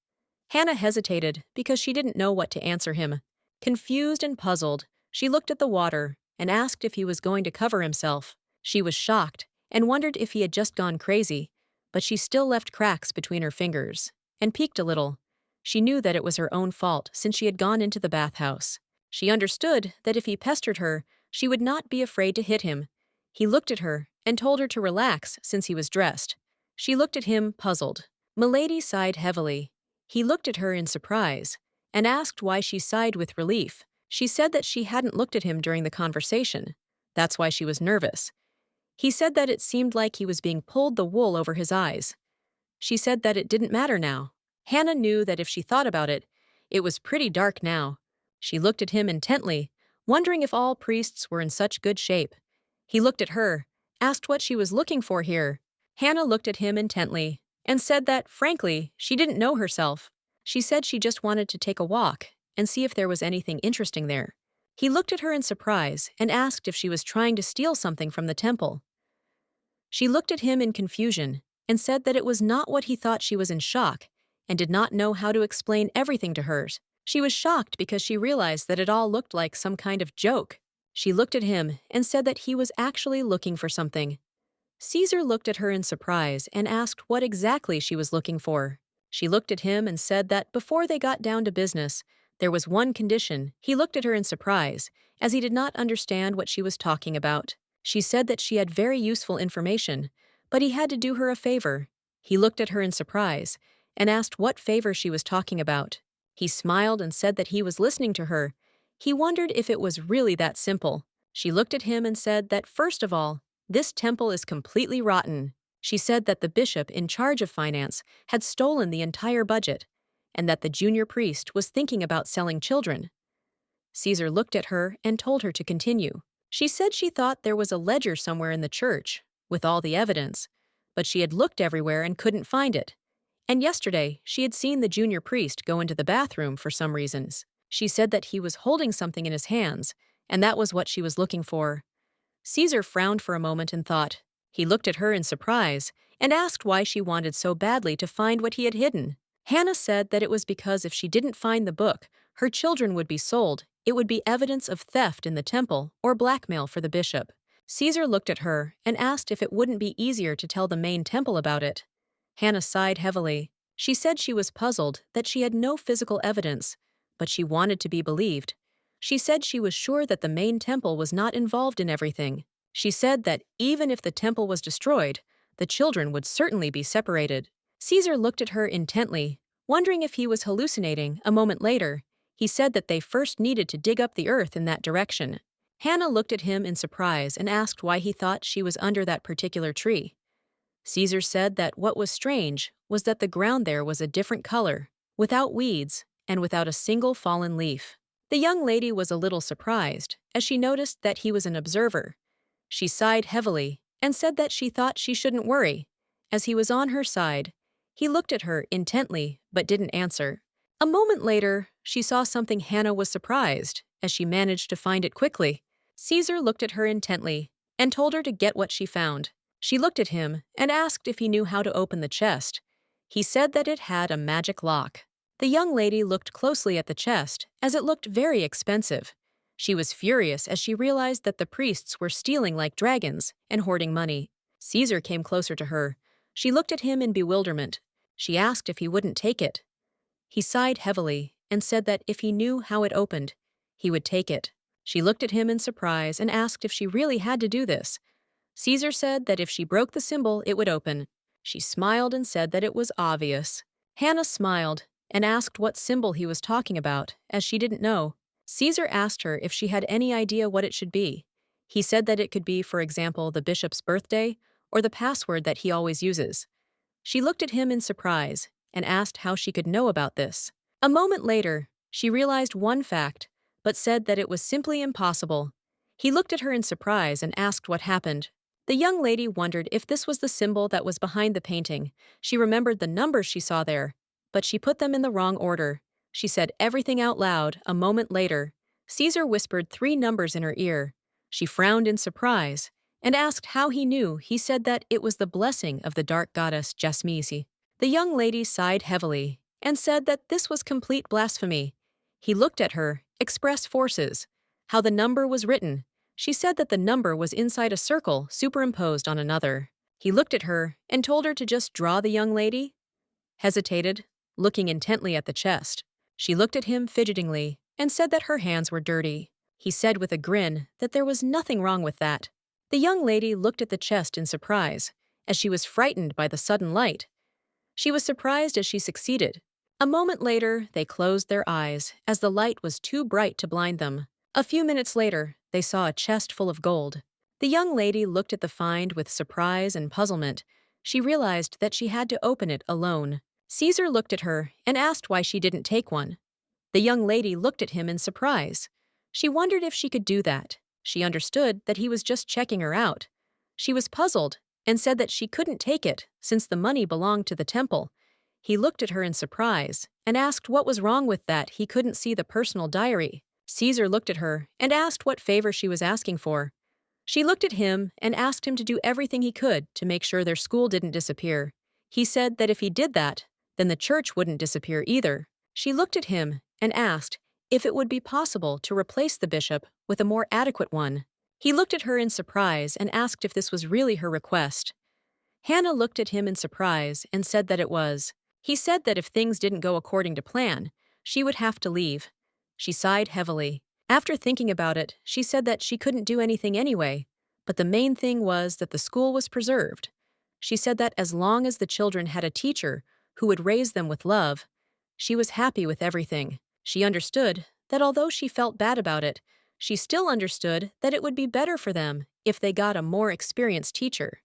Hannah hesitated because she didn't know what to answer him. Confused and puzzled, she looked at the water and asked if he was going to cover himself. She was shocked and wondered if he had just gone crazy, but she still left cracks between her fingers and peeked a little. She knew that it was her own fault since she had gone into the bathhouse. She understood that if he pestered her, she would not be afraid to hit him. He looked at her and told her to relax since he was dressed. She looked at him, puzzled. Milady sighed heavily. He looked at her in surprise and asked why she sighed with relief. She said that she hadn't looked at him during the conversation. That's why she was nervous. He said that it seemed like he was being pulled the wool over his eyes. She said that it didn't matter now. Hannah knew that if she thought about it, it was pretty dark now. She looked at him intently, wondering if all priests were in such good shape. He looked at her, asked what she was looking for here. Hannah looked at him intently and said that, frankly, she didn't know herself. She said she just wanted to take a walk and see if there was anything interesting there. He looked at her in surprise and asked if she was trying to steal something from the temple. She looked at him in confusion and said that it was not what he thought. She was in shock and did not know how to explain everything to her. She was shocked because she realized that it all looked like some kind of joke. She looked at him and said that he was actually looking for something. Caesar looked at her in surprise and asked what exactly she was looking for. She looked at him and said that before they got down to business, there was one condition. He looked at her in surprise, as he did not understand what she was talking about. She said that she had very useful information, but he had to do her a favor. He looked at her in surprise and asked what favor she was talking about. He smiled and said that he was listening to her. He wondered if it was really that simple. She looked at him and said that, first of all, this temple is completely rotten. She said that the bishop in charge of finance had stolen the entire budget, and that the junior priest was thinking about selling children. Caesar looked at her and told her to continue. She said she thought there was a ledger somewhere in the church, with all the evidence, but she had looked everywhere and couldn't find it. And yesterday, she had seen the junior priest go into the bathroom for some reasons. She said that he was holding something in his hands, and that was what she was looking for. Caesar frowned for a moment and thought. He looked at her in surprise and asked why she wanted so badly to find what he had hidden. Hannah said that it was because if she didn't find the book, her children would be sold. It would be evidence of theft in the temple or blackmail for the bishop. Caesar looked at her and asked if it wouldn't be easier to tell the main temple about it. Hannah sighed heavily. She said she was puzzled that she had no physical evidence, but she wanted to be believed. She said she was sure that the main temple was not involved in everything. She said that even if the temple was destroyed, the children would certainly be separated. Caesar looked at her intently, wondering if he was hallucinating. A moment later, he said that they first needed to dig up the earth in that direction. Hannah looked at him in surprise and asked why he thought she was under that particular tree. Caesar said that what was strange was that the ground there was a different color, without weeds and without a single fallen leaf. The young lady was a little surprised as she noticed that he was an observer. She sighed heavily and said that she thought she shouldn't worry. As he was on her side, he looked at her intently but didn't answer. A moment later, she saw something. Hannah was surprised, as she managed to find it quickly. Caesar looked at her intently and told her to get what she found. She looked at him and asked if he knew how to open the chest. He said that it had a magic lock. The young lady looked closely at the chest, as it looked very expensive. She was furious as she realized that the priests were stealing like dragons and hoarding money. Caesar came closer to her. She looked at him in bewilderment. She asked if he wouldn't take it. He sighed heavily and said that if he knew how it opened, he would take it. She looked at him in surprise and asked if she really had to do this. Caesar said that if she broke the symbol, it would open. She smiled and said that it was obvious. Hannah smiled and asked what symbol he was talking about, as she didn't know. Caesar asked her if she had any idea what it should be. He said that it could be, for example, the bishop's birthday or the password that he always uses. She looked at him in surprise and asked how she could know about this. A moment later, she realized one fact, but said that it was simply impossible. He looked at her in surprise and asked what happened. The young lady wondered if this was the symbol that was behind the painting. She remembered the numbers she saw there, but she put them in the wrong order. She said everything out loud a moment later. Caesar whispered 3 numbers in her ear. She frowned in surprise and asked how he knew. He said that it was the blessing of the dark goddess Jasmisi. The young lady sighed heavily and said that this was complete blasphemy. He looked at her, express forces, how the number was written. She said that the number was inside a circle superimposed on another. He looked at her and told her to just draw. The young lady hesitated, looking intently at the chest. She looked at him fidgetingly and said that her hands were dirty. He said with a grin that there was nothing wrong with that. The young lady looked at the chest in surprise, as she was frightened by the sudden light. She was surprised as she succeeded. A moment later, they closed their eyes, as the light was too bright to blind them. A few minutes later, they saw a chest full of gold. The young lady looked at the find with surprise and puzzlement. She realized that she had to open it alone. Caesar looked at her and asked why she didn't take one. The young lady looked at him in surprise. She wondered if she could do that. She understood that he was just checking her out. She was puzzled and said that she couldn't take it since the money belonged to the temple. He looked at her in surprise and asked what was wrong with that. He couldn't see the personal diary. Caesar looked at her and asked what favor she was asking for. She looked at him and asked him to do everything he could to make sure their school didn't disappear. He said that if he did that, then the church wouldn't disappear either. She looked at him and asked if it would be possible to replace the bishop with a more adequate one. He looked at her in surprise and asked if this was really her request. Hannah looked at him in surprise and said that it was. He said that if things didn't go according to plan, she would have to leave. She sighed heavily. After thinking about it, she said that she couldn't do anything anyway, but the main thing was that the school was preserved. She said that as long as the children had a teacher who would raise them with love, she was happy with everything. She understood that although she felt bad about it, she still understood that it would be better for them if they got a more experienced teacher.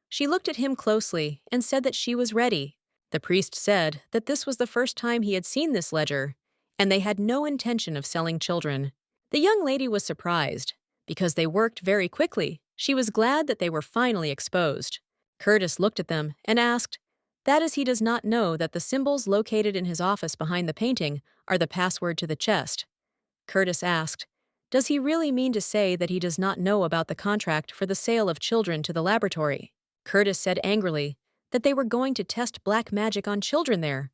She looked at him closely and said that she was ready. The priest said that this was the first time he had seen this ledger, and they had no intention of selling children. The young lady was surprised, because they worked very quickly. She was glad that they were finally exposed. Curtis looked at them and asked, "That is, he does not know that the symbols located in his office behind the painting are the password to the chest." Curtis asked, "Does he really mean to say that he does not know about the contract for the sale of children to the laboratory?" Curtis said angrily that they were going to test black magic on children there.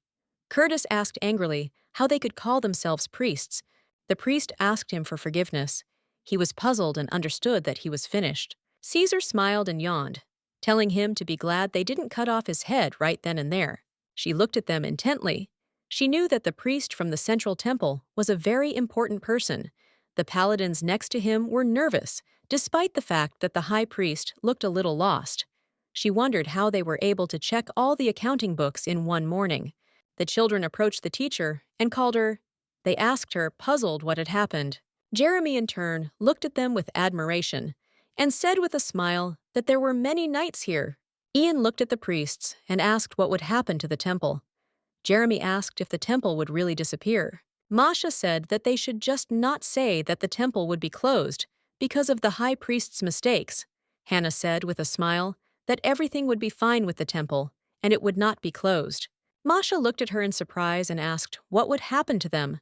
Curtis asked angrily how they could call themselves priests. The priest asked him for forgiveness. He was puzzled and understood that he was finished. Caesar smiled and yawned, telling him to be glad they didn't cut off his head right then and there. She looked at them intently. She knew that the priest from the central temple was a very important person. The paladins next to him were nervous, despite the fact that the high priest looked a little lost. She wondered how they were able to check all the accounting books in one morning. The children approached the teacher and called her. They asked her, puzzled, what had happened. Jeremy, in turn, looked at them with admiration and said with a smile that there were many knights here. Ian looked at the priests and asked what would happen to the temple. Jeremy asked if the temple would really disappear. Masha said that they should just not say that the temple would be closed because of the high priest's mistakes. Hannah said with a smile that everything would be fine with the temple and it would not be closed. Masha looked at her in surprise and asked what would happen to them.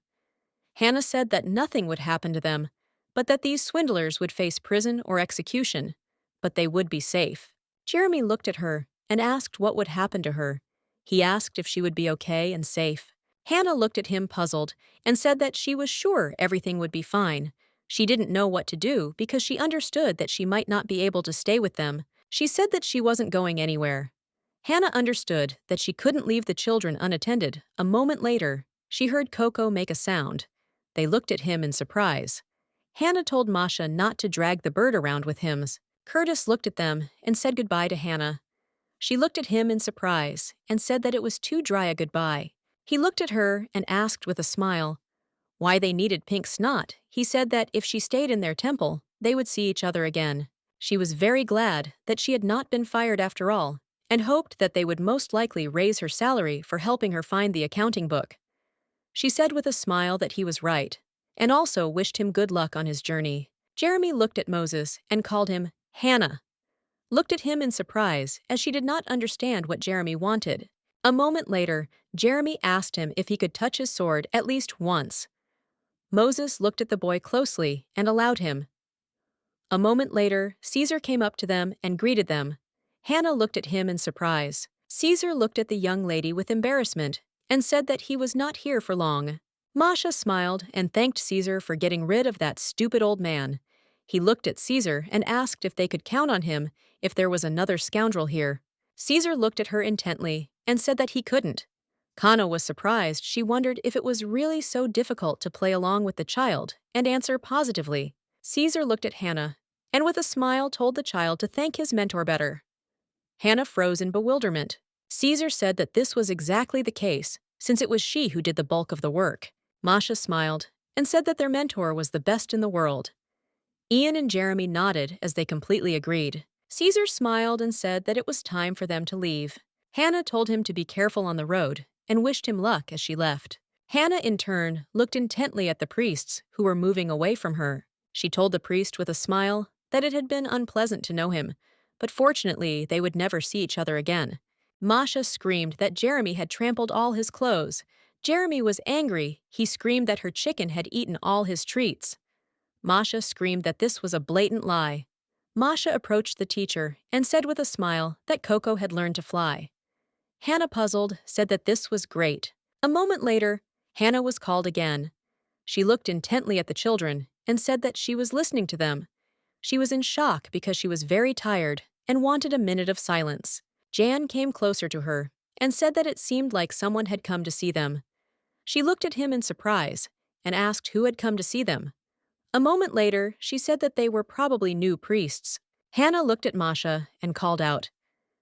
Hannah said that nothing would happen to them, but that these swindlers would face prison or execution, but they would be safe. Jeremy looked at her and asked what would happen to her. He asked if she would be okay and safe. Hannah looked at him puzzled and said that she was sure everything would be fine. She didn't know what to do because she understood that she might not be able to stay with them. She said that she wasn't going anywhere. Hannah understood that she couldn't leave the children unattended. A moment later, she heard Coco make a sound. They looked at him in surprise. Hannah told Masha not to drag the bird around with him. Curtis looked at them and said goodbye to Hannah. She looked at him in surprise and said that it was too dry a goodbye. He looked at her and asked with a smile why they needed pink snot. He said that if she stayed in their temple, they would see each other again. She was very glad that she had not been fired after all, and hoped that they would most likely raise her salary for helping her find the accounting book. She said with a smile that he was right, and also wished him good luck on his journey. Jeremy looked at Moses and called him Hannah. Looked at him in surprise as she did not understand what Jeremy wanted. A moment later, Jeremy asked him if he could touch his sword at least once. Moses looked at the boy closely and allowed him. A moment later, Caesar came up to them and greeted them. Hannah looked at him in surprise. Caesar looked at the young lady with embarrassment and said that he was not here for long. Masha smiled and thanked Caesar for getting rid of that stupid old man. He looked at Caesar and asked if they could count on him if there was another scoundrel here. Caesar looked at her intently and said that he couldn't. Kana was surprised. She wondered if it was really so difficult to play along with the child and answer positively. Caesar looked at Hannah and with a smile told the child to thank his mentor better. Hannah froze in bewilderment. Caesar said that this was exactly the case, since it was she who did the bulk of the work. Masha smiled and said that their mentor was the best in the world. Ian and Jeremy nodded as they completely agreed. Caesar smiled and said that it was time for them to leave. Hannah told him to be careful on the road and wished him luck as she left. Hannah, in turn, looked intently at the priests who were moving away from her. She told the priest with a smile that it had been unpleasant to know him, but fortunately they would never see each other again. Masha screamed that Jeremy had trampled all his clothes. Jeremy was angry. He screamed that her chicken had eaten all his treats. Masha screamed that this was a blatant lie. Masha approached the teacher and said with a smile that Coco had learned to fly. Hannah, puzzled, said that this was great. A moment later, Hannah was called again. She looked intently at the children and said that she was listening to them. She was in shock because she was very tired and wanted a minute of silence. Jan came closer to her and said that it seemed like someone had come to see them. She looked at him in surprise and asked who had come to see them. A moment later, she said that they were probably new priests. Hannah looked at Masha and called out.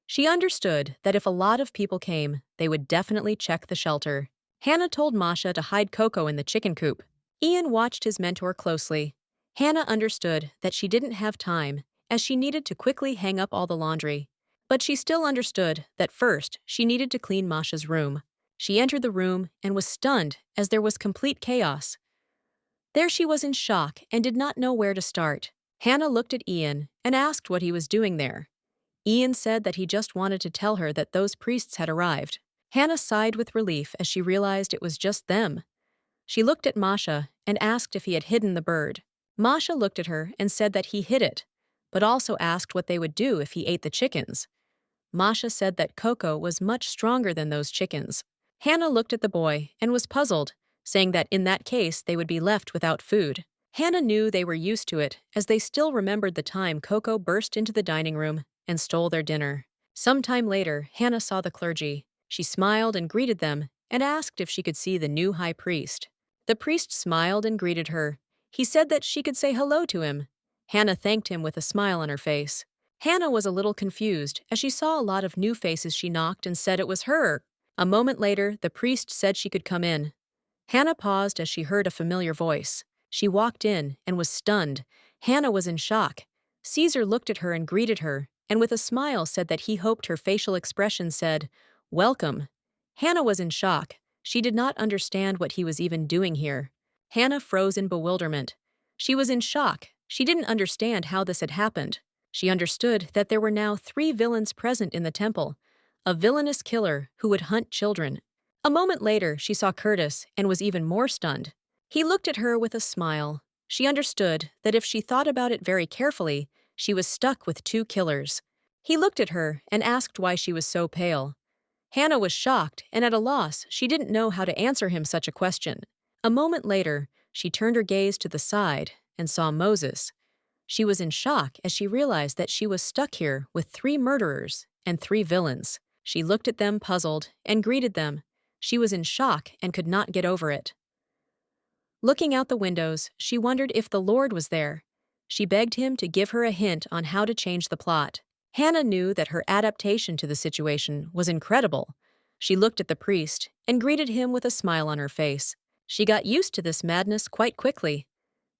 She understood that if a lot of people came, they would definitely check the shelter. Hannah told Masha to hide Coco in the chicken coop. Ian watched his mentor closely. Hannah understood that she didn't have time, as she needed to quickly hang up all the laundry. But she still understood that first she needed to clean Masha's room. She entered the room and was stunned as there was complete chaos. There she was in shock and did not know where to start. Hannah looked at Ian and asked what he was doing there. Ian said that he just wanted to tell her that those priests had arrived. Hannah sighed with relief as she realized it was just them. She looked at Masha and asked if he had hidden the bird. Masha looked at her and said that he hid it, but also asked what they would do if he ate the chickens. Masha said that Coco was much stronger than those chickens. Hannah looked at the boy and was puzzled, saying that in that case they would be left without food. Hannah knew they were used to it, as they still remembered the time Coco burst into the dining room and stole their dinner. Some time later, Hannah saw the clergy. She smiled and greeted them and asked if she could see the new high priest. The priest smiled and greeted her. He said that she could say hello to him. Hannah thanked him with a smile on her face. Hannah was a little confused as she saw a lot of new faces. She knocked and said it was her. A moment later, the priest said she could come in. Hannah paused as she heard a familiar voice. She walked in and was stunned. Hannah was in shock. Caesar looked at her and greeted her, and with a smile said that he hoped her facial expression said, "Welcome." Hannah was in shock. She did not understand what he was even doing here. Hannah froze in bewilderment. She was in shock. She didn't understand how this had happened. She understood that there were now 3 villains present in the temple, a villainous killer who would hunt children. A moment later, she saw Curtis and was even more stunned. He looked at her with a smile. She understood that if she thought about it very carefully, she was stuck with 2 killers. He looked at her and asked why she was so pale. Hannah was shocked and at a loss. She didn't know how to answer him such a question. A moment later, she turned her gaze to the side and saw Moses. She was in shock as she realized that she was stuck here with 3 murderers and 3 villains. She looked at them puzzled and greeted them. She was in shock and could not get over it. Looking out the windows, she wondered if the Lord was there. She begged him to give her a hint on how to change the plot. Hannah knew that her adaptation to the situation was incredible. She looked at the priest and greeted him with a smile on her face. She got used to this madness quite quickly.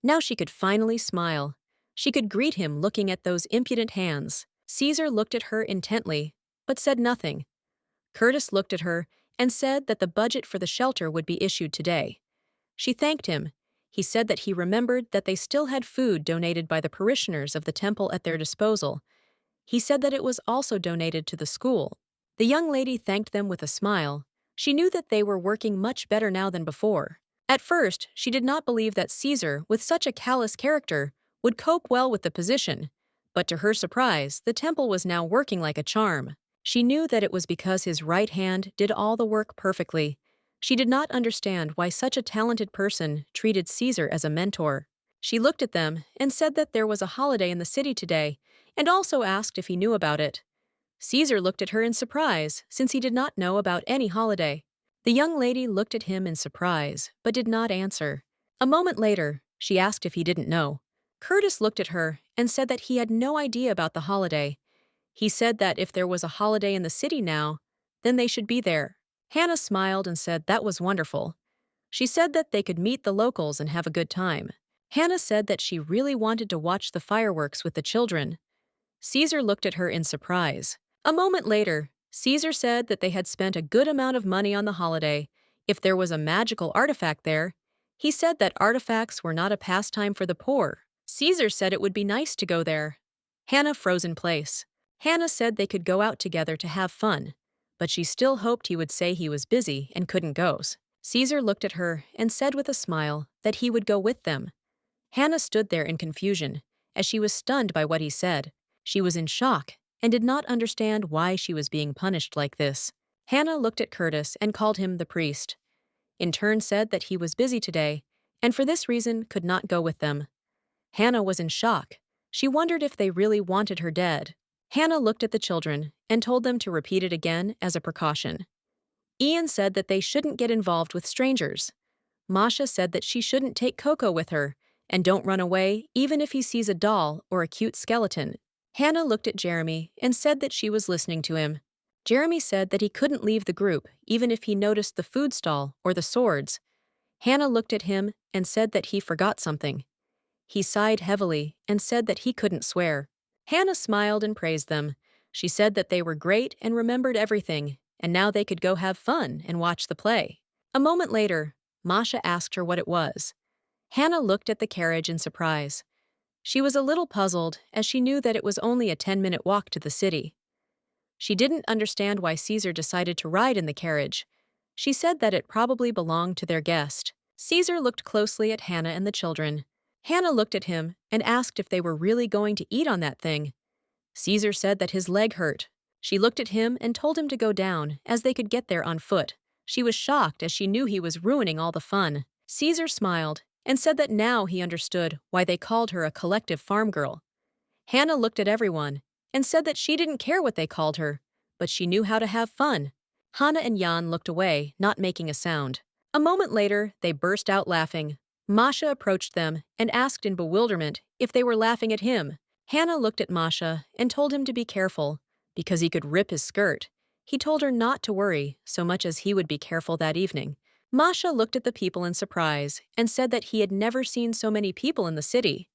Now she could finally smile. She could greet him looking at those impudent hands. Caesar looked at her intently, but said nothing. Curtis looked at her and said that the budget for the shelter would be issued today. She thanked him. He said that he remembered that they still had food donated by the parishioners of the temple at their disposal. He said that it was also donated to the school. The young lady thanked them with a smile. She knew that they were working much better now than before. At first, she did not believe that Caesar, with such a callous character, would cope well with the position. But to her surprise, the temple was now working like a charm. She knew that it was because his right hand did all the work perfectly. She did not understand why such a talented person treated Caesar as a mentor. She looked at them and said that there was a holiday in the city today, and also asked if he knew about it. Caesar looked at her in surprise, since he did not know about any holiday. The young lady looked at him in surprise, but did not answer. A moment later, she asked if he didn't know. Curtis looked at her and said that he had no idea about the holiday. He said that if there was a holiday in the city now, then they should be there. Hannah smiled and said that was wonderful. She said that they could meet the locals and have a good time. Hannah said that she really wanted to watch the fireworks with the children. Caesar looked at her in surprise. A moment later, Caesar said that they had spent a good amount of money on the holiday. If there was a magical artifact there, he said that artifacts were not a pastime for the poor. Caesar said it would be nice to go there. Hannah froze in place. Hannah said they could go out together to have fun, but she still hoped he would say he was busy and couldn't go. Caesar looked at her and said with a smile that he would go with them. Hannah stood there in confusion, as she was stunned by what he said. She was in shock and did not understand why she was being punished like this. Hannah looked at Curtis and called him the priest. In turn said that he was busy today, and for this reason could not go with them. Hannah was in shock. She wondered if they really wanted her dead. Hannah looked at the children and told them to repeat it again as a precaution. Ian said that they shouldn't get involved with strangers. Masha said that she shouldn't take Coco with her, and don't run away even if he sees a doll or a cute skeleton. Hannah looked at Jeremy and said that she was listening to him. Jeremy said that he couldn't leave the group even if he noticed the food stall or the swords. Hannah looked at him and said that he forgot something. He sighed heavily and said that he couldn't swear. Hannah smiled and praised them. She said that they were great and remembered everything, and now they could go have fun and watch the play. A moment later, Masha asked her what it was. Hannah looked at the carriage in surprise. She was a little puzzled as she knew that it was only a 10-minute walk to the city. She didn't understand why Caesar decided to ride in the carriage. She said that it probably belonged to their guest. Caesar looked closely at Hannah and the children. Hannah looked at him and asked if they were really going to eat on that thing. Caesar said that his leg hurt. She looked at him and told him to go down, as they could get there on foot. She was shocked as she knew he was ruining all the fun. Caesar smiled and said that now he understood why they called her a collective farm girl. Hannah looked at everyone and said that she didn't care what they called her, but she knew how to have fun. Hannah and Jan looked away, not making a sound. A moment later, they burst out laughing. Masha approached them and asked in bewilderment if they were laughing at him. Hannah looked at Masha and told him to be careful, because he could rip his skirt. He told her not to worry, so much as he would be careful that evening. Masha looked at the people in surprise and said that he had never seen so many people in the city.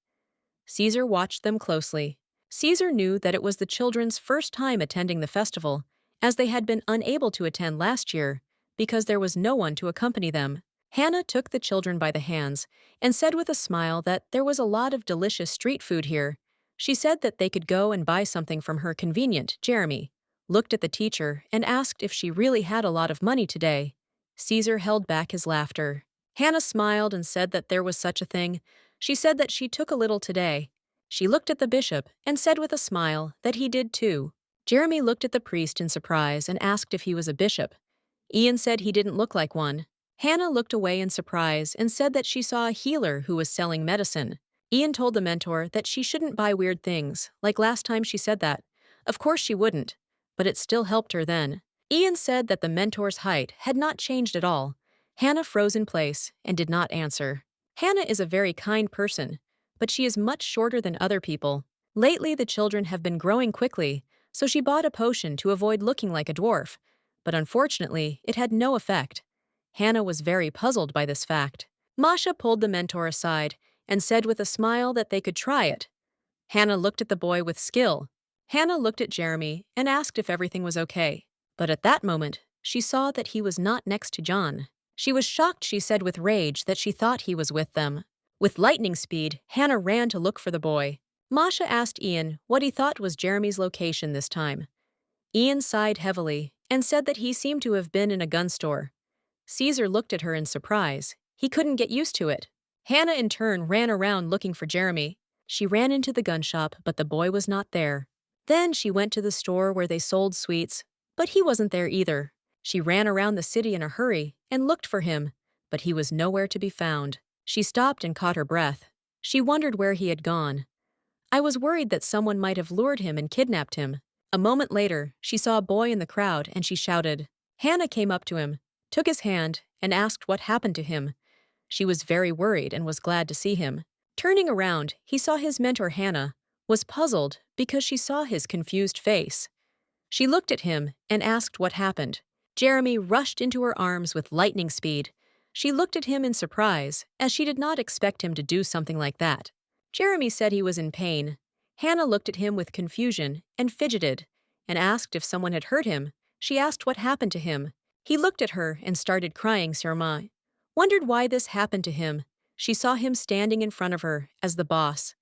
Caesar watched them closely. Caesar knew that it was the children's first time attending the festival, as they had been unable to attend last year because there was no one to accompany them. Hannah took the children by the hands and said with a smile that there was a lot of delicious street food here. She said that they could go and buy something from her convenient. Jeremy looked at the teacher and asked if she really had a lot of money today. Caesar held back his laughter. Hannah smiled and said that there was such a thing. She said that she took a little today. She looked at the bishop and said with a smile that he did too. Jeremy looked at the priest in surprise and asked if he was a bishop. Ian said he didn't look like one. Hannah looked away in surprise and said that she saw a healer who was selling medicine. Ian told the mentor that she shouldn't buy weird things, like last time she said that. Of course she wouldn't, but it still helped her then. Ian said that the mentor's height had not changed at all. Hannah froze in place and did not answer. Hannah is a very kind person, but she is much shorter than other people. Lately, the children have been growing quickly, so she bought a potion to avoid looking like a dwarf. But unfortunately, it had no effect. Hannah was very puzzled by this fact. Masha pulled the mentor aside and said with a smile that they could try it. Hannah looked at the boy with skill. Hannah looked at Jeremy and asked if everything was okay. But at that moment, she saw that he was not next to John. She was shocked, she said with rage, that she thought he was with them. With lightning speed, Hannah ran to look for the boy. Masha asked Ian what he thought was Jeremy's location this time. Ian sighed heavily and said that he seemed to have been in a gun store. Caesar looked at her in surprise. He couldn't get used to it. Hannah in turn ran around looking for Jeremy. She ran into the gun shop, but the boy was not there. Then she went to the store where they sold sweets, but he wasn't there either. She ran around the city in a hurry and looked for him, but he was nowhere to be found. She stopped and caught her breath. She wondered where he had gone. I was worried that someone might have lured him and kidnapped him. A moment later, she saw a boy in the crowd and she shouted. Hannah came up to him, took his hand, and asked what happened to him. She was very worried and was glad to see him. Turning around, he saw his mentor Hannah, was puzzled because she saw his confused face. She looked at him and asked what happened. Jeremy rushed into her arms with lightning speed. She looked at him in surprise, as she did not expect him to do something like that. Jeremy said he was in pain. Hannah looked at him with confusion and fidgeted, and asked if someone had hurt him. She asked what happened to him. He looked at her and started crying. Surma wondered why this happened to him. She saw him standing in front of her as the boss.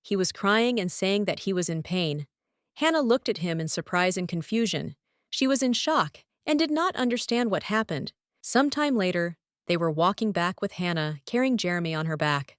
He was crying and saying that he was in pain. Hannah looked at him in surprise and confusion. She was in shock and did not understand what happened. Sometime later, they were walking back with Hannah carrying Jeremy on her back.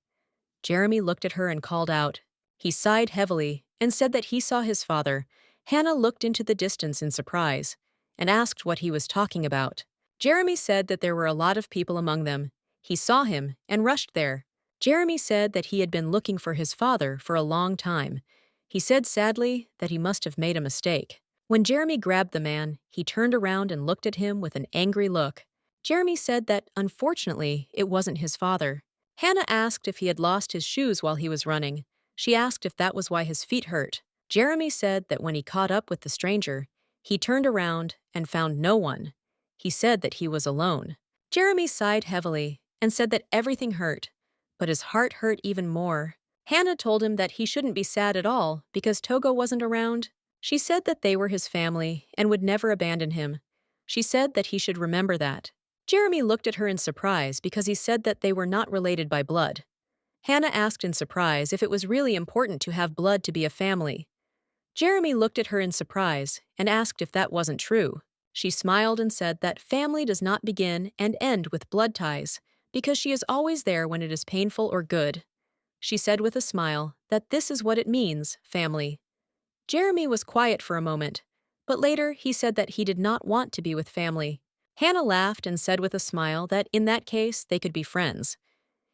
Jeremy looked at her and called out. He sighed heavily and said that he saw his father. Hannah looked into the distance in surprise and asked what he was talking about. Jeremy said that there were a lot of people among them. He saw him and rushed there. Jeremy said that he had been looking for his father for a long time. He said sadly that he must have made a mistake. When Jeremy grabbed the man, he turned around and looked at him with an angry look. Jeremy said that, unfortunately, it wasn't his father. Hannah asked if he had lost his shoes while he was running. She asked if that was why his feet hurt. Jeremy said that when he caught up with the stranger, he turned around and found no one. He said that he was alone. Jeremy sighed heavily and said that everything hurt, but his heart hurt even more. Hannah told him that he shouldn't be sad at all because Togo wasn't around. She said that they were his family and would never abandon him. She said that he should remember that. Jeremy looked at her in surprise because he said that they were not related by blood. Hannah asked in surprise if it was really important to have blood to be a family. Jeremy looked at her in surprise and asked if that wasn't true. She smiled and said that family does not begin and end with blood ties because she is always there when it is painful or good. She said with a smile that this is what it means, family. Jeremy was quiet for a moment, but later he said that he did not want to be with family. Hannah laughed and said with a smile that in that case they could be friends.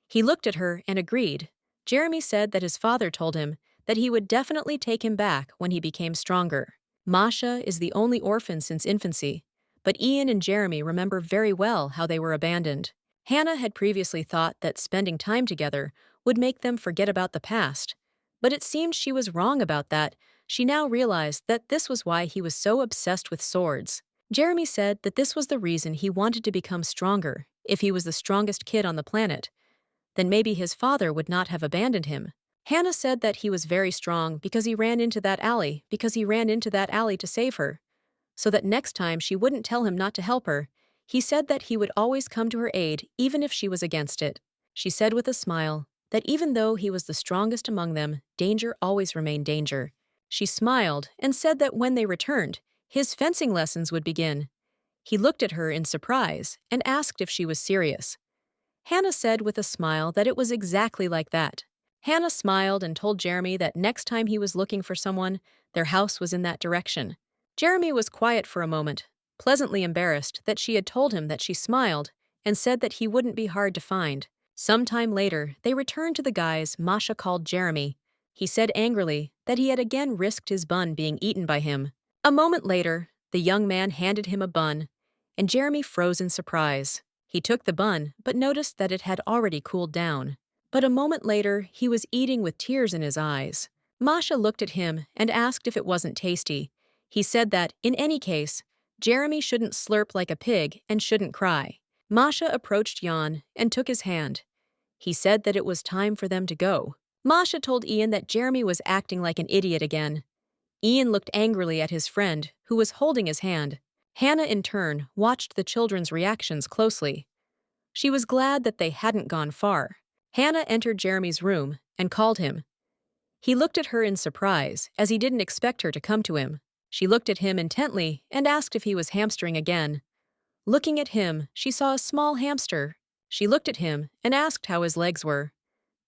He looked at her and agreed. Jeremy said that his father told him that he would definitely take him back when he became stronger. Masha is the only orphan since infancy, but Ian and Jeremy remember very well how they were abandoned. Hannah had previously thought that spending time together would make them forget about the past, but it seemed she was wrong about that. She now realized that this was why he was so obsessed with swords. Jeremy said that this was the reason he wanted to become stronger. If he was the strongest kid on the planet, then maybe his father would not have abandoned him. Hannah said that he was very strong because he ran into that alley to save her, so that next time she wouldn't tell him not to help her. He said that he would always come to her aid even if she was against it. She said with a smile that even though he was the strongest among them, danger always remained danger. She smiled and said that when they returned, his fencing lessons would begin. He looked at her in surprise and asked if she was serious. Hannah said with a smile that it was exactly like that. Hannah smiled and told Jeremy that next time he was looking for someone, their house was in that direction. Jeremy was quiet for a moment, pleasantly embarrassed that she had told him that she smiled and said that he wouldn't be hard to find. Sometime later, they returned to the guys Masha called Jeremy. He said angrily that he had again risked his bun being eaten by him. A moment later, the young man handed him a bun, and Jeremy froze in surprise. He took the bun, but noticed that it had already cooled down. But a moment later, he was eating with tears in his eyes. Masha looked at him and asked if it wasn't tasty. He said that, in any case, Jeremy shouldn't slurp like a pig and shouldn't cry. Masha approached Jan and took his hand. He said that it was time for them to go. Masha told Ian that Jeremy was acting like an idiot again. Ian looked angrily at his friend, who was holding his hand. Hannah, in turn, watched the children's reactions closely. She was glad that they hadn't gone far. Hannah entered Jeremy's room and called him. He looked at her in surprise, as he didn't expect her to come to him. She looked at him intently and asked if he was hamstering again. Looking at him, she saw a small hamster. She looked at him and asked how his legs were.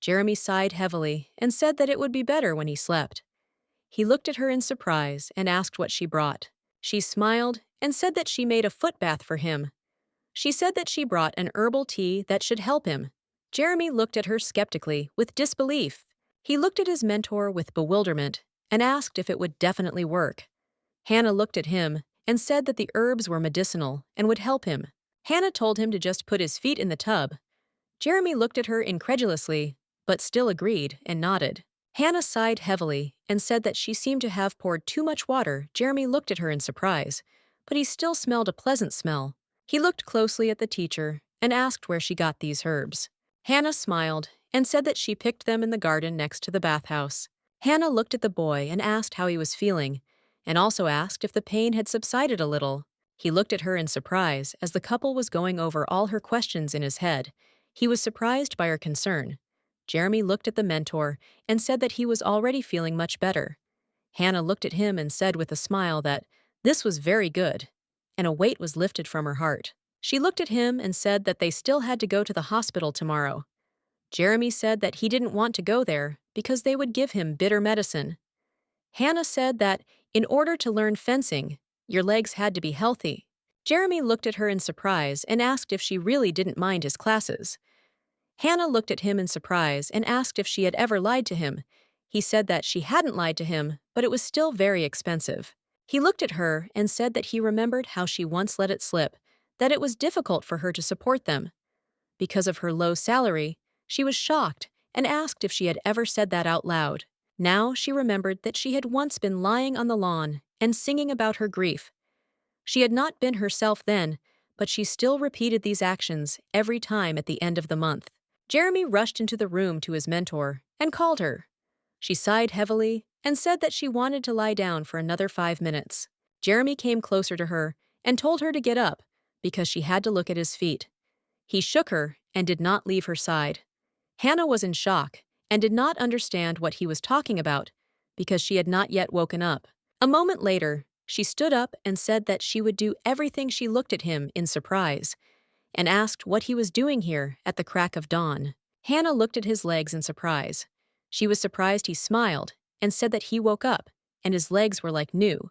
Jeremy sighed heavily and said that it would be better when he slept. He looked at her in surprise and asked what she brought. She smiled and said that she made a foot bath for him. She said that she brought an herbal tea that should help him. Jeremy looked at her skeptically, with disbelief. He looked at his mentor with bewilderment and asked if it would definitely work. Hannah looked at him and said that the herbs were medicinal and would help him. Hannah told him to just put his feet in the tub. Jeremy looked at her incredulously, but still agreed and nodded. Hannah sighed heavily and said that she seemed to have poured too much water. Jeremy looked at her in surprise, but he still smelled a pleasant smell. He looked closely at the teacher and asked where she got these herbs. Hannah smiled and said that she picked them in the garden next to the bathhouse. Hannah looked at the boy and asked how he was feeling, and also asked if the pain had subsided a little. He looked at her in surprise as the couple was going over all her questions in his head. He was surprised by her concern. Jeremy looked at the mentor and said that he was already feeling much better. Hannah looked at him and said with a smile that this was very good, and a weight was lifted from her heart. She looked at him and said that they still had to go to the hospital tomorrow. Jeremy said that he didn't want to go there because they would give him bitter medicine. Hannah said that in order to learn fencing, your legs had to be healthy. Jeremy looked at her in surprise and asked if she really didn't mind his classes. Hannah looked at him in surprise and asked if she had ever lied to him. He said that she hadn't lied to him, but it was still very expensive. He looked at her and said that he remembered how she once let it slip, that it was difficult for her to support them. Because of her low salary, she was shocked and asked if she had ever said that out loud. Now she remembered that she had once been lying on the lawn and singing about her grief. She had not been herself then, but she still repeated these actions every time at the end of the month. Jeremy rushed into the room to his mentor and called her. She sighed heavily and said that she wanted to lie down for another 5 minutes. Jeremy came closer to her and told her to get up because she had to look at his feet. He shook her and did not leave her side. Hannah was in shock and did not understand what he was talking about because she had not yet woken up. A moment later, she stood up and said that she would do everything. She looked at him in surprise and asked what he was doing here at the crack of dawn. Hannah looked at his legs in surprise. She was surprised he smiled and said that he woke up and his legs were like new.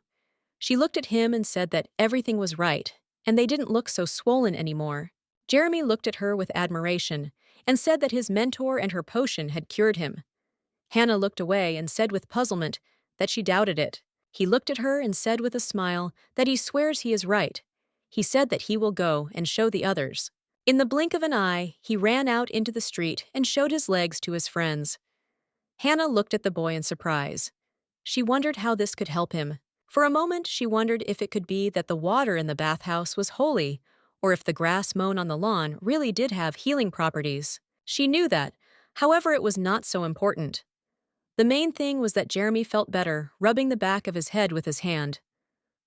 She looked at him and said that everything was right and they didn't look so swollen anymore. Jeremy looked at her with admiration and said that his mentor and her potion had cured him. Hannah looked away and said with puzzlement that she doubted it. He looked at her and said with a smile that he swears he is right. He said that he will go and show the others. In the blink of an eye, he ran out into the street and showed his legs to his friends. Hannah looked at the boy in surprise. She wondered how this could help him. For a moment, she wondered if it could be that the water in the bathhouse was holy, or if the grass mown on the lawn really did have healing properties. She knew that, however, it was not so important. The main thing was that Jeremy felt better, rubbing the back of his head with his hand.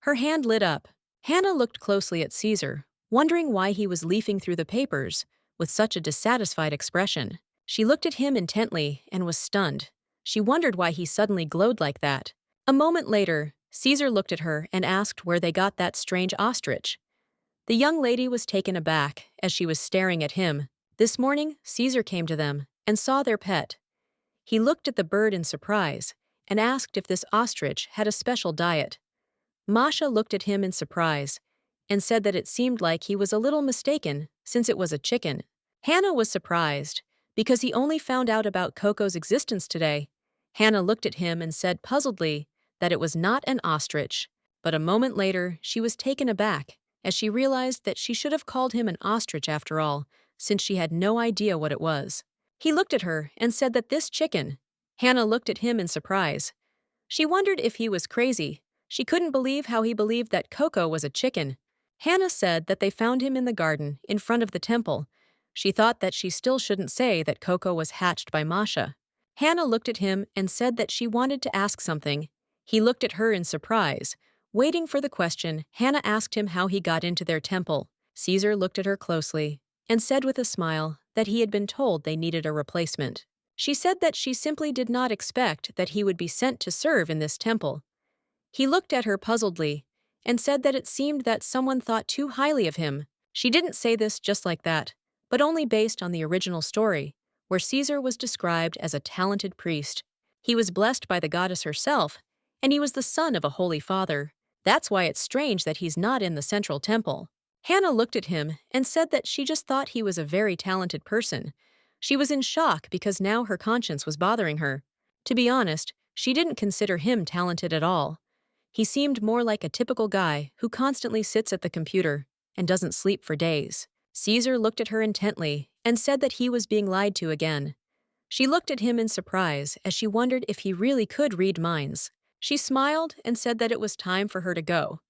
Her hand lit up. Hannah looked closely at Caesar, wondering why he was leafing through the papers with such a dissatisfied expression. She looked at him intently and was stunned. She wondered why he suddenly glowed like that. A moment later, Caesar looked at her and asked where they got that strange ostrich. The young lady was taken aback as she was staring at him. This morning, Caesar came to them and saw their pet. He looked at the bird in surprise and asked if this ostrich had a special diet. Masha looked at him in surprise and said that it seemed like he was a little mistaken since it was a chicken. Hannah was surprised because he only found out about Coco's existence today. Hannah looked at him and said puzzledly that it was not an ostrich, but a moment later she was taken aback as she realized that she should have called him an ostrich after all, since she had no idea what it was. He looked at her and said that this chicken. Hannah looked at him in surprise. She wondered if he was crazy. She couldn't believe how he believed that Coco was a chicken. Hannah said that they found him in the garden in front of the temple. She thought that she still shouldn't say that Coco was hatched by Masha. Hannah looked at him and said that she wanted to ask something. He looked at her in surprise. Waiting for the question, Hannah asked him how he got into their temple. Caesar looked at her closely and said with a smile that he had been told they needed a replacement. She said that she simply did not expect that he would be sent to serve in this temple. He looked at her puzzledly and said that it seemed that someone thought too highly of him. She didn't say this just like that, but only based on the original story, where Caesar was described as a talented priest. He was blessed by the goddess herself, and he was the son of a holy father. That's why it's strange that he's not in the central temple. Hannah looked at him and said that she just thought he was a very talented person. She was in shock because now her conscience was bothering her. To be honest, she didn't consider him talented at all. He seemed more like a typical guy who constantly sits at the computer and doesn't sleep for days. Caesar looked at her intently and said that he was being lied to again. She looked at him in surprise as she wondered if he really could read minds. She smiled and said that it was time for her to go.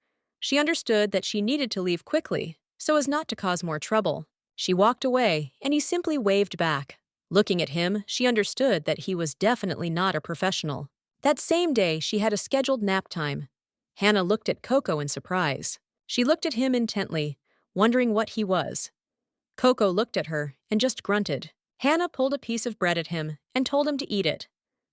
She understood that she needed to leave quickly so as not to cause more trouble. She walked away and he simply waved back. Looking at him, she understood that he was definitely not a professional. That same day, she had a scheduled nap time. Hannah looked at Coco in surprise. She looked at him intently, wondering what he was. Coco looked at her and just grunted. Hannah pulled a piece of bread at him and told him to eat it.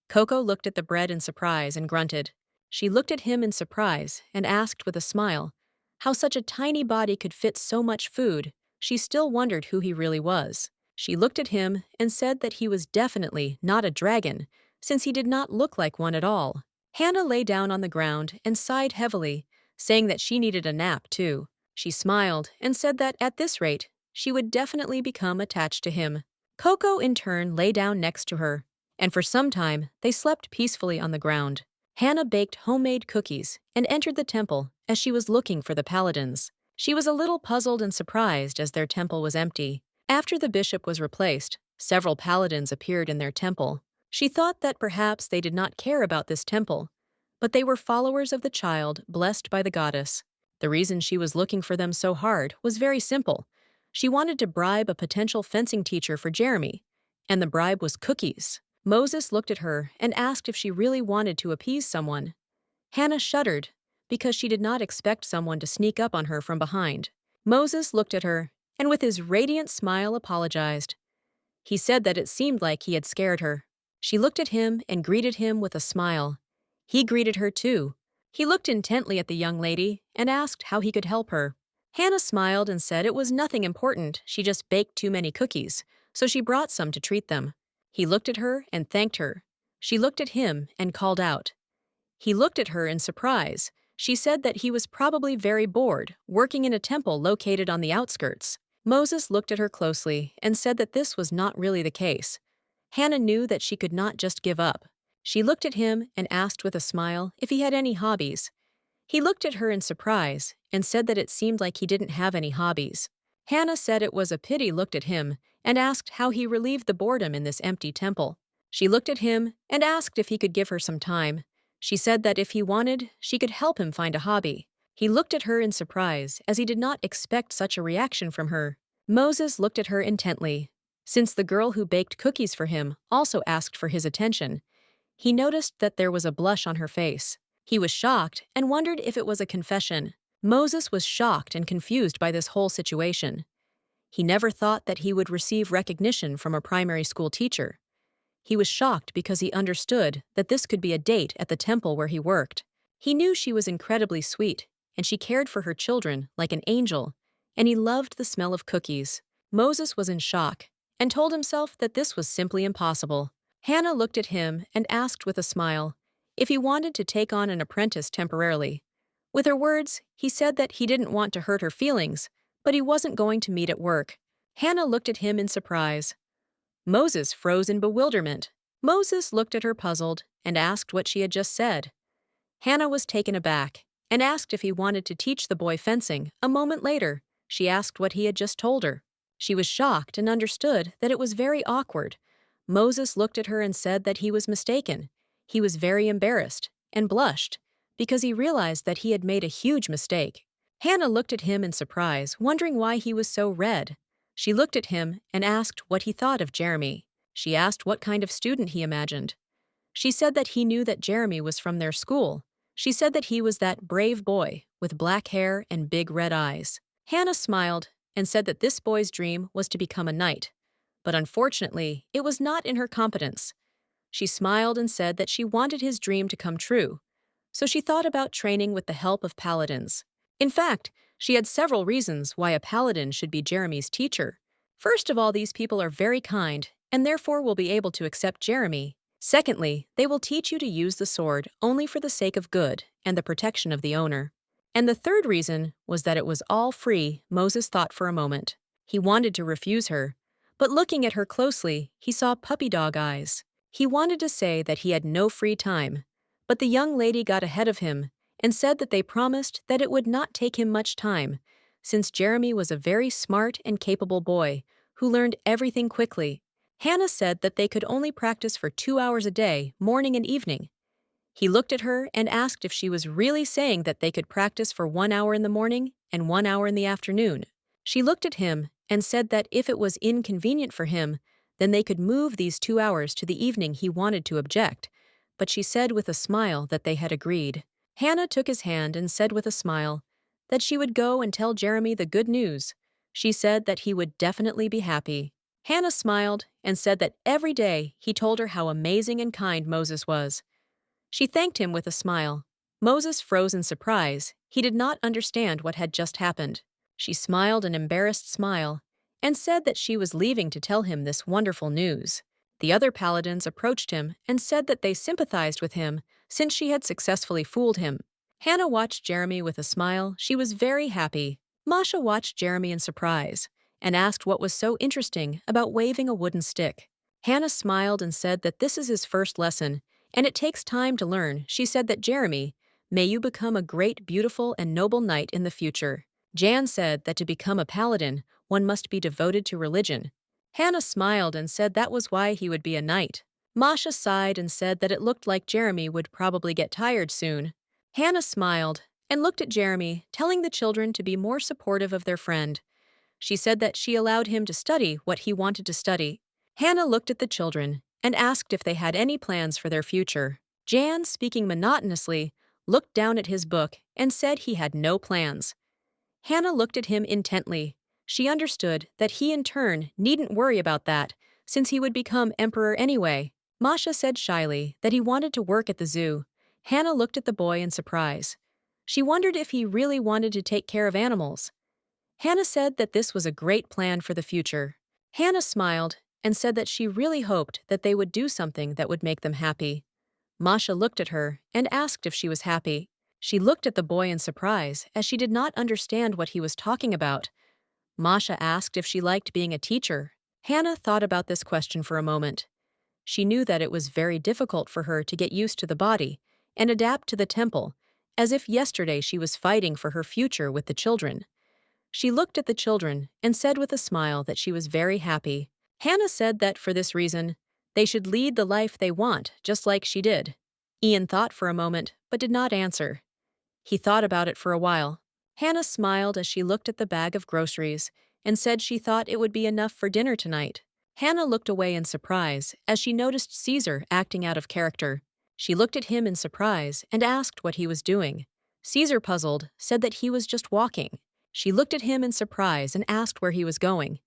Coco looked at the bread in surprise and grunted. She looked at him in surprise and asked with a smile how such a tiny body could fit so much food. She still wondered who he really was. She looked at him and said that he was definitely not a dragon, since he did not look like one at all. Hannah lay down on the ground and sighed heavily, saying that she needed a nap too. She smiled and said that at this rate, she would definitely become attached to him. Coco in turn lay down next to her, and for some time they slept peacefully on the ground. Hannah baked homemade cookies and entered the temple as she was looking for the paladins. She was a little puzzled and surprised as their temple was empty. After the bishop was replaced, several paladins appeared in their temple. She thought that perhaps they did not care about this temple, but they were followers of the child blessed by the goddess. The reason she was looking for them so hard was very simple. She wanted to bribe a potential fencing teacher for Jeremy, and the bribe was cookies. Moses looked at her and asked if she really wanted to appease someone. Hannah shuddered because she did not expect someone to sneak up on her from behind. Moses looked at her and with his radiant smile apologized. He said that it seemed like he had scared her. She looked at him and greeted him with a smile. He greeted her too. He looked intently at the young lady and asked how he could help her. Hannah smiled and said it was nothing important, she just baked too many cookies, so she brought some to treat them. He looked at her and thanked her. She looked at him and called out. He looked at her in surprise. She said that he was probably very bored, working in a temple located on the outskirts. Moses looked at her closely and said that this was not really the case. Hannah knew that she could not just give up. She looked at him and asked with a smile if he had any hobbies. He looked at her in surprise and said that it seemed like he didn't have any hobbies. Hannah said it was a pity, looked at him and asked how he relieved the boredom in this empty temple. She looked at him and asked if he could give her some time. She said that if he wanted, she could help him find a hobby. He looked at her in surprise as he did not expect such a reaction from her. Moses looked at her intently. Since the girl who baked cookies for him also asked for his attention, he noticed that there was a blush on her face. He was shocked and wondered if it was a confession. Moses was shocked and confused by this whole situation. He never thought that he would receive recognition from a primary school teacher. He was shocked because he understood that this could be a date at the temple where he worked. He knew she was incredibly sweet, and she cared for her children like an angel, and he loved the smell of cookies. Moses was in shock and told himself that this was simply impossible. Hannah looked at him and asked with a smile if he wanted to take on an apprentice temporarily. With her words, he said that he didn't want to hurt her feelings, but he wasn't going to meet at work. Hannah looked at him in surprise. Moses froze in bewilderment. Moses looked at her puzzled and asked what she had just said. Hannah was taken aback and asked if he wanted to teach the boy fencing. A moment later, she asked what he had just told her. She was shocked and understood that it was very awkward. Moses looked at her and said that he was mistaken. He was very embarrassed and blushed because he realized that he had made a huge mistake. Hannah looked at him in surprise, wondering why he was so red. She looked at him and asked what he thought of Jeremy. She asked what kind of student he imagined. She said that he knew that Jeremy was from their school. She said that he was that brave boy with black hair and big red eyes. Hannah smiled and said that this boy's dream was to become a knight. But unfortunately, it was not in her competence. She smiled and said that she wanted his dream to come true. So she thought about training with the help of paladins. In fact, she had several reasons why a paladin should be Jeremy's teacher. First of all, these people are very kind and therefore will be able to accept Jeremy. Secondly, they will teach you to use the sword only for the sake of good and the protection of the owner. And the third reason was that it was all free. Moses thought for a moment. He wanted to refuse her, but looking at her closely, he saw puppy dog eyes. He wanted to say that he had no free time, but the young lady got ahead of him and said that they promised that it would not take him much time, since Jeremy was a very smart and capable boy who learned everything quickly. Hannah said that they could only practice for 2 hours a day, morning and evening. He looked at her and asked if she was really saying that they could practice for 1 hour in the morning and 1 hour in the afternoon. She looked at him and said that if it was inconvenient for him, then they could move these 2 hours to the evening. He wanted to object, but she said with a smile that they had agreed. Hannah took his hand and said with a smile that she would go and tell Jeremy the good news. She said that he would definitely be happy. Hannah smiled and said that every day he told her how amazing and kind Moses was. She thanked him with a smile. Moses froze in surprise. He did not understand what had just happened. She smiled an embarrassed smile and said that she was leaving to tell him this wonderful news. The other paladins approached him and said that they sympathized with him since she had successfully fooled him. Hannah watched Jeremy with a smile. She was very happy. Masha watched Jeremy in surprise and asked what was so interesting about waving a wooden stick. Hannah smiled and said that this is his first lesson, and it takes time to learn. She said that Jeremy, may you become a great, beautiful, and noble knight in the future. Jan said that to become a paladin, one must be devoted to religion. Hannah smiled and said that was why he would be a knight. Masha sighed and said that it looked like Jeremy would probably get tired soon. Hannah smiled and looked at Jeremy, telling the children to be more supportive of their friend. She said that she allowed him to study what he wanted to study. Hannah looked at the children and asked if they had any plans for their future. Jan, speaking monotonously, looked down at his book and said he had no plans. Hannah looked at him intently. She understood that he in turn needn't worry about that, since he would become emperor anyway. Masha said shyly that he wanted to work at the zoo. Hannah looked at the boy in surprise. She wondered if he really wanted to take care of animals. Hannah said that this was a great plan for the future. Hannah smiled and said that she really hoped that they would do something that would make them happy. Masha looked at her and asked if she was happy. She looked at the boy in surprise as she did not understand what he was talking about. Masha asked if she liked being a teacher. Hannah thought about this question for a moment. She knew that it was very difficult for her to get used to the body and adapt to the temple, as if yesterday she was fighting for her future with the children. She looked at the children and said with a smile that she was very happy. Hannah said that for this reason, they should lead the life they want, just like she did. Ian thought for a moment, but did not answer. He thought about it for a while. Hannah smiled as she looked at the bag of groceries and said she thought it would be enough for dinner tonight. Hannah looked away in surprise as she noticed Caesar acting out of character. She looked at him in surprise and asked what he was doing. Caesar, puzzled, said that he was just walking. She looked at him in surprise and asked where he was going.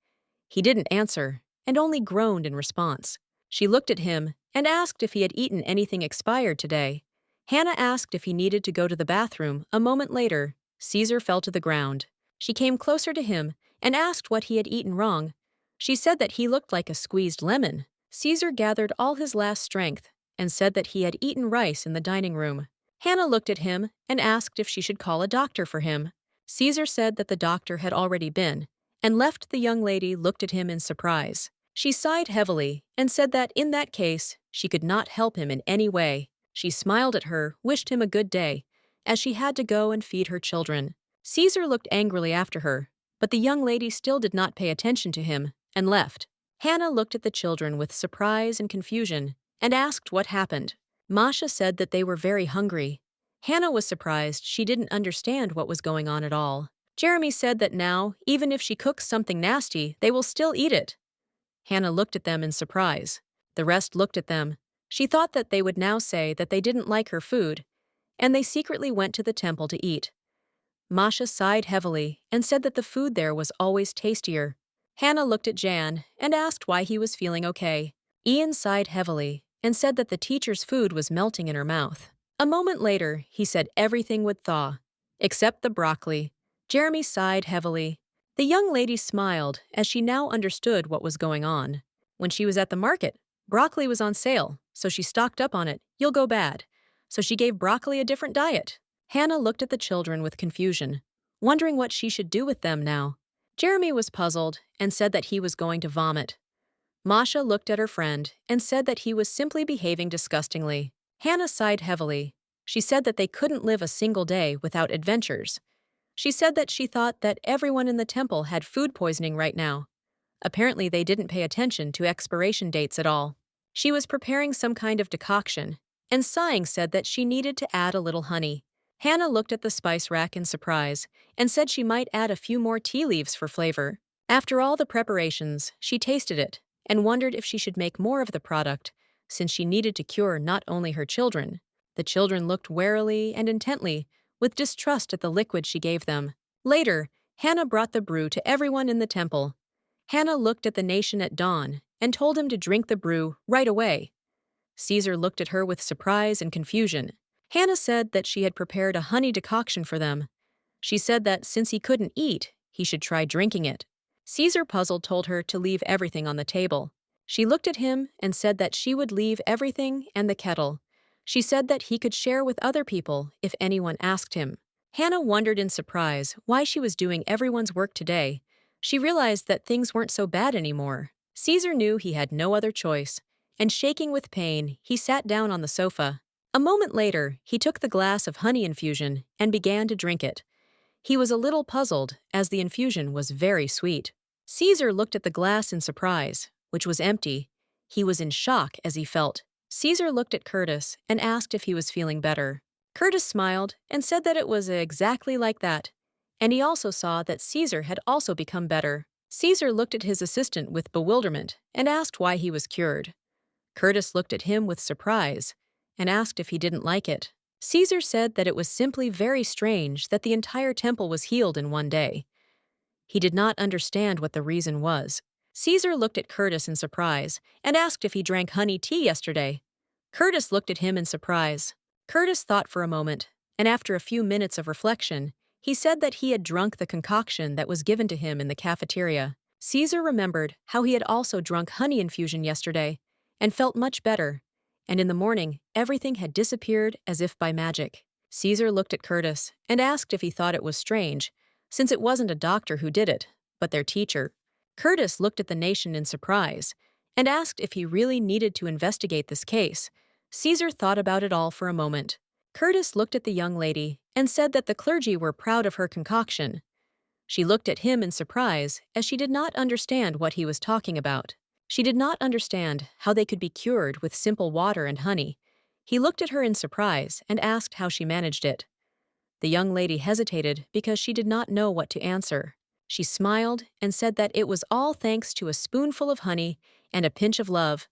He didn't answer, and only groaned in response. She looked at him and asked if he had eaten anything expired today. Hannah asked if he needed to go to the bathroom. A moment later, Caesar fell to the ground. She came closer to him and asked what he had eaten wrong. She said that he looked like a squeezed lemon. Caesar gathered all his last strength and said that he had eaten rice in the dining room. Hannah looked at him and asked if she should call a doctor for him. Caesar said that the doctor had already been, and left. The young lady looked at him in surprise. She sighed heavily and said that in that case, she could not help him in any way. She smiled at her, wished him a good day, as she had to go and feed her children. Caesar looked angrily after her, but the young lady still did not pay attention to him and left. Hannah looked at the children with surprise and confusion and asked what happened. Masha said that they were very hungry. Hannah was surprised. She didn't understand what was going on at all. Jeremy said that now, even if she cooks something nasty, they will still eat it. Hannah looked at them in surprise. The rest looked at them. She thought that they would now say that they didn't like her food, and they secretly went to the temple to eat. Masha sighed heavily and said that the food there was always tastier. Hannah looked at Jan and asked why he was feeling okay. Ian sighed heavily and said that the teacher's food was melting in her mouth. A moment later, he said everything would thaw, except the broccoli. Jeremy sighed heavily. The young lady smiled as she now understood what was going on. When she was at the market, broccoli was on sale, so she stocked up on it. You'll go bad. So she gave broccoli a different diet. Hannah looked at the children with confusion, wondering what she should do with them now. Jeremy was puzzled and said that he was going to vomit. Masha looked at her friend and said that he was simply behaving disgustingly. Hannah sighed heavily. She said that they couldn't live a single day without adventures. She said that she thought that everyone in the temple had food poisoning right now. Apparently, they didn't pay attention to expiration dates at all. She was preparing some kind of decoction, and sighing said that she needed to add a little honey. Hannah looked at the spice rack in surprise and said she might add a few more tea leaves for flavor. After all the preparations, she tasted it and wondered if she should make more of the product, since she needed to cure not only her children. The children looked warily and intently, with distrust at the liquid she gave them. Later, Hannah brought the brew to everyone in the temple. Hannah looked at the nation at dawn and told him to drink the brew right away. Caesar looked at her with surprise and confusion. Hannah said that she had prepared a honey decoction for them. She said that since he couldn't eat, he should try drinking it. Caesar, puzzled, told her to leave everything on the table. She looked at him and said that she would leave everything and the kettle. She said that he could share with other people if anyone asked him. Hannah wondered in surprise why she was doing everyone's work today. She realized that things weren't so bad anymore. Caesar knew he had no other choice, and shaking with pain, he sat down on the sofa. A moment later, he took the glass of honey infusion and began to drink it. He was a little puzzled, as the infusion was very sweet. Caesar looked at the glass in surprise, which was empty. He was in shock as he felt. Caesar looked at Curtis and asked if he was feeling better. Curtis smiled and said that it was exactly like that, and he also saw that Caesar had also become better. Caesar looked at his assistant with bewilderment and asked why he was cured. Curtis looked at him with surprise and asked if he didn't like it. Caesar said that it was simply very strange that the entire temple was healed in one day. He did not understand what the reason was. Caesar looked at Curtis in surprise and asked if he drank honey tea yesterday. Curtis looked at him in surprise. Curtis thought for a moment, and after a few minutes of reflection, he said that he had drunk the concoction that was given to him in the cafeteria. Caesar remembered how he had also drunk honey infusion yesterday and felt much better, and in the morning, everything had disappeared as if by magic. Caesar looked at Curtis and asked if he thought it was strange, since it wasn't a doctor who did it, but their teacher. Curtis looked at the nation in surprise and asked if he really needed to investigate this case. Caesar thought about it all for a moment. Curtis looked at the young lady and said that the clergy were proud of her concoction. She looked at him in surprise as she did not understand what he was talking about. She did not understand how they could be cured with simple water and honey. He looked at her in surprise and asked how she managed it. The young lady hesitated because she did not know what to answer. She smiled and said that it was all thanks to a spoonful of honey and a pinch of love,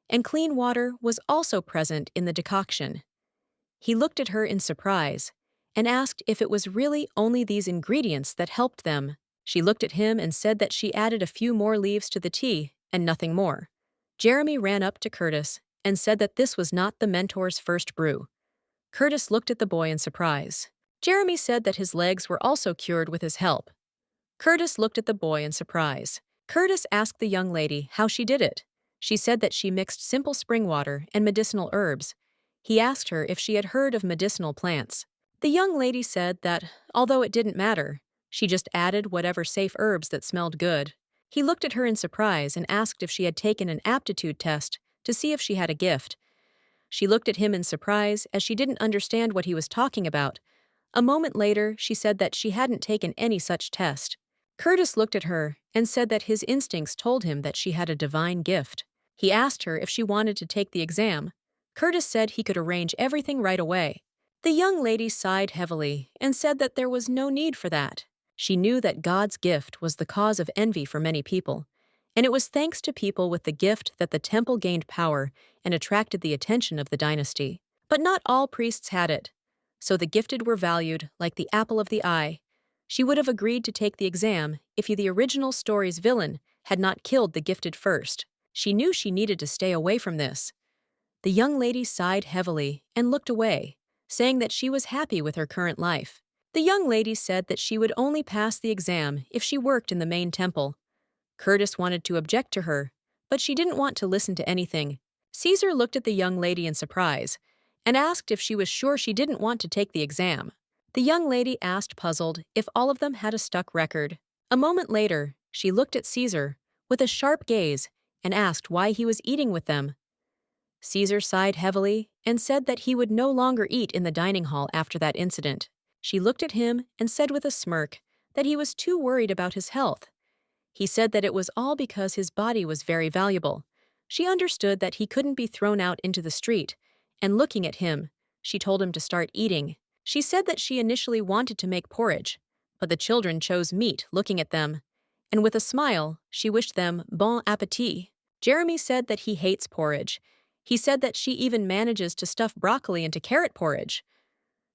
and clean water was also present in the decoction. He looked at her in surprise and asked if it was really only these ingredients that helped them. She looked at him and said that she added a few more leaves to the tea and nothing more. Jeremy ran up to Curtis and said that this was not the mentor's first brew. Curtis looked at the boy in surprise. Jeremy said that his legs were also cured with his help. Curtis looked at the boy in surprise. Curtis asked the young lady how she did it. She said that she mixed simple spring water and medicinal herbs. He asked her if she had heard of medicinal plants. The young lady said that, although it didn't matter, she just added whatever safe herbs that smelled good. He looked at her in surprise and asked if she had taken an aptitude test to see if she had a gift. She looked at him in surprise as she didn't understand what he was talking about. A moment later, she said that she hadn't taken any such test. Curtis looked at her and said that his instincts told him that she had a divine gift. He asked her if she wanted to take the exam. Curtis said he could arrange everything right away. The young lady sighed heavily and said that there was no need for that. She knew that God's gift was the cause of envy for many people, and it was thanks to people with the gift that the temple gained power and attracted the attention of the dynasty. But not all priests had it, so the gifted were valued like the apple of the eye. She would have agreed to take the exam if the original story's villain had not killed the gifted first. She knew she needed to stay away from this. The young lady sighed heavily and looked away, saying that she was happy with her current life. The young lady said that she would only pass the exam if she worked in the main temple. Curtis wanted to object to her, but she didn't want to listen to anything. Caesar looked at the young lady in surprise and asked if she was sure she didn't want to take the exam. The young lady asked, puzzled, if all of them had a stuck record. A moment later, she looked at Caesar with a sharp gaze and asked why he was eating with them. Caesar sighed heavily and said that he would no longer eat in the dining hall after that incident. She looked at him and said with a smirk that he was too worried about his health. He said that it was all because his body was very valuable. She understood that he couldn't be thrown out into the street, and looking at him, she told him to start eating. She said that she initially wanted to make porridge, but the children chose meat looking at them, and with a smile, she wished them bon appétit. Jeremy said that he hates porridge. He said that she even manages to stuff broccoli into carrot porridge.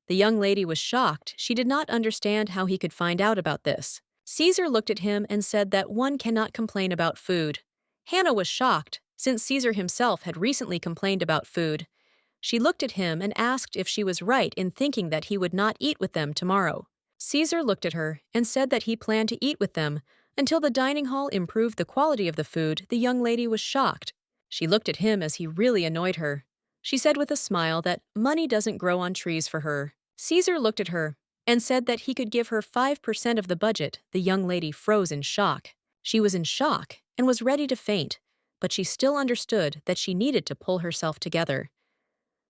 The young lady was shocked. She did not understand how he could find out about this. Caesar looked at him and said that one cannot complain about food. Hannah was shocked, since Caesar himself had recently complained about food. She looked at him and asked if she was right in thinking that he would not eat with them tomorrow. Caesar looked at her and said that he planned to eat with them until the dining hall improved the quality of the food. The young lady was shocked. She looked at him as he really annoyed her. She said with a smile that money doesn't grow on trees for her. Caesar looked at her and said that he could give her 5% of the budget. The young lady froze in shock. She was in shock and was ready to faint, but she still understood that she needed to pull herself together.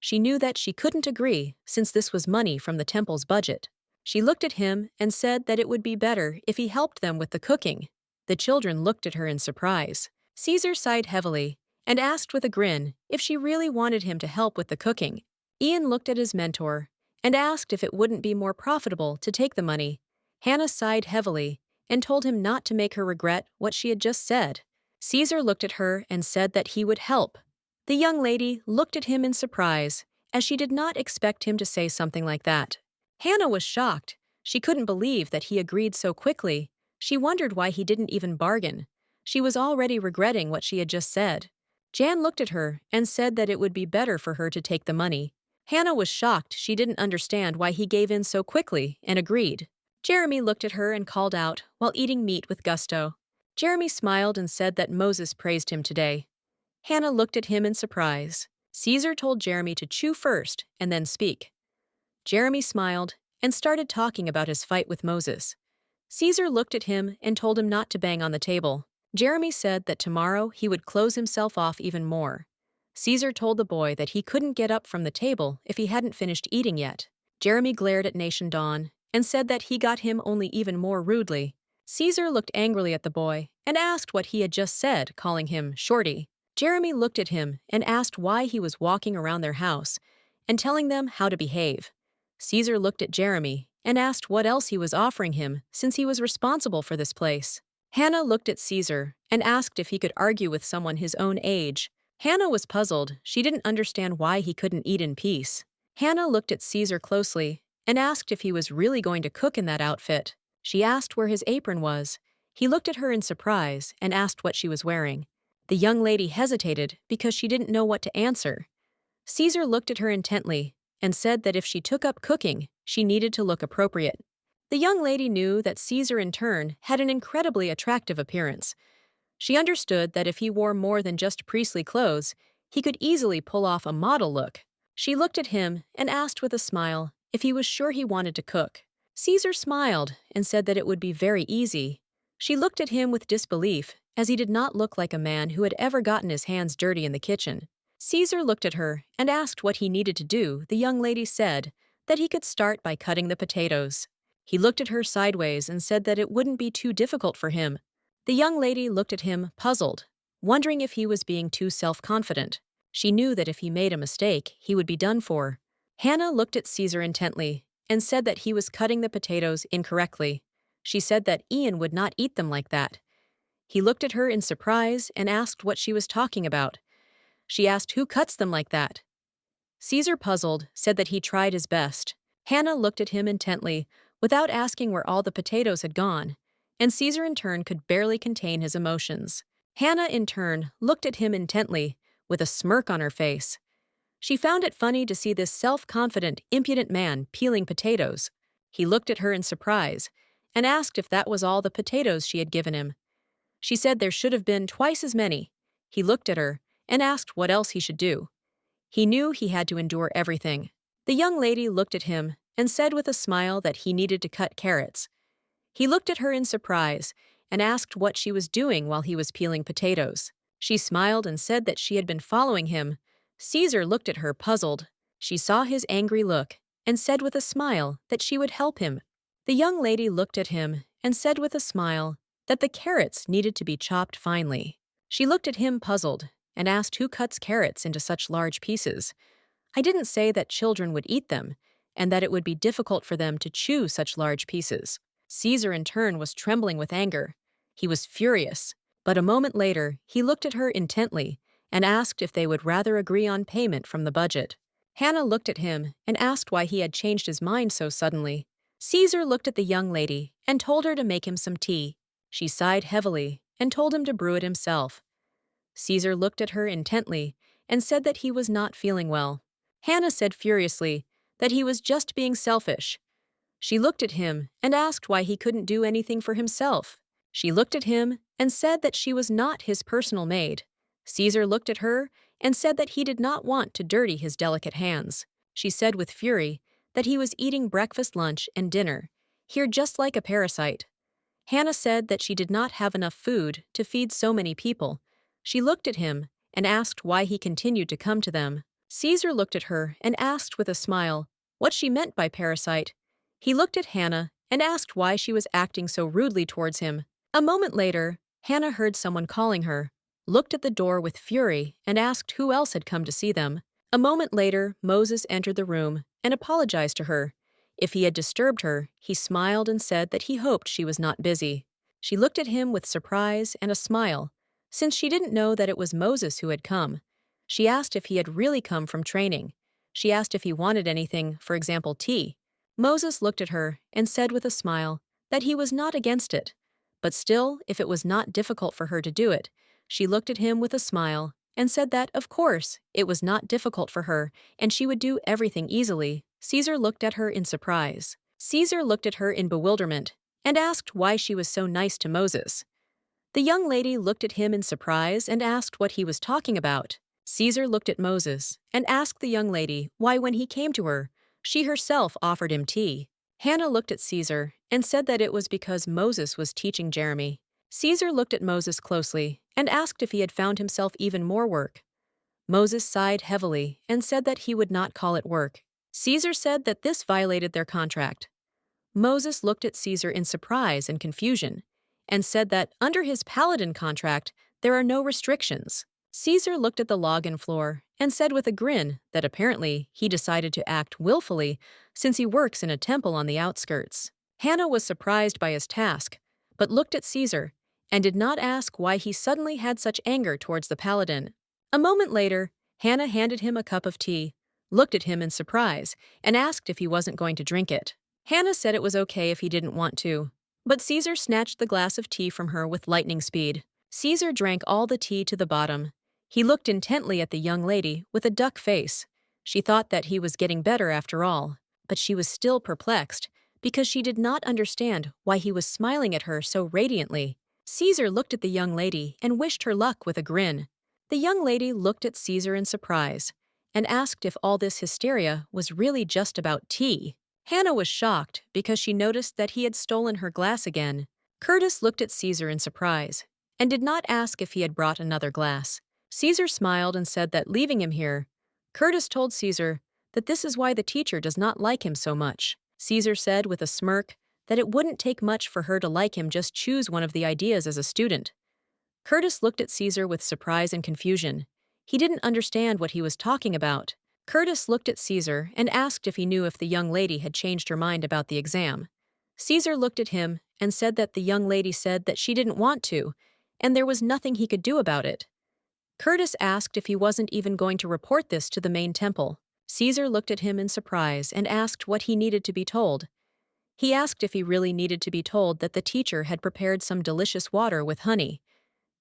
She knew that she couldn't agree since this was money from the temple's budget. She looked at him and said that it would be better if he helped them with the cooking. The children looked at her in surprise. Caesar sighed heavily and asked with a grin if she really wanted him to help with the cooking. Ian looked at his mentor and asked if it wouldn't be more profitable to take the money. Hannah sighed heavily and told him not to make her regret what she had just said. Caesar looked at her and said that he would help. The young lady looked at him in surprise, as she did not expect him to say something like that. Hannah was shocked. She couldn't believe that he agreed so quickly. She wondered why he didn't even bargain. She was already regretting what she had just said. Jan looked at her and said that it would be better for her to take the money. Hannah was shocked. She didn't understand why he gave in so quickly and agreed. Jeremy looked at her and called out while eating meat with gusto. Jeremy smiled and said that Moses praised him today. Hannah looked at him in surprise. Caesar told Jeremy to chew first and then speak. Jeremy smiled and started talking about his fight with Moses. Caesar looked at him and told him not to bang on the table. Jeremy said that tomorrow he would close himself off even more. Caesar told the boy that he couldn't get up from the table if he hadn't finished eating yet. Jeremy glared at Nation Dawn and said that he got him only even more rudely. Caesar looked angrily at the boy and asked what he had just said, calling him Shorty. Jeremy looked at him and asked why he was walking around their house and telling them how to behave. Caesar looked at Jeremy and asked what else he was offering him since he was responsible for this place. Hannah looked at Caesar and asked if he could argue with someone his own age. Hannah was puzzled. She didn't understand why he couldn't eat in peace. Hannah looked at Caesar closely and asked if he was really going to cook in that outfit. She asked where his apron was. He looked at her in surprise and asked what she was wearing. The young lady hesitated because she didn't know what to answer. Caesar looked at her intently and said that if she took up cooking, she needed to look appropriate. The young lady knew that Caesar in turn had an incredibly attractive appearance. She understood that if he wore more than just priestly clothes, he could easily pull off a model look. She looked at him and asked with a smile if he was sure he wanted to cook. Caesar smiled and said that it would be very easy. She looked at him with disbelief, as he did not look like a man who had ever gotten his hands dirty in the kitchen. Caesar looked at her and asked what he needed to do. The young lady said that he could start by cutting the potatoes. He looked at her sideways and said that it wouldn't be too difficult for him. The young lady looked at him, puzzled, wondering if he was being too self-confident. She knew that if he made a mistake, he would be done for. Hannah looked at Caesar intently and said that he was cutting the potatoes incorrectly. She said that Ian would not eat them like that. He looked at her in surprise and asked what she was talking about. She asked who cuts them like that. Caesar, puzzled, said that he tried his best. Hannah looked at him intently, without asking where all the potatoes had gone, and Caesar in turn could barely contain his emotions. Hannah in turn looked at him intently, with a smirk on her face. She found it funny to see this self-confident, impudent man peeling potatoes. He looked at her in surprise and asked if that was all the potatoes she had given him. She said there should have been twice as many. He looked at her and asked what else he should do. He knew he had to endure everything. The young lady looked at him and said with a smile that he needed to cut carrots. He looked at her in surprise and asked what she was doing while he was peeling potatoes. She smiled and said that she had been following him. Caesar looked at her, puzzled. She saw his angry look and said with a smile that she would help him. The young lady looked at him and said with a smile that the carrots needed to be chopped finely. She looked at him, puzzled, and asked who cuts carrots into such large pieces. I didn't say that children would eat them, and that it would be difficult for them to chew such large pieces. Caesar in turn was trembling with anger. He was furious, but a moment later he looked at her intently and asked if they would rather agree on payment from the budget. Hannah looked at him and asked why he had changed his mind so suddenly. Caesar looked at the young lady and told her to make him some tea. She sighed heavily and told him to brew it himself. Caesar looked at her intently and said that he was not feeling well. Hannah said furiously that he was just being selfish. She looked at him and asked why he couldn't do anything for himself. She looked at him and said that she was not his personal maid. Caesar looked at her and said that he did not want to dirty his delicate hands. She said with fury that he was eating breakfast, lunch, and dinner, here just like a parasite. Hannah said that she did not have enough food to feed so many people. She looked at him and asked why he continued to come to them. Caesar looked at her and asked with a smile what she meant by parasite. He looked at Hannah and asked why she was acting so rudely towards him. A moment later, Hannah heard someone calling her, looked at the door with fury, and asked who else had come to see them. A moment later, Moses entered the room and apologized to her. If he had disturbed her, he smiled and said that he hoped she was not busy. She looked at him with surprise and a smile, since she didn't know that it was Moses who had come. She asked if he had really come from training. She asked if he wanted anything, for example, tea. Moses looked at her and said with a smile that he was not against it. But still, if it was not difficult for her to do it, she looked at him with a smile and said that, of course, it was not difficult for her and she would do everything easily. Caesar looked at her in surprise. Caesar looked at her in bewilderment and asked why she was so nice to Moses. The young lady looked at him in surprise and asked what he was talking about. Caesar looked at Moses and asked the young lady why when he came to her, she herself offered him tea. Hannah looked at Caesar and said that it was because Moses was teaching Jeremy. Caesar looked at Moses closely and asked if he had found himself even more work. Moses sighed heavily and said that he would not call it work. Caesar said that this violated their contract. Moses looked at Caesar in surprise and confusion and said that under his paladin contract, there are no restrictions. Caesar looked at the login floor and said with a grin that apparently he decided to act willfully since he works in a temple on the outskirts. Hannah was surprised by his task, but looked at Caesar and did not ask why he suddenly had such anger towards the paladin. A moment later, Hannah handed him a cup of tea. looked at him in surprise, and asked if he wasn't going to drink it. Hannah said it was okay if he didn't want to. But Caesar snatched the glass of tea from her with lightning speed. Caesar drank all the tea to the bottom. He looked intently at the young lady with a duck face. She thought that he was getting better after all, but she was still perplexed because she did not understand why he was smiling at her so radiantly. Caesar looked at the young lady and wished her luck with a grin. The young lady looked at Caesar in surprise and asked if all this hysteria was really just about tea. Hannah was shocked because she noticed that he had stolen her glass again. Curtis looked at Caesar in surprise and did not ask if he had brought another glass. Caesar smiled and said that leaving him here, Curtis told Caesar that this is why the teacher does not like him so much. Caesar said with a smirk that it wouldn't take much for her to like him, just choose one of the ideas as a student. Curtis looked at Caesar with surprise and confusion. He didn't understand what he was talking about. Curtis looked at Caesar and asked if he knew if the young lady had changed her mind about the exam. Caesar looked at him and said that the young lady said that she didn't want to, and there was nothing he could do about it. Curtis asked if he wasn't even going to report this to the main temple. Caesar looked at him in surprise and asked what he needed to be told. He asked if he really needed to be told that the teacher had prepared some delicious water with honey.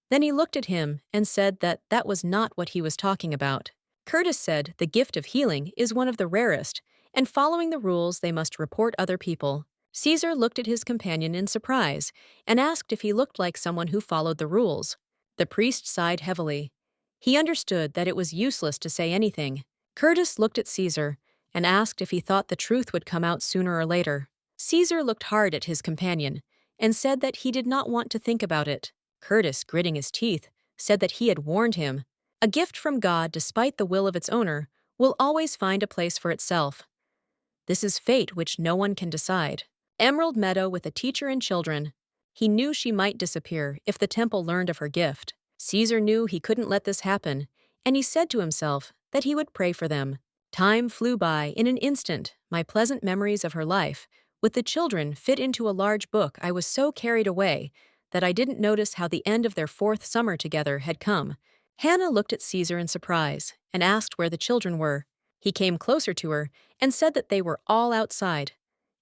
Then he looked at him and said that that was not what he was talking about. Curtis said the gift of healing is one of the rarest, and following the rules they must report other people. Caesar looked at his companion in surprise and asked if he looked like someone who followed the rules. The priest sighed heavily. He understood that it was useless to say anything. Curtis looked at Caesar and asked if he thought the truth would come out sooner or later. Caesar looked hard at his companion and said that he did not want to think about it. Curtis, gritting his teeth, said that he had warned him. A gift from God, despite the will of its owner, will always find a place for itself. This is fate which no one can decide. Emerald Meadow with a teacher and children. He knew she might disappear if the temple learned of her gift. Caesar knew he couldn't let this happen, and he said to himself that he would pray for them. Time flew by in an instant. My pleasant memories of her life with the children fit into a large book. I was so carried away that I didn't notice how the end of their 4th summer together had come. Hannah looked at Caesar in surprise and asked where the children were. He came closer to her and said that they were all outside.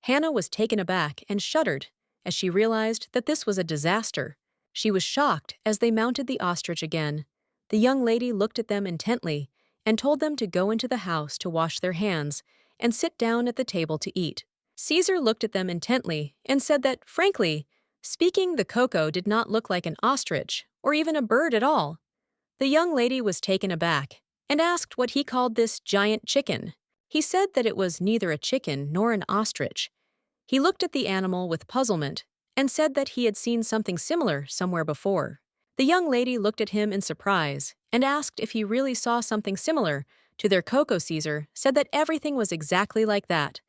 Hannah was taken aback and shuddered as she realized that this was a disaster. She was shocked as they mounted the ostrich again. The young lady looked at them intently and told them to go into the house to wash their hands and sit down at the table to eat. Caesar looked at them intently and said that, frankly, speaking, the cocoa did not look like an ostrich or even a bird at all. The young lady was taken aback and asked what he called this giant chicken. He said that it was neither a chicken nor an ostrich. He looked at the animal with puzzlement and said that he had seen something similar somewhere before. The young lady looked at him in surprise and asked if he really saw something similar to their cocoa. Caesar said that everything was exactly like that.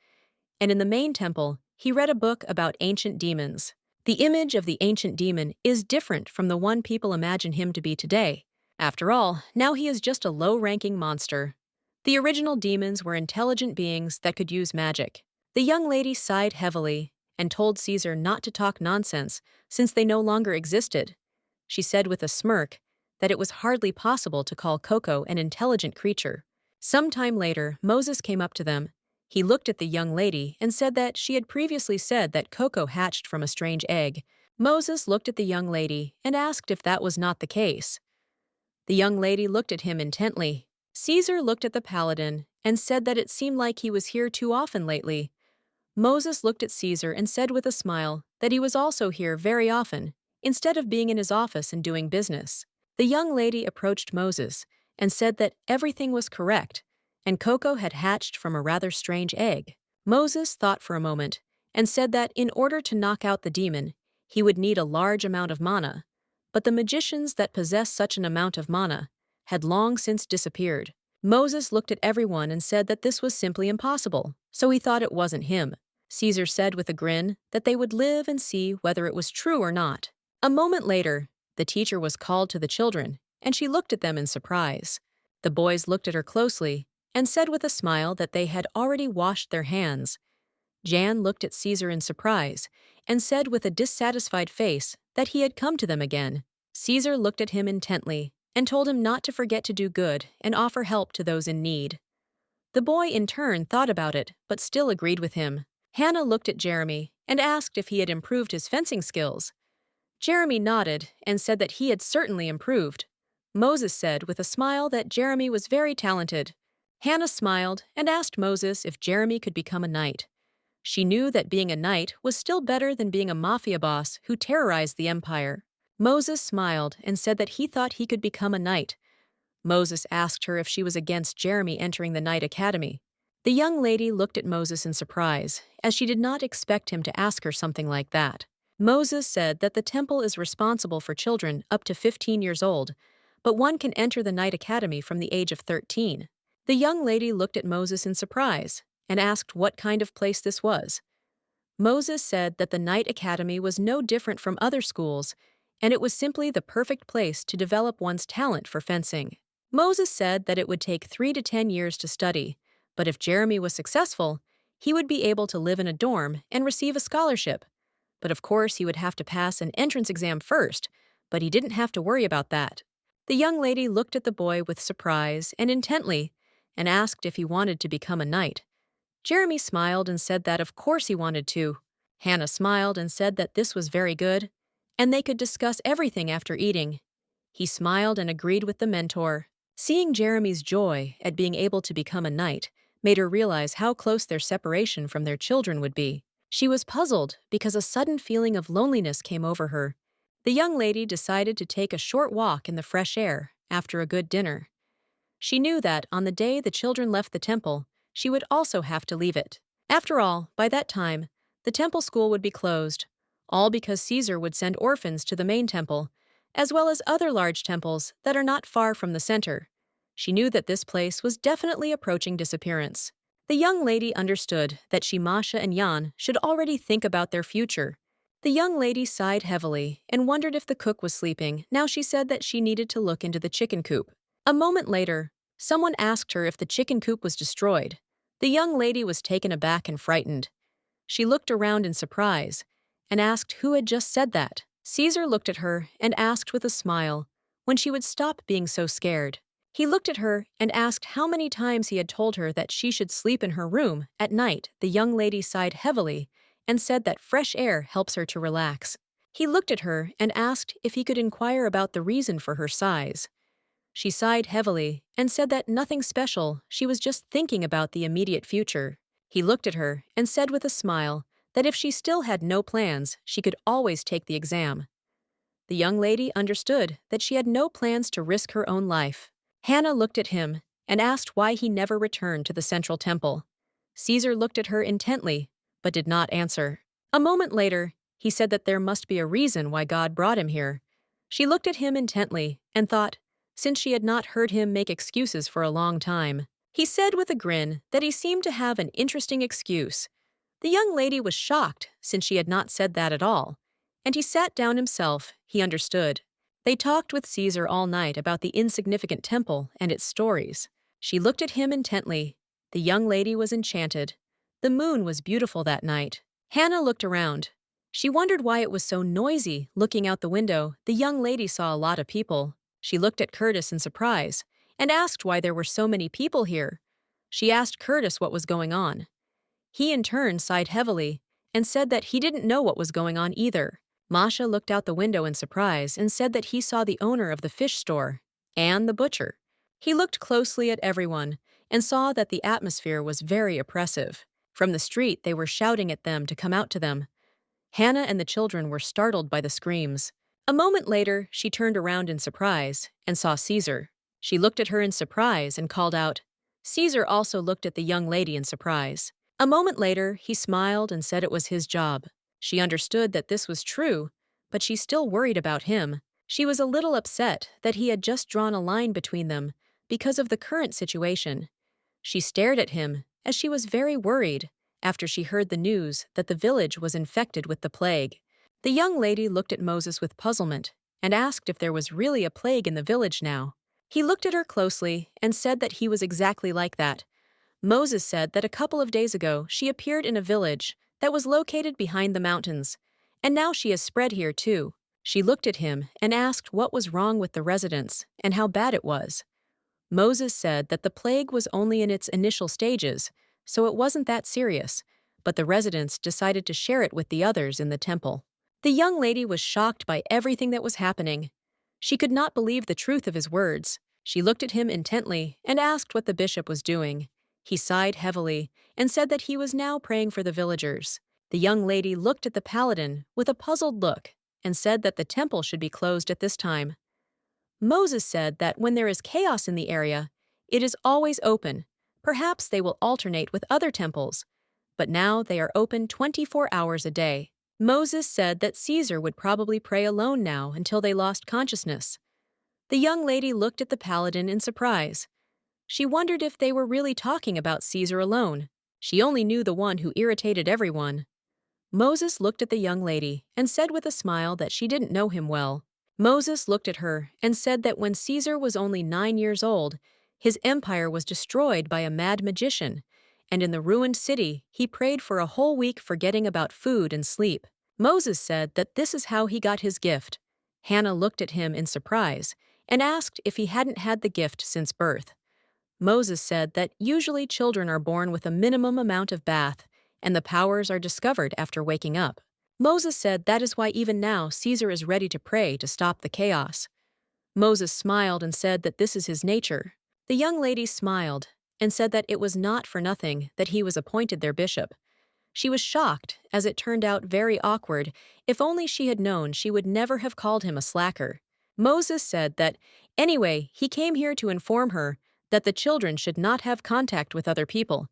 And in the main temple, he read a book about ancient demons. The image of the ancient demon is different from the one people imagine him to be today. After all, now he is just a low-ranking monster. The original demons were intelligent beings that could use magic. The young lady sighed heavily and told Caesar not to talk nonsense since they no longer existed. She said with a smirk that it was hardly possible to call Coco an intelligent creature. Some time later, Moses came up to them. He looked at the young lady and said that she had previously said that Coco hatched from a strange egg. Moses looked at the young lady and asked if that was not the case. The young lady looked at him intently. Caesar looked at the paladin and said that it seemed like he was here too often lately. Moses looked at Caesar and said with a smile that he was also here very often, instead of being in his office and doing business. The young lady approached Moses and said that everything was correct, and Coco had hatched from a rather strange egg. Moses thought for a moment and said that in order to knock out the demon, he would need a large amount of mana, but the magicians that possess such an amount of mana had long since disappeared. Moses looked at everyone and said that this was simply impossible, so he thought it wasn't him. Caesar said with a grin that they would live and see whether it was true or not. A moment later, the teacher was called to the children, and she looked at them in surprise. The boys looked at her closely and said with a smile that they had already washed their hands. Jan looked at Caesar in surprise and said with a dissatisfied face that he had come to them again. Caesar looked at him intently and told him not to forget to do good and offer help to those in need. The boy in turn thought about it, but still agreed with him. Hannah looked at Jeremy and asked if he had improved his fencing skills. Jeremy nodded and said that he had certainly improved. Moses said with a smile that Jeremy was very talented. Hannah smiled and asked Moses if Jeremy could become a knight. She knew that being a knight was still better than being a mafia boss who terrorized the empire. Moses smiled and said that he thought he could become a knight. Moses asked her if she was against Jeremy entering the Knight Academy. The young lady looked at Moses in surprise, as she did not expect him to ask her something like that. Moses said that the temple is responsible for children up to 15 years old, but one can enter the Knight Academy from the age of 13. The young lady looked at Moses in surprise and asked what kind of place this was. Moses said that the Knight Academy was no different from other schools, and it was simply the perfect place to develop one's talent for fencing. Moses said that it would take 3 to 10 years to study, but if Jeremy was successful, he would be able to live in a dorm and receive a scholarship. But of course, he would have to pass an entrance exam first, but he didn't have to worry about that. The young lady looked at the boy with surprise and intently and asked if he wanted to become a knight. Jeremy smiled and said that of course he wanted to. Hannah smiled and said that this was very good, and they could discuss everything after eating. He smiled and agreed with the mentor. Seeing Jeremy's joy at being able to become a knight made her realize how close their separation from their children would be. She was puzzled because a sudden feeling of loneliness came over her. The young lady decided to take a short walk in the fresh air after a good dinner. She knew that on the day the children left the temple, she would also have to leave it. After all, by that time, the temple school would be closed, all because Caesar would send orphans to the main temple, as well as other large temples that are not far from the center. She knew that this place was definitely approaching disappearance. The young lady understood that she, Masha, and Jan should already think about their future. The young lady sighed heavily and wondered if the cook was sleeping. Now she said that she needed to look into the chicken coop. A moment later, someone asked her if the chicken coop was destroyed. The young lady was taken aback and frightened. She looked around in surprise and asked who had just said that. Caesar looked at her and asked with a smile when she would stop being so scared. He looked at her and asked how many times he had told her that she should sleep in her room at night. The young lady sighed heavily and said that fresh air helps her to relax. He looked at her and asked if he could inquire about the reason for her sighs. She sighed heavily and said that nothing special, she was just thinking about the immediate future. He looked at her and said with a smile that if she still had no plans, she could always take the exam. The young lady understood that she had no plans to risk her own life. Hannah looked at him and asked why he never returned to the central temple. Caesar looked at her intently, but did not answer. A moment later, he said that there must be a reason why God brought him here. She looked at him intently and thought, since she had not heard him make excuses for a long time. He said with a grin that he seemed to have an interesting excuse. The young lady was shocked since she had not said that at all, and he sat down himself. He understood. They talked with Caesar all night about the insignificant temple and its stories. She looked at him intently. The young lady was enchanted. The moon was beautiful that night. Hannah looked around. She wondered why it was so noisy. Looking out the window, the young lady saw a lot of people. She looked at Curtis in surprise and asked why there were so many people here. She asked Curtis what was going on. He in turn sighed heavily and said that he didn't know what was going on either. Masha looked out the window in surprise and said that he saw the owner of the fish store and the butcher. He looked closely at everyone and saw that the atmosphere was very oppressive. From the street, they were shouting at them to come out to them. Hannah and the children were startled by the screams. A moment later, she turned around in surprise and saw Caesar. She looked at her in surprise and called out. Caesar also looked at the young lady in surprise. A moment later, he smiled and said it was his job. She understood that this was true, but she still worried about him. She was a little upset that he had just drawn a line between them because of the current situation. She stared at him as she was very worried after she heard the news that the village was infected with the plague. The young lady looked at Moses with puzzlement and asked if there was really a plague in the village now. He looked at her closely and said that he was exactly like that. Moses said that a couple of days ago she appeared in a village that was located behind the mountains, and now she has spread here too. She looked at him and asked what was wrong with the residents and how bad it was. Moses said that the plague was only in its initial stages, so it wasn't that serious, but the residents decided to share it with the others in the temple. The young lady was shocked by everything that was happening. She could not believe the truth of his words. She looked at him intently and asked what the bishop was doing. He sighed heavily and said that he was now praying for the villagers. The young lady looked at the paladin with a puzzled look and said that the temple should be closed at this time. Moses said that when there is chaos in the area, it is always open. Perhaps they will alternate with other temples, but now they are open 24 hours a day. Moses said that Caesar would probably pray alone now until they lost consciousness. The young lady looked at the paladin in surprise. She wondered if they were really talking about Caesar alone. She only knew the one who irritated everyone. Moses looked at the young lady and said with a smile that she didn't know him well. Moses looked at her and said that when Caesar was only 9 years old, his empire was destroyed by a mad magician, and in the ruined city he prayed for a whole week forgetting about food and sleep. Moses said that this is how he got his gift. Hannah looked at him in surprise and asked if he hadn't had the gift since birth. Moses said that usually children are born with a minimum amount of bath, and the powers are discovered after waking up. Moses said that is why even now Caesar is ready to pray to stop the chaos. Moses smiled and said that this is his nature. The young lady smiled and said that it was not for nothing that he was appointed their bishop. She was shocked, as it turned out very awkward. If only she had known, she would never have called him a slacker. Moses said that, anyway, he came here to inform her that the children should not have contact with other people,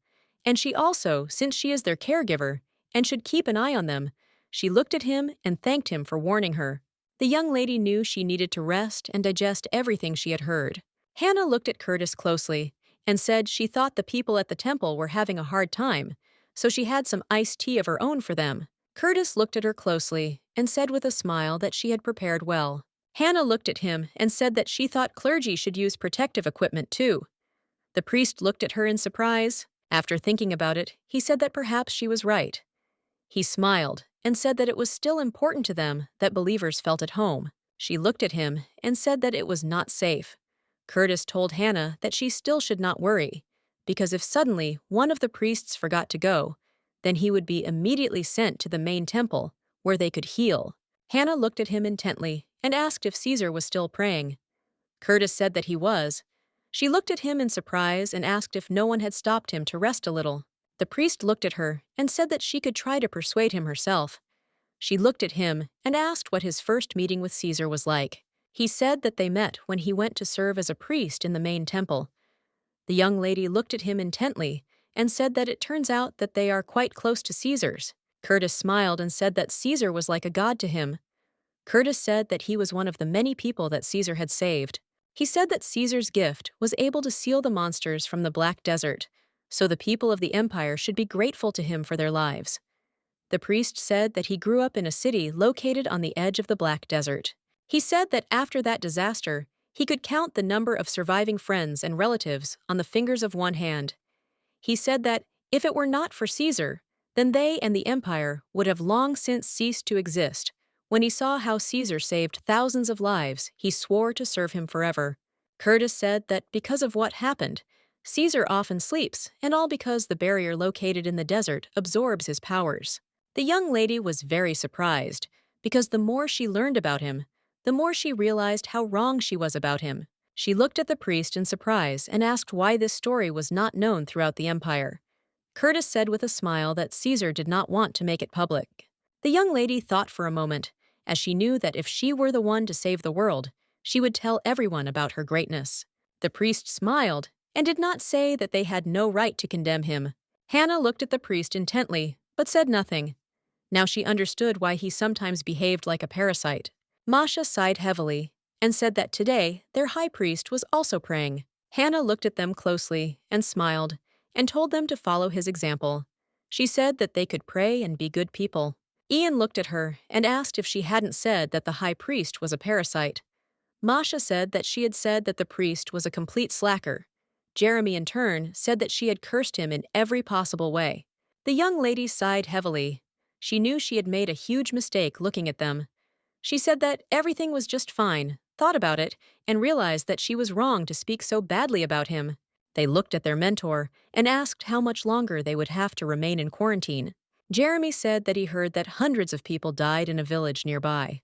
and she also, since she is their caregiver, and should keep an eye on them. She looked at him and thanked him for warning her. The young lady knew she needed to rest and digest everything she had heard. Hannah looked at Curtis closely and said she thought the people at the temple were having a hard time, so she had some iced tea of her own for them. Curtis looked at her closely and said with a smile that she had prepared well. Hannah looked at him and said that she thought clergy should use protective equipment too. The priest looked at her in surprise. After thinking about it, he said that perhaps she was right. He smiled and said that it was still important to them that believers felt at home. She looked at him and said that it was not safe. Curtis told Hannah that she still should not worry, because if suddenly one of the priests forgot to go, then he would be immediately sent to the main temple, where they could heal. Hannah looked at him intently and asked if Caesar was still praying. Curtis said that he was. She looked at him in surprise and asked if no one had stopped him to rest a little. The priest looked at her and said that she could try to persuade him herself. She looked at him and asked what his first meeting with Caesar was like. He said that they met when he went to serve as a priest in the main temple. The young lady looked at him intently and said that it turns out that they are quite close to Caesar's. Curtis smiled and said that Caesar was like a god to him. Curtis said that he was one of the many people that Caesar had saved. He said that Caesar's gift was able to seal the monsters from the Black Desert, so the people of the empire should be grateful to him for their lives. The priest said that he grew up in a city located on the edge of the Black Desert. He said that after that disaster, he could count the number of surviving friends and relatives on the fingers of one hand. He said that if it were not for Caesar, then they and the empire would have long since ceased to exist. When he saw how Caesar saved thousands of lives, he swore to serve him forever. Curtis said that because of what happened, Caesar often sleeps, and all because the barrier located in the desert absorbs his powers. The young lady was very surprised, because the more she learned about him, the more she realized how wrong she was about him. She looked at the priest in surprise and asked why this story was not known throughout the empire. Curtis said with a smile that Caesar did not want to make it public. The young lady thought for a moment, as she knew that if she were the one to save the world, she would tell everyone about her greatness. The priest smiled and did not say that they had no right to condemn him. Hannah looked at the priest intently, but said nothing. Now she understood why he sometimes behaved like a parasite. Masha sighed heavily and said that today their high priest was also praying. Hannah looked at them closely and smiled and told them to follow his example. She said that they could pray and be good people. Ian looked at her and asked if she hadn't said that the high priest was a parasite. Masha said that she had said that the priest was a complete slacker. Jeremy, in turn, said that she had cursed him in every possible way. The young lady sighed heavily. She knew she had made a huge mistake looking at them. She said that everything was just fine, thought about it, and realized that she was wrong to speak so badly about him. They looked at their mentor and asked how much longer they would have to remain in quarantine. Jeremy said that he heard that hundreds of people died in a village nearby.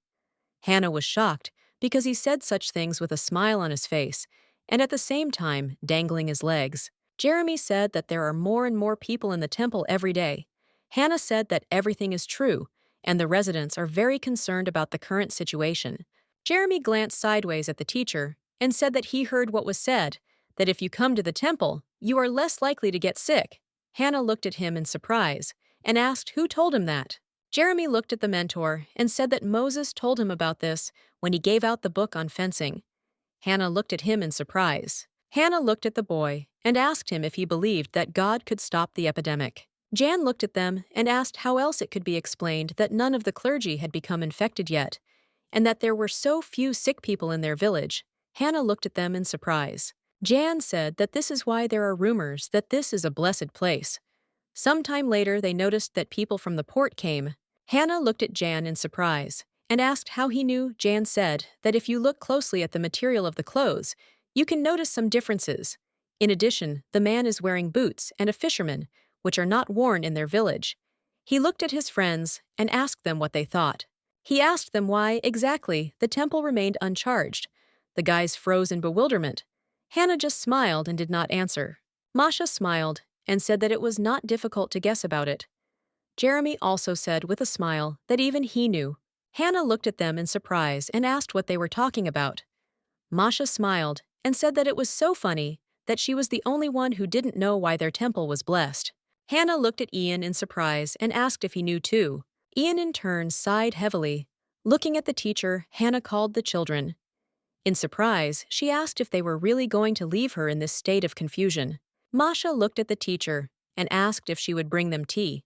Hannah was shocked because he said such things with a smile on his face and at the same time dangling his legs. Jeremy said that there are more and more people in the temple every day. Hannah said that everything is true and the residents are very concerned about the current situation. Jeremy glanced sideways at the teacher and said that he heard what was said, that if you come to the temple, you are less likely to get sick. Hannah looked at him in surprise and asked who told him that. Jeremy looked at the mentor and said that Moses told him about this when he gave out the book on fencing. Hannah looked at him in surprise. Hannah looked at the boy and asked him if he believed that God could stop the epidemic. Jan looked at them and asked how else it could be explained that none of the clergy had become infected yet, and that there were so few sick people in their village. Hannah looked at them in surprise. Jan said that this is why there are rumors that this is a blessed place. Sometime later, they noticed that people from the port came. Hannah looked at Jan in surprise and asked how he knew. Jan said that if you look closely at the material of the clothes, you can notice some differences. In addition, the man is wearing boots and a fisherman, which are not worn in their village. He looked at his friends and asked them what they thought. He asked them why, exactly, the temple remained uncharged. The guys froze in bewilderment. Hannah just smiled and did not answer. Masha smiled and said that it was not difficult to guess about it. Jeremy also said with a smile that even he knew. Hannah looked at them in surprise and asked what they were talking about. Masha smiled and said that it was so funny that she was the only one who didn't know why their temple was blessed. Hannah looked at Ian in surprise and asked if he knew too. Ian in turn sighed heavily. Looking at the teacher, Hannah called the children. In surprise, she asked if they were really going to leave her in this state of confusion. Masha looked at the teacher and asked if she would bring them tea.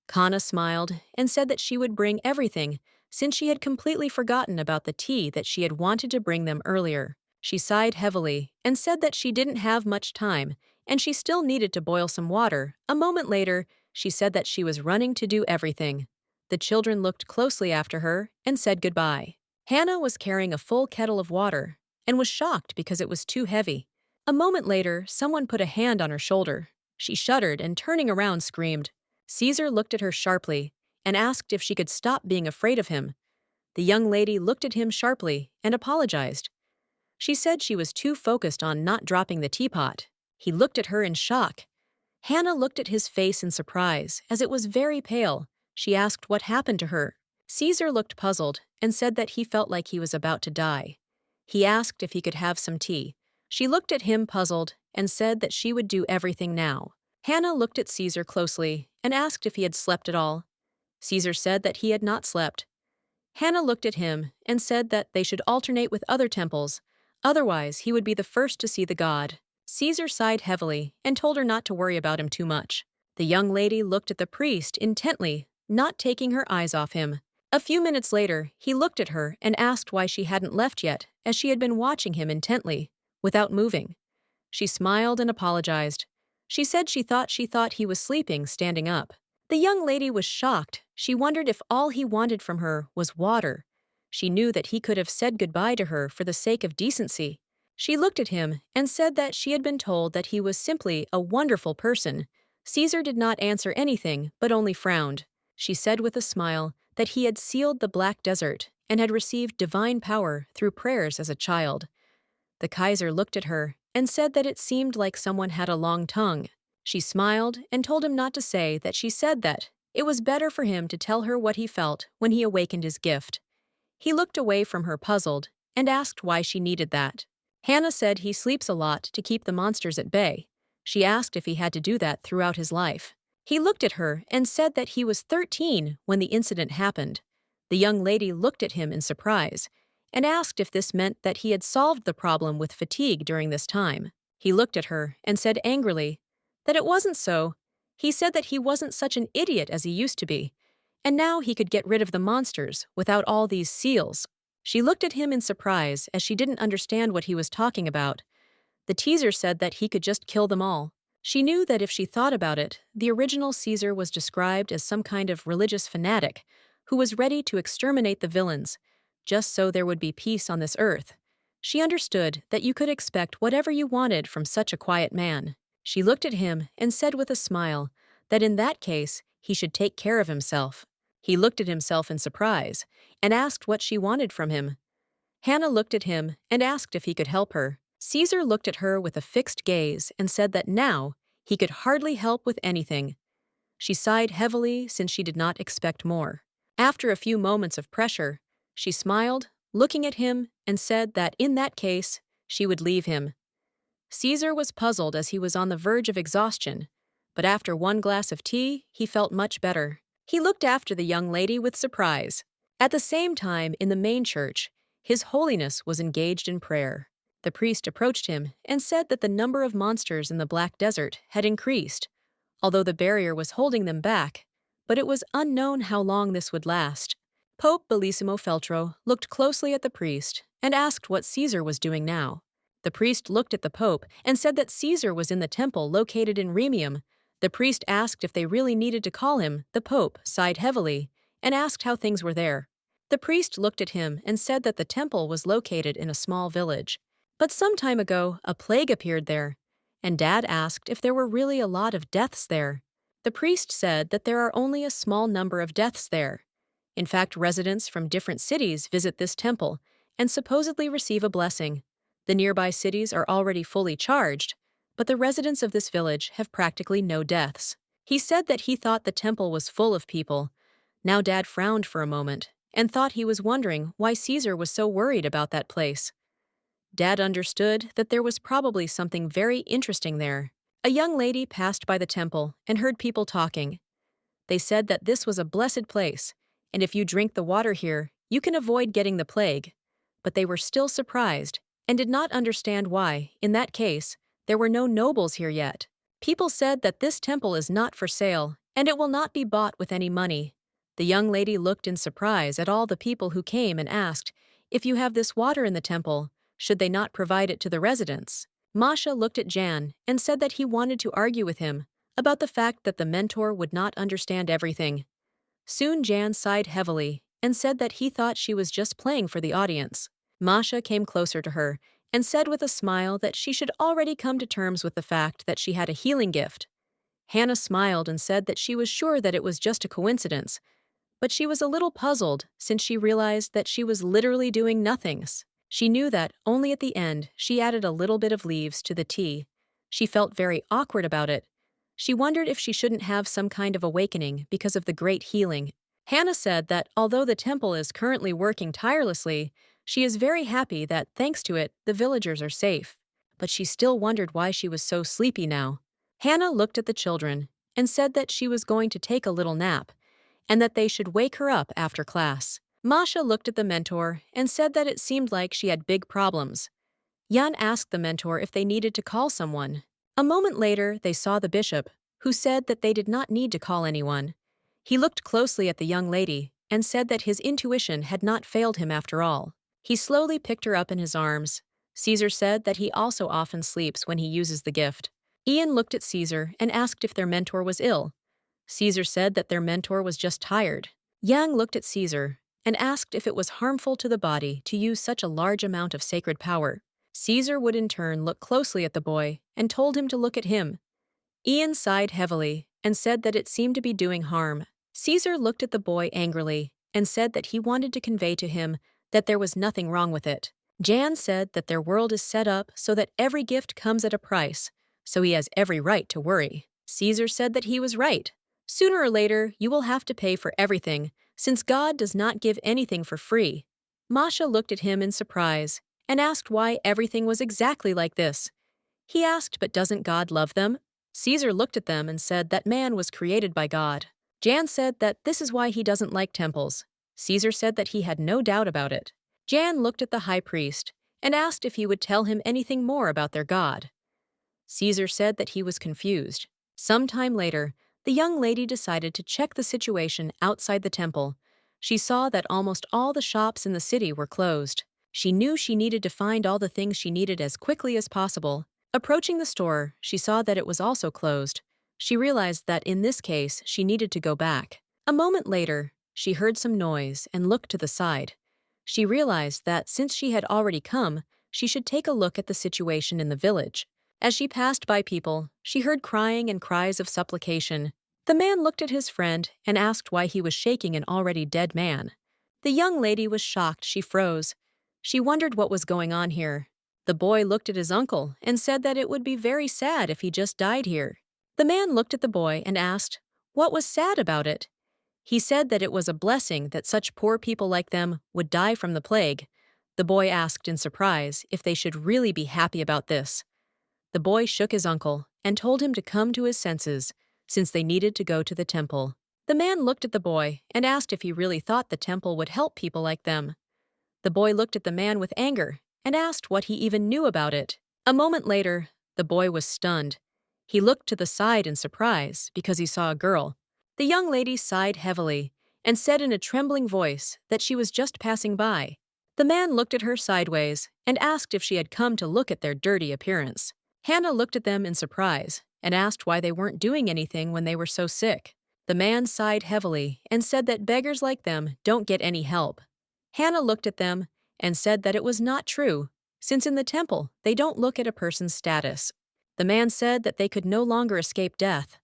Kana smiled and said that she would bring everything since she had completely forgotten about the tea that she had wanted to bring them earlier. She sighed heavily and said that she didn't have much time and she still needed to boil some water. A moment later, she said that she was running to do everything. The children looked closely after her and said goodbye. Hannah was carrying a full kettle of water and was shocked because it was too heavy. A moment later, someone put a hand on her shoulder. She shuddered and turning around screamed. Caesar looked at her sharply and asked if she could stop being afraid of him. The young lady looked at him sharply and apologized. She said she was too focused on not dropping the teapot. He looked at her in shock. Hannah looked at his face in surprise, as it was very pale. She asked what happened to her. Caesar looked puzzled and said that he felt like he was about to die. He asked if he could have some tea. She looked at him puzzled and said that she would do everything now. Hannah looked at Caesar closely and asked if he had slept at all. Caesar said that he had not slept. Hannah looked at him and said that they should alternate with other temples, otherwise he would be the first to see the god. Caesar sighed heavily and told her not to worry about him too much. The young lady looked at the priest intently, not taking her eyes off him. A few minutes later, he looked at her and asked why she hadn't left yet, as she had been watching him intently, without moving. She smiled and apologized. She said she thought he was sleeping, standing up. The young lady was shocked. She wondered if all he wanted from her was water. She knew that he could have said goodbye to her for the sake of decency. She looked at him and said that she had been told that he was simply a wonderful person. Caesar did not answer anything, but only frowned. She said with a smile that he had sealed the Black Desert and had received divine power through prayers as a child. The Kaiser looked at her and said that it seemed like someone had a long tongue. She smiled and told him not to say that she said that it was better for him to tell her what he felt when he awakened his gift. He looked away from her puzzled and asked why she needed that. Hannah said he sleeps a lot to keep the monsters at bay. She asked if he had to do that throughout his life. He looked at her and said that he was 13 when the incident happened. The young lady looked at him in surprise and asked if this meant that he had solved the problem with fatigue during this time. He looked at her and said angrily that it wasn't so. He said that he wasn't such an idiot as he used to be, and now he could get rid of the monsters without all these seals. She looked at him in surprise as she didn't understand what he was talking about. The teaser said that he could just kill them all. She knew that if she thought about it, the original Caesar was described as some kind of religious fanatic who was ready to exterminate the villains, just so there would be peace on this earth. She understood that you could expect whatever you wanted from such a quiet man. She looked at him and said with a smile that in that case he should take care of himself. He looked at himself in surprise and asked what she wanted from him. Hannah looked at him and asked if he could help her. Caesar looked at her with a fixed gaze and said that now he could hardly help with anything. She sighed heavily since she did not expect more. After a few moments of pressure, she smiled, looking at him, and said that in that case, she would leave him. Caesar was puzzled as he was on the verge of exhaustion, but after one glass of tea, he felt much better. He looked after the young lady with surprise. At the same time, in the main church, His Holiness was engaged in prayer. The priest approached him and said that the number of monsters in the Black Desert had increased, although the barrier was holding them back, but it was unknown how long this would last. Pope Bellissimo Feltro looked closely at the priest and asked what Caesar was doing now. The priest looked at the Pope and said that Caesar was in the temple located in Remium. The priest asked if they really needed to call him. The Pope sighed heavily and asked how things were there. The priest looked at him and said that the temple was located in a small village. But some time ago, a plague appeared there, and Dad asked if there were really a lot of deaths there. The priest said that there are only a small number of deaths there. In fact, residents from different cities visit this temple and supposedly receive a blessing. The nearby cities are already fully charged, but the residents of this village have practically no deaths. He said that he thought the temple was full of people. Now Dad frowned for a moment and thought he was wondering why Caesar was so worried about that place. Dad understood that there was probably something very interesting there. A young lady passed by the temple and heard people talking. They said that this was a blessed place, and if you drink the water here, you can avoid getting the plague. But they were still surprised and did not understand why, in that case, there were no nobles here yet. People said that this temple is not for sale, and it will not be bought with any money. The young lady looked in surprise at all the people who came and asked, "If you have this water in the temple, should they not provide it to the residents?" Masha looked at Jan and said that he wanted to argue with him about the fact that the mentor would not understand everything. Soon Jan sighed heavily and said that he thought she was just playing for the audience. Masha came closer to her and said with a smile that she should already come to terms with the fact that she had a healing gift. Hannah smiled and said that she was sure that it was just a coincidence, but she was a little puzzled since she realized that she was literally doing nothings. She knew that only at the end she added a little bit of leaves to the tea. She felt very awkward about it. She wondered if she shouldn't have some kind of awakening because of the great healing. Hannah said that although the temple is currently working tirelessly, she is very happy that, thanks to it, the villagers are safe. But she still wondered why she was so sleepy now. Hannah looked at the children and said that she was going to take a little nap and that they should wake her up after class. Masha looked at the mentor and said that it seemed like she had big problems. Jan asked the mentor if they needed to call someone. A moment later, they saw the bishop, who said that they did not need to call anyone. He looked closely at the young lady and said that his intuition had not failed him after all. He slowly picked her up in his arms. Caesar said that he also often sleeps when he uses the gift. Ian looked at Caesar and asked if their mentor was ill. Caesar said that their mentor was just tired. Yang looked at Caesar and asked if it was harmful to the body to use such a large amount of sacred power. Caesar would in turn look closely at the boy and told him to look at him. Ian sighed heavily and said that it seemed to be doing harm. Caesar looked at the boy angrily and said that he wanted to convey to him that there was nothing wrong with it. Jan said that their world is set up so that every gift comes at a price, so he has every right to worry. Caesar said that he was right. Sooner or later, you will have to pay for everything, since God does not give anything for free. Masha looked at him in surprise and asked why everything was exactly like this. He asked, but doesn't God love them? Caesar looked at them and said that man was created by God. Jan said that this is why he doesn't like temples. Caesar said that he had no doubt about it. Jan looked at the high priest and asked if he would tell him anything more about their God. Caesar said that he was confused. Some time later, the young lady decided to check the situation outside the temple. She saw that almost all the shops in the city were closed. She knew she needed to find all the things she needed as quickly as possible. Approaching the store, she saw that it was also closed. She realized that in this case, she needed to go back. A moment later, she heard some noise and looked to the side. She realized that since she had already come, she should take a look at the situation in the village. As she passed by people, she heard crying and cries of supplication. The man looked at his friend and asked why he was shaking an already dead man. The young lady was shocked. She froze. She wondered what was going on here. The boy looked at his uncle and said that it would be very sad if he just died here. The man looked at the boy and asked, what was sad about it? He said that it was a blessing that such poor people like them would die from the plague. The boy asked in surprise if they should really be happy about this. The boy shook his uncle and told him to come to his senses, since they needed to go to the temple. The man looked at the boy and asked if he really thought the temple would help people like them. The boy looked at the man with anger and asked what he even knew about it. A moment later, the boy was stunned. He looked to the side in surprise because he saw a girl. The young lady sighed heavily and said in a trembling voice that she was just passing by. The man looked at her sideways and asked if she had come to look at their dirty appearance. Hannah looked at them in surprise and asked why they weren't doing anything when they were so sick. The man sighed heavily and said that beggars like them don't get any help. Hannah looked at them and said that it was not true, since in the temple they don't look at a person's status. The man said that they could no longer escape death.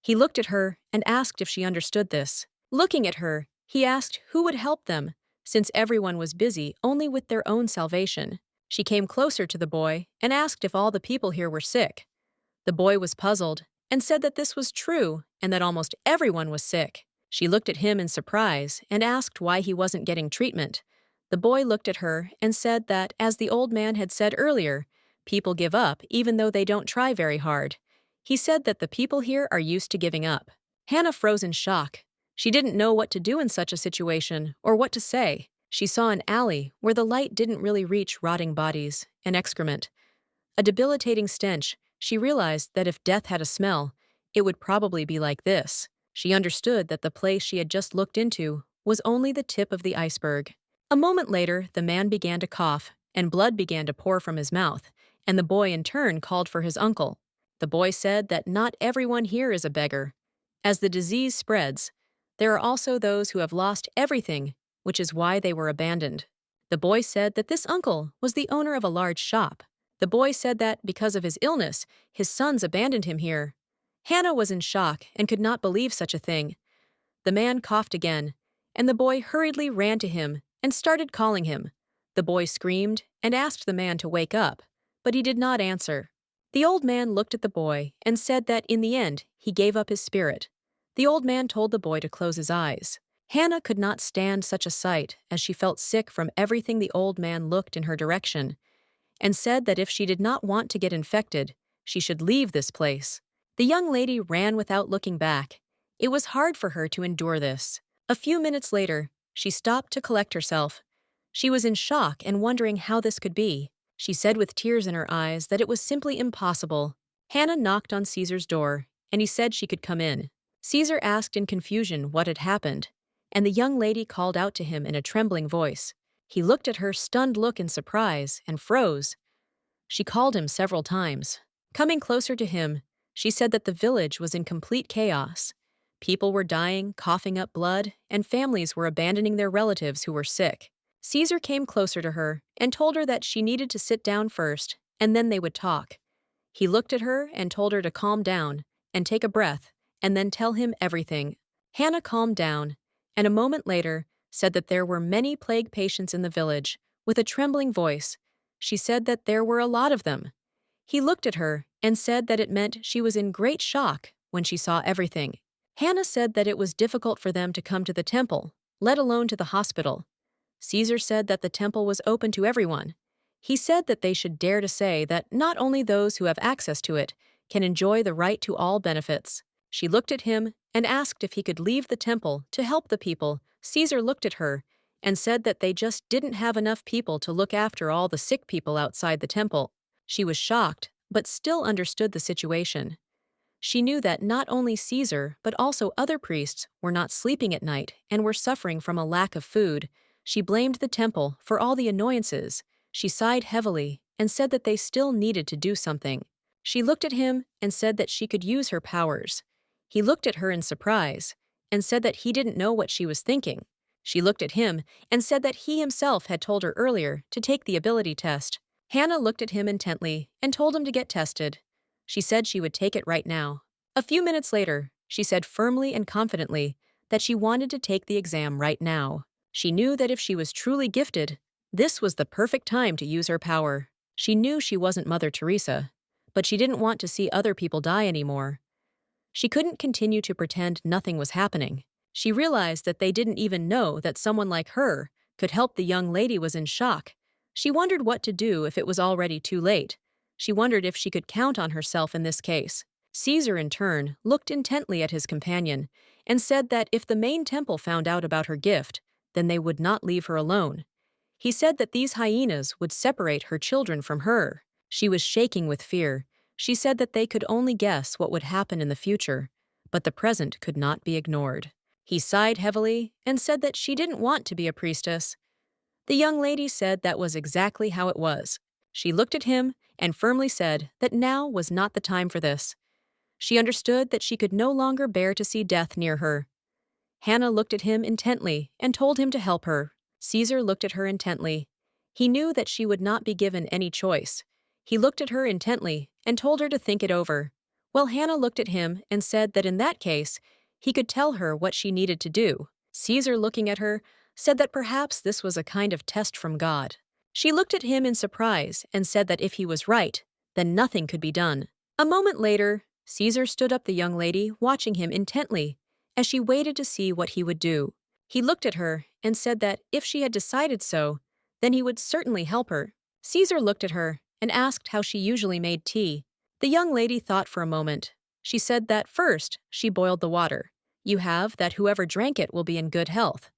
He looked at her and asked if she understood this. Looking at her, he asked who would help them, since everyone was busy only with their own salvation. She came closer to the boy and asked if all the people here were sick. The boy was puzzled and said that this was true and that almost everyone was sick. She looked at him in surprise and asked why he wasn't getting treatment. The boy looked at her and said that, as the old man had said earlier, people give up even though they don't try very hard. He said that the people here are used to giving up. Hannah froze in shock. She didn't know what to do in such a situation or what to say. She saw an alley where the light didn't really reach rotting bodies and excrement. A debilitating stench. She realized that if death had a smell, it would probably be like this. She understood that the place she had just looked into was only the tip of the iceberg. A moment later, the man began to cough, and blood began to pour from his mouth, and the boy in turn called for his uncle. The boy said that not everyone here is a beggar. As the disease spreads, there are also those who have lost everything, which is why they were abandoned. The boy said that this uncle was the owner of a large shop. The boy said that, because of his illness, his sons abandoned him here. Hannah was in shock and could not believe such a thing. The man coughed again, and the boy hurriedly ran to him and started calling him. The boy screamed and asked the man to wake up, but he did not answer. The old man looked at the boy and said that in the end he gave up his spirit. The old man told the boy to close his eyes. Hannah could not stand such a sight, as she felt sick from everything the old man looked in her direction, and said that if she did not want to get infected, she should leave this place. The young lady ran without looking back. It was hard for her to endure this. A few minutes later, she stopped to collect herself. She was in shock and wondering how this could be. She said with tears in her eyes that it was simply impossible. Hannah knocked on Caesar's door, and he said she could come in. Caesar asked in confusion what had happened, and the young lady called out to him in a trembling voice. He looked at her stunned look in surprise and froze. She called him several times. Coming closer to him, she said that the village was in complete chaos. People were dying, coughing up blood, and families were abandoning their relatives who were sick. Caesar came closer to her and told her that she needed to sit down first, and then they would talk. He looked at her and told her to calm down and take a breath and then tell him everything. Hannah calmed down, and a moment later said that there were many plague patients in the village. With a trembling voice, she said that there were a lot of them. He looked at her and said that it meant she was in great shock when she saw everything. Hannah said that it was difficult for them to come to the temple, let alone to the hospital. Caesar said that the temple was open to everyone. He said that they should dare to say that not only those who have access to it can enjoy the right to all benefits. She looked at him and asked if he could leave the temple to help the people. Caesar looked at her and said that they just didn't have enough people to look after all the sick people outside the temple. She was shocked, but still understood the situation. She knew that not only Caesar, but also other priests were not sleeping at night and were suffering from a lack of food. She blamed the temple for all the annoyances. She sighed heavily and said that they still needed to do something. She looked at him and said that she could use her powers. He looked at her in surprise and said that he didn't know what she was thinking. She looked at him and said that he himself had told her earlier to take the ability test. Hannah looked at him intently and told him to get tested. She said she would take it right now. A few minutes later, she said firmly and confidently that she wanted to take the exam right now. She knew that if she was truly gifted, this was the perfect time to use her power. She knew she wasn't Mother Teresa, but she didn't want to see other people die anymore. She couldn't continue to pretend nothing was happening. She realized that they didn't even know that someone like her could help. The young lady was in shock. She wondered what to do if it was already too late. She wondered if she could count on herself in this case. Caesar, in turn, looked intently at his companion and said that if the main temple found out about her gift, then they would not leave her alone. He said that these hyenas would separate her children from her. She was shaking with fear. She said that they could only guess what would happen in the future, but the present could not be ignored. He sighed heavily and said that she didn't want to be a priestess. The young lady said that was exactly how it was. She looked at him and firmly said that now was not the time for this. She understood that she could no longer bear to see death near her. Hannah looked at him intently and told him to help her. Caesar looked at her intently. He knew that she would not be given any choice. He looked at her intently and told her to think it over. Well, Hannah looked at him and said that in that case, he could tell her what she needed to do. Caesar, looking at her, said that perhaps this was a kind of test from God. She looked at him in surprise and said that if he was right, then nothing could be done. A moment later, Caesar stood up the young lady, watching him intently as she waited to see what he would do. He looked at her and said that if she had decided so, then he would certainly help her. Caesar looked at her and asked how she usually made tea. The young lady thought for a moment. She said that first, she boiled the water. You have that whoever drank it will be in good health.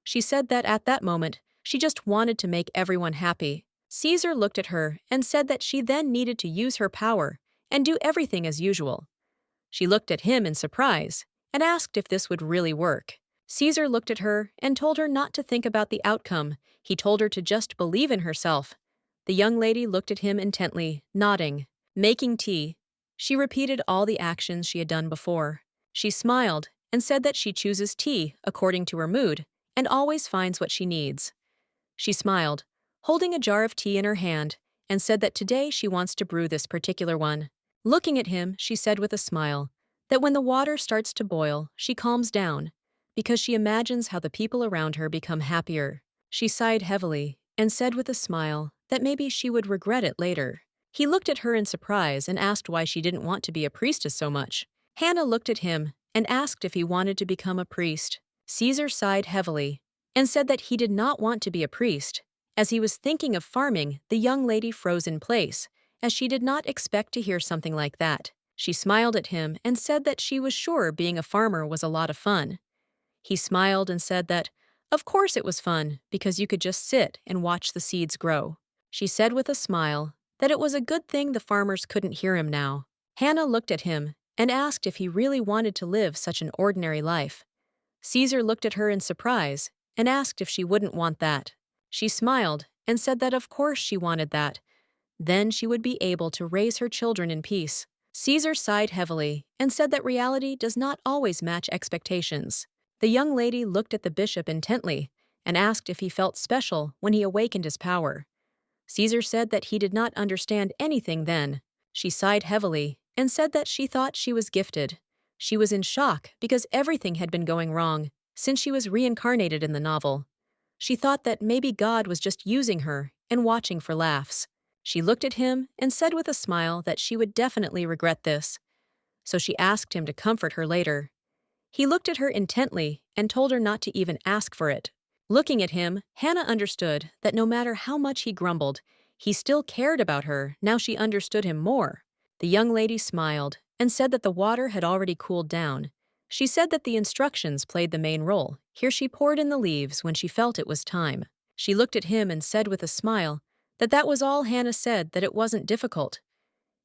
She said that at that moment, she just wanted to make everyone happy. Caesar looked at her and said that she then needed to use her power and do everything as usual. She looked at him in surprise and asked if this would really work. Caesar looked at her and told her not to think about the outcome. He told her to just believe in herself. The young lady looked at him intently, nodding. Making tea. She repeated all the actions she had done before. She smiled and said that she chooses tea according to her mood and always finds what she needs. She smiled, holding a jar of tea in her hand, and said that today she wants to brew this particular one. Looking at him, she said with a smile that when the water starts to boil, she calms down, because she imagines how the people around her become happier. She sighed heavily and said with a smile that maybe she would regret it later. He looked at her in surprise and asked why she didn't want to be a priestess so much. Hannah looked at him and asked if he wanted to become a priest. Caesar sighed heavily and said that he did not want to be a priest. As he was thinking of farming, the young lady froze in place, as she did not expect to hear something like that. She smiled at him and said that she was sure being a farmer was a lot of fun. He smiled and said that, of course it was fun, because you could just sit and watch the seeds grow. She said with a smile that it was a good thing the farmers couldn't hear him now. Hannah looked at him and asked if he really wanted to live such an ordinary life. Caesar looked at her in surprise and asked if she wouldn't want that. She smiled and said that of course she wanted that. Then she would be able to raise her children in peace. Caesar sighed heavily and said that reality does not always match expectations. The young lady looked at the bishop intently and asked if he felt special when he awakened his power. Caesar said that he did not understand anything then. She sighed heavily and said that she thought she was gifted. She was in shock because everything had been going wrong since she was reincarnated in the novel. She thought that maybe God was just using her and watching for laughs. She looked at him and said with a smile that she would definitely regret this. So she asked him to comfort her later. He looked at her intently and told her not to even ask for it. Looking at him, Hannah understood that no matter how much he grumbled, he still cared about her. Now she understood him more. The young lady smiled and said that the water had already cooled down. She said that the instructions played the main role. Here she poured in the leaves when she felt it was time. She looked at him and said with a smile that was all. Hannah said that it wasn't difficult.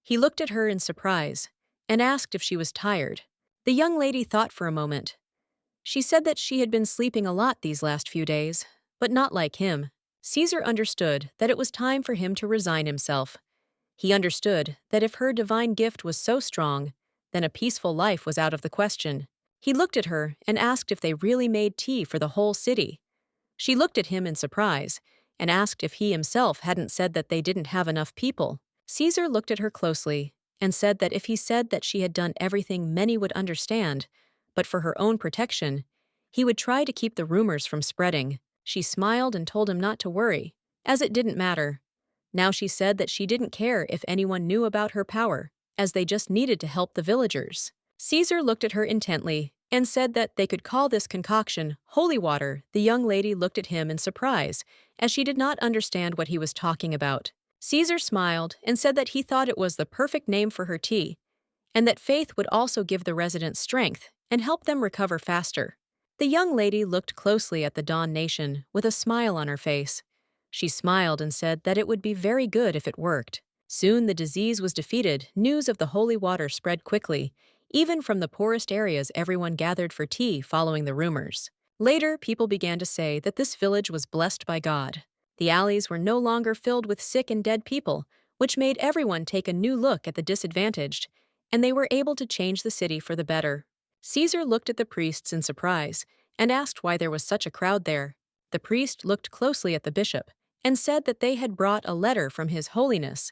He looked at her in surprise and asked if she was tired. The young lady thought for a moment. She said that she had been sleeping a lot these last few days, but not like him. Caesar understood that it was time for him to resign himself. He understood that if her divine gift was so strong, then a peaceful life was out of the question. He looked at her and asked if they really made tea for the whole city. She looked at him in surprise and asked if he himself hadn't said that they didn't have enough people. Caesar looked at her closely and said that if he said that she had done everything many would understand, but for her own protection, he would try to keep the rumors from spreading. She smiled and told him not to worry, as it didn't matter. Now she said that she didn't care if anyone knew about her power, as they just needed to help the villagers. Caesar looked at her intently and said that they could call this concoction holy water. The young lady looked at him in surprise, as she did not understand what he was talking about. Caesar smiled and said that he thought it was the perfect name for her tea, and that faith would also give the residents strength and help them recover faster. The young lady looked closely at the Dawn Nation with a smile on her face. She smiled and said that it would be very good if it worked. Soon the disease was defeated. News of the holy water spread quickly. Even from the poorest areas, everyone gathered for tea following the rumors. Later, people began to say that this village was blessed by God. The alleys were no longer filled with sick and dead people, which made everyone take a new look at the disadvantaged, and they were able to change the city for the better. Caesar looked at the priests in surprise and asked why there was such a crowd there. The priest looked closely at the bishop and said that they had brought a letter from His Holiness.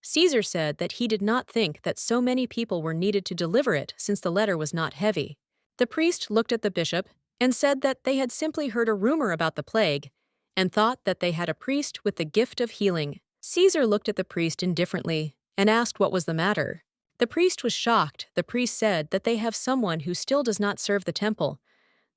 Caesar said that he did not think that so many people were needed to deliver it since the letter was not heavy. The priest looked at the bishop and said that they had simply heard a rumor about the plague and thought that they had a priest with the gift of healing. Caesar looked at the priest indifferently and asked what was the matter. The priest was shocked. The priest said that they have someone who still does not serve the temple.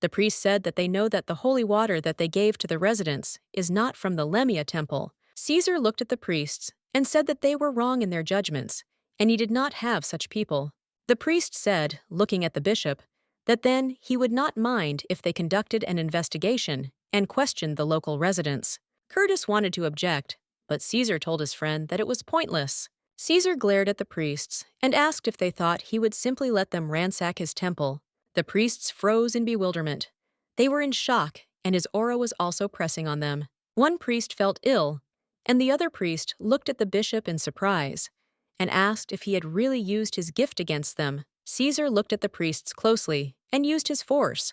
The priest said that they know that the holy water that they gave to the residents is not from the Lemia temple. Caesar looked at the priests and said that they were wrong in their judgments, and he did not have such people. The priest said, looking at the bishop, that then he would not mind if they conducted an investigation and questioned the local residents. Curtis wanted to object, but Caesar told his friend that it was pointless. Caesar glared at the priests and asked if they thought he would simply let them ransack his temple. The priests froze in bewilderment. They were in shock, and his aura was also pressing on them. One priest felt ill, and the other priest looked at the bishop in surprise and asked if he had really used his gift against them. Caesar looked at the priests closely and used his force.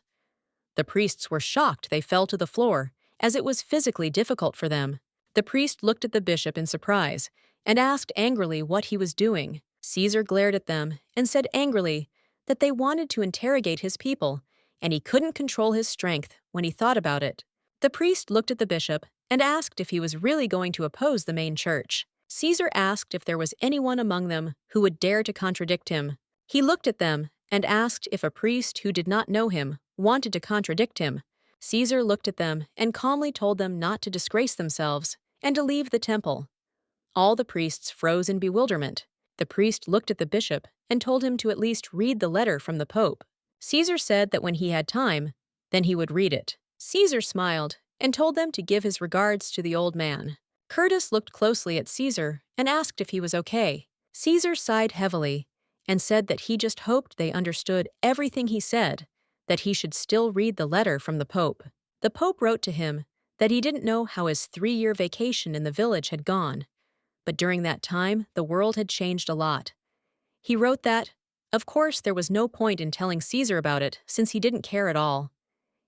The priests were shocked. They fell to the floor, as it was physically difficult for them. The priest looked at the bishop in surprise and asked angrily what he was doing. Caesar glared at them and said angrily that they wanted to interrogate his people, and he couldn't control his strength when he thought about it. The priest looked at the bishop and asked if he was really going to oppose the main church. Caesar asked if there was anyone among them who would dare to contradict him. He looked at them and asked if a priest who did not know him wanted to contradict him. Caesar looked at them and calmly told them not to disgrace themselves and to leave the temple. All the priests froze in bewilderment. The priest looked at the bishop and told him to at least read the letter from the Pope. Caesar said that when he had time, then he would read it. Caesar smiled and told them to give his regards to the old man. Curtis looked closely at Caesar and asked if he was okay. Caesar sighed heavily and said that he just hoped they understood everything he said, that he should still read the letter from the Pope. The Pope wrote to him that he didn't know how his 3-year vacation in the village had gone, but during that time, the world had changed a lot. He wrote that, of course, there was no point in telling Caesar about it since he didn't care at all.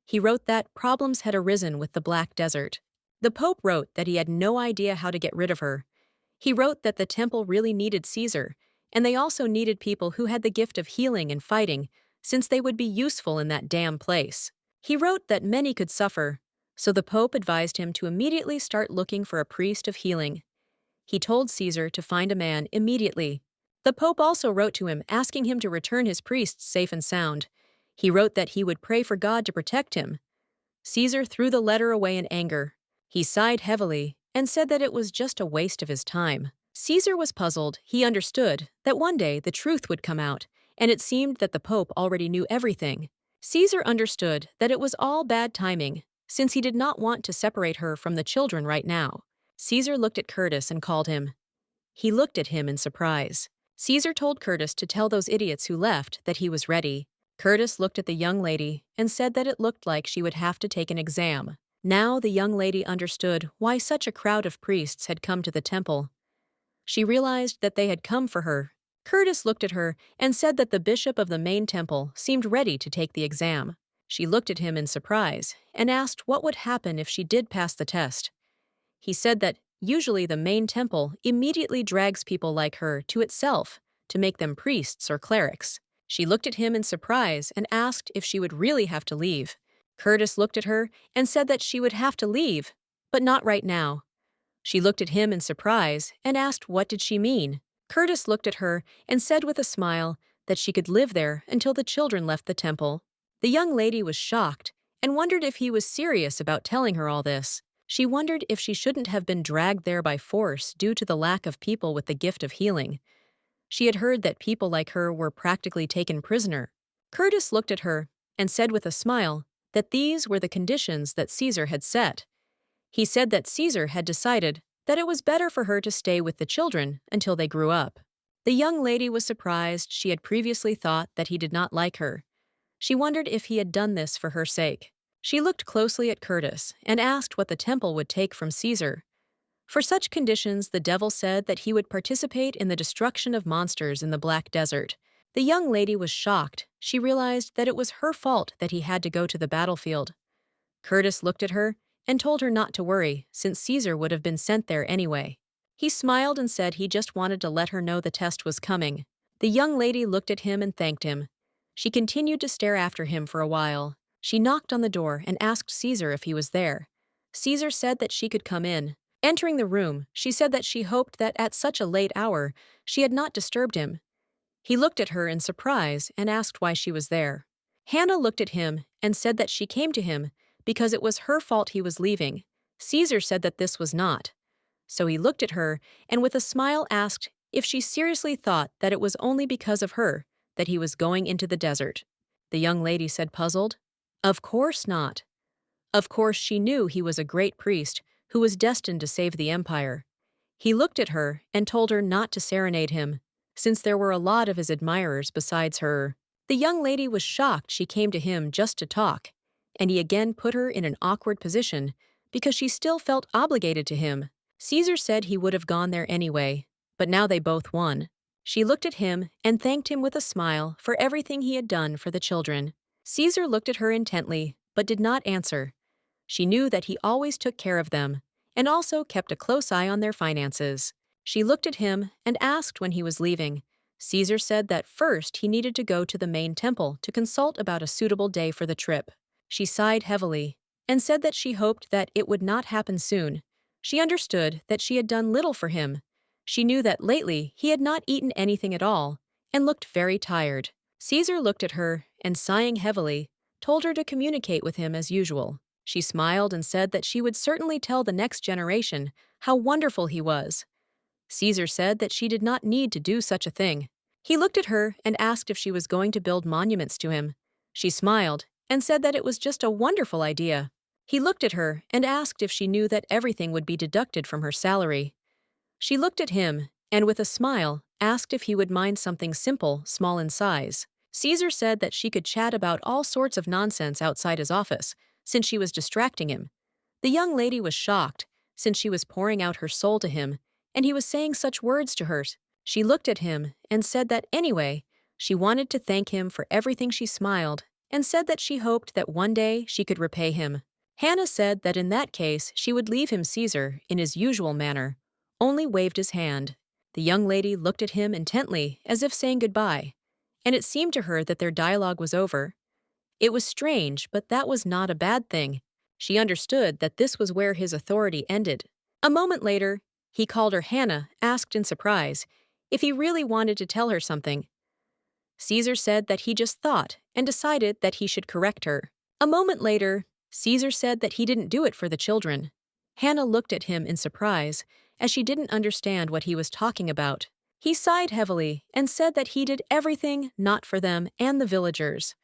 He wrote that problems had arisen with the Black Desert. The Pope wrote that he had no idea how to get rid of her. He wrote that the temple really needed Caesar, and they also needed people who had the gift of healing and fighting, since they would be useful in that damn place. He wrote that many could suffer, so the Pope advised him to immediately start looking for a priest of healing. He told Caesar to find a man immediately. The Pope also wrote to him asking him to return his priests safe and sound. He wrote that he would pray for God to protect him. Caesar threw the letter away in anger. He sighed heavily and said that it was just a waste of his time. Caesar was puzzled. He understood that one day the truth would come out, and it seemed that the Pope already knew everything. Caesar understood that it was all bad timing, since he did not want to separate her from the children right now. Caesar looked at Curtis and called him. He looked at him in surprise. Caesar told Curtis to tell those idiots who left that he was ready. Curtis looked at the young lady and said that it looked like she would have to take an exam. Now the young lady understood why such a crowd of priests had come to the temple. She realized that they had come for her. Curtis looked at her and said that the bishop of the main temple seemed ready to take the exam. She looked at him in surprise and asked what would happen if she did pass the test. He said that usually the main temple immediately drags people like her to itself to make them priests or clerics. She looked at him in surprise and asked if she would really have to leave. Curtis looked at her and said that she would have to leave, but not right now. She looked at him in surprise and asked what did she mean. Curtis looked at her and said with a smile that she could live there until the children left the temple. The young lady was shocked and wondered if he was serious about telling her all this. She wondered if she shouldn't have been dragged there by force due to the lack of people with the gift of healing. She had heard that people like her were practically taken prisoner. Curtis looked at her and said with a smile that these were the conditions that Caesar had set. He said that Caesar had decided that it was better for her to stay with the children until they grew up. The young lady was surprised. She had previously thought that he did not like her. She wondered if he had done this for her sake. She looked closely at Curtis and asked what the temple would take from Caesar. For such conditions, the devil said that he would participate in the destruction of monsters in the Black Desert. The young lady was shocked. She realized that it was her fault that he had to go to the battlefield. Curtis looked at her and told her not to worry, since Caesar would have been sent there anyway. He smiled and said he just wanted to let her know the test was coming. The young lady looked at him and thanked him. She continued to stare after him for a while. She knocked on the door and asked Caesar if he was there. Caesar said that she could come in. Entering the room, she said that she hoped that at such a late hour she had not disturbed him. He looked at her in surprise and asked why she was there. Hannah looked at him and said that she came to him because it was her fault he was leaving. Caesar said that this was not. So he looked at her and with a smile asked if she seriously thought that it was only because of her that he was going into the desert. The young lady said, puzzled, "Of course not." Of course she knew he was a great priest who was destined to save the empire. He looked at her and told her not to serenade him, since there were a lot of his admirers besides her. The young lady was shocked she came to him just to talk, and he again put her in an awkward position because she still felt obligated to him. Caesar said he would have gone there anyway, but now they both won. She looked at him and thanked him with a smile for everything he had done for the children. Caesar looked at her intently, but did not answer. She knew that he always took care of them, and also kept a close eye on their finances. She looked at him and asked when he was leaving. Caesar said that first he needed to go to the main temple to consult about a suitable day for the trip. She sighed heavily and said that she hoped that it would not happen soon. She understood that she had done little for him. She knew that lately he had not eaten anything at all and looked very tired. Caesar looked at her and, sighing heavily, told her to communicate with him as usual. She smiled and said that she would certainly tell the next generation how wonderful he was. Caesar said that she did not need to do such a thing. He looked at her and asked if she was going to build monuments to him. She smiled and said that it was just a wonderful idea. He looked at her and asked if she knew that everything would be deducted from her salary. She looked at him and, with a smile, asked if he would mind something simple, small in size. Caesar said that she could chat about all sorts of nonsense outside his office, since she was distracting him. The young lady was shocked, since she was pouring out her soul to him, and he was saying such words to her. She looked at him and said that anyway, she wanted to thank him for everything. She smiled and said that she hoped that one day she could repay him. Hannah said that in that case she would leave him. Caesar, in his usual manner, only waved his hand. The young lady looked at him intently as if saying goodbye, and it seemed to her that their dialogue was over. It was strange, but that was not a bad thing. She understood that this was where his authority ended. A moment later, he called her. Hannah asked in surprise if he really wanted to tell her something. Caesar said that he just thought and decided that he should correct her. A moment later, Caesar said that he didn't do it for the children. Hannah looked at him in surprise, as she didn't understand what he was talking about. He sighed heavily and said that he did everything not for them and the villagers.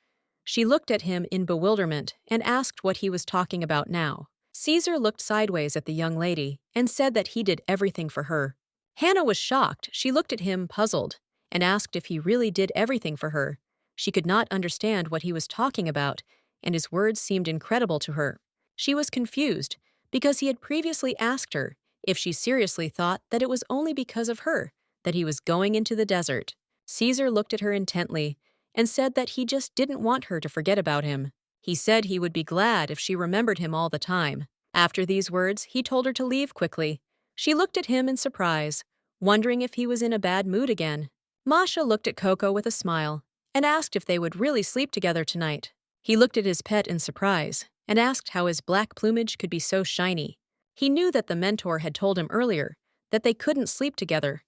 She looked at him in bewilderment and asked what he was talking about now. Caesar looked sideways at the young lady and said that he did everything for her. Hannah was shocked. She looked at him, puzzled, and asked if he really did everything for her. She could not understand what he was talking about, and his words seemed incredible to her. She was confused because he had previously asked her if she seriously thought that it was only because of her that he was going into the desert. Caesar looked at her intently and said that he just didn't want her to forget about him. He said he would be glad if she remembered him all the time. After these words, he told her to leave quickly. She looked at him in surprise, wondering if he was in a bad mood again. Masha looked at Coco with a smile and asked if they would really sleep together tonight. He looked at his pet in surprise and asked how his black plumage could be so shiny. He knew that the mentor had told him earlier that they couldn't sleep together,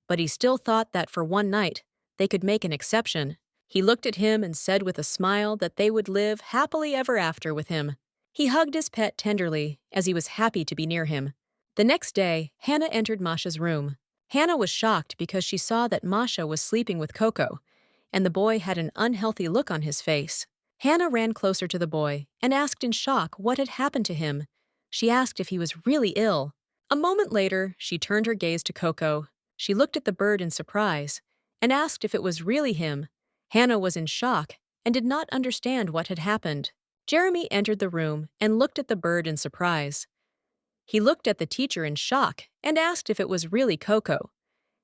but he still thought that for one night they could make an exception. He looked at him and said with a smile that they would live happily ever after with him. He hugged his pet tenderly as he was happy to be near him. The next day, Hannah entered Masha's room. Hannah was shocked because she saw that Masha was sleeping with Coco, and the boy had an unhealthy look on his face. Hannah ran closer to the boy and asked in shock what had happened to him. She asked if he was really ill. A moment later, she turned her gaze to Coco. She looked at the bird in surprise and asked if it was really him. Hannah was in shock and did not understand what had happened. Jeremy entered the room and looked at the bird in surprise. He looked at the teacher in shock and asked if it was really Coco.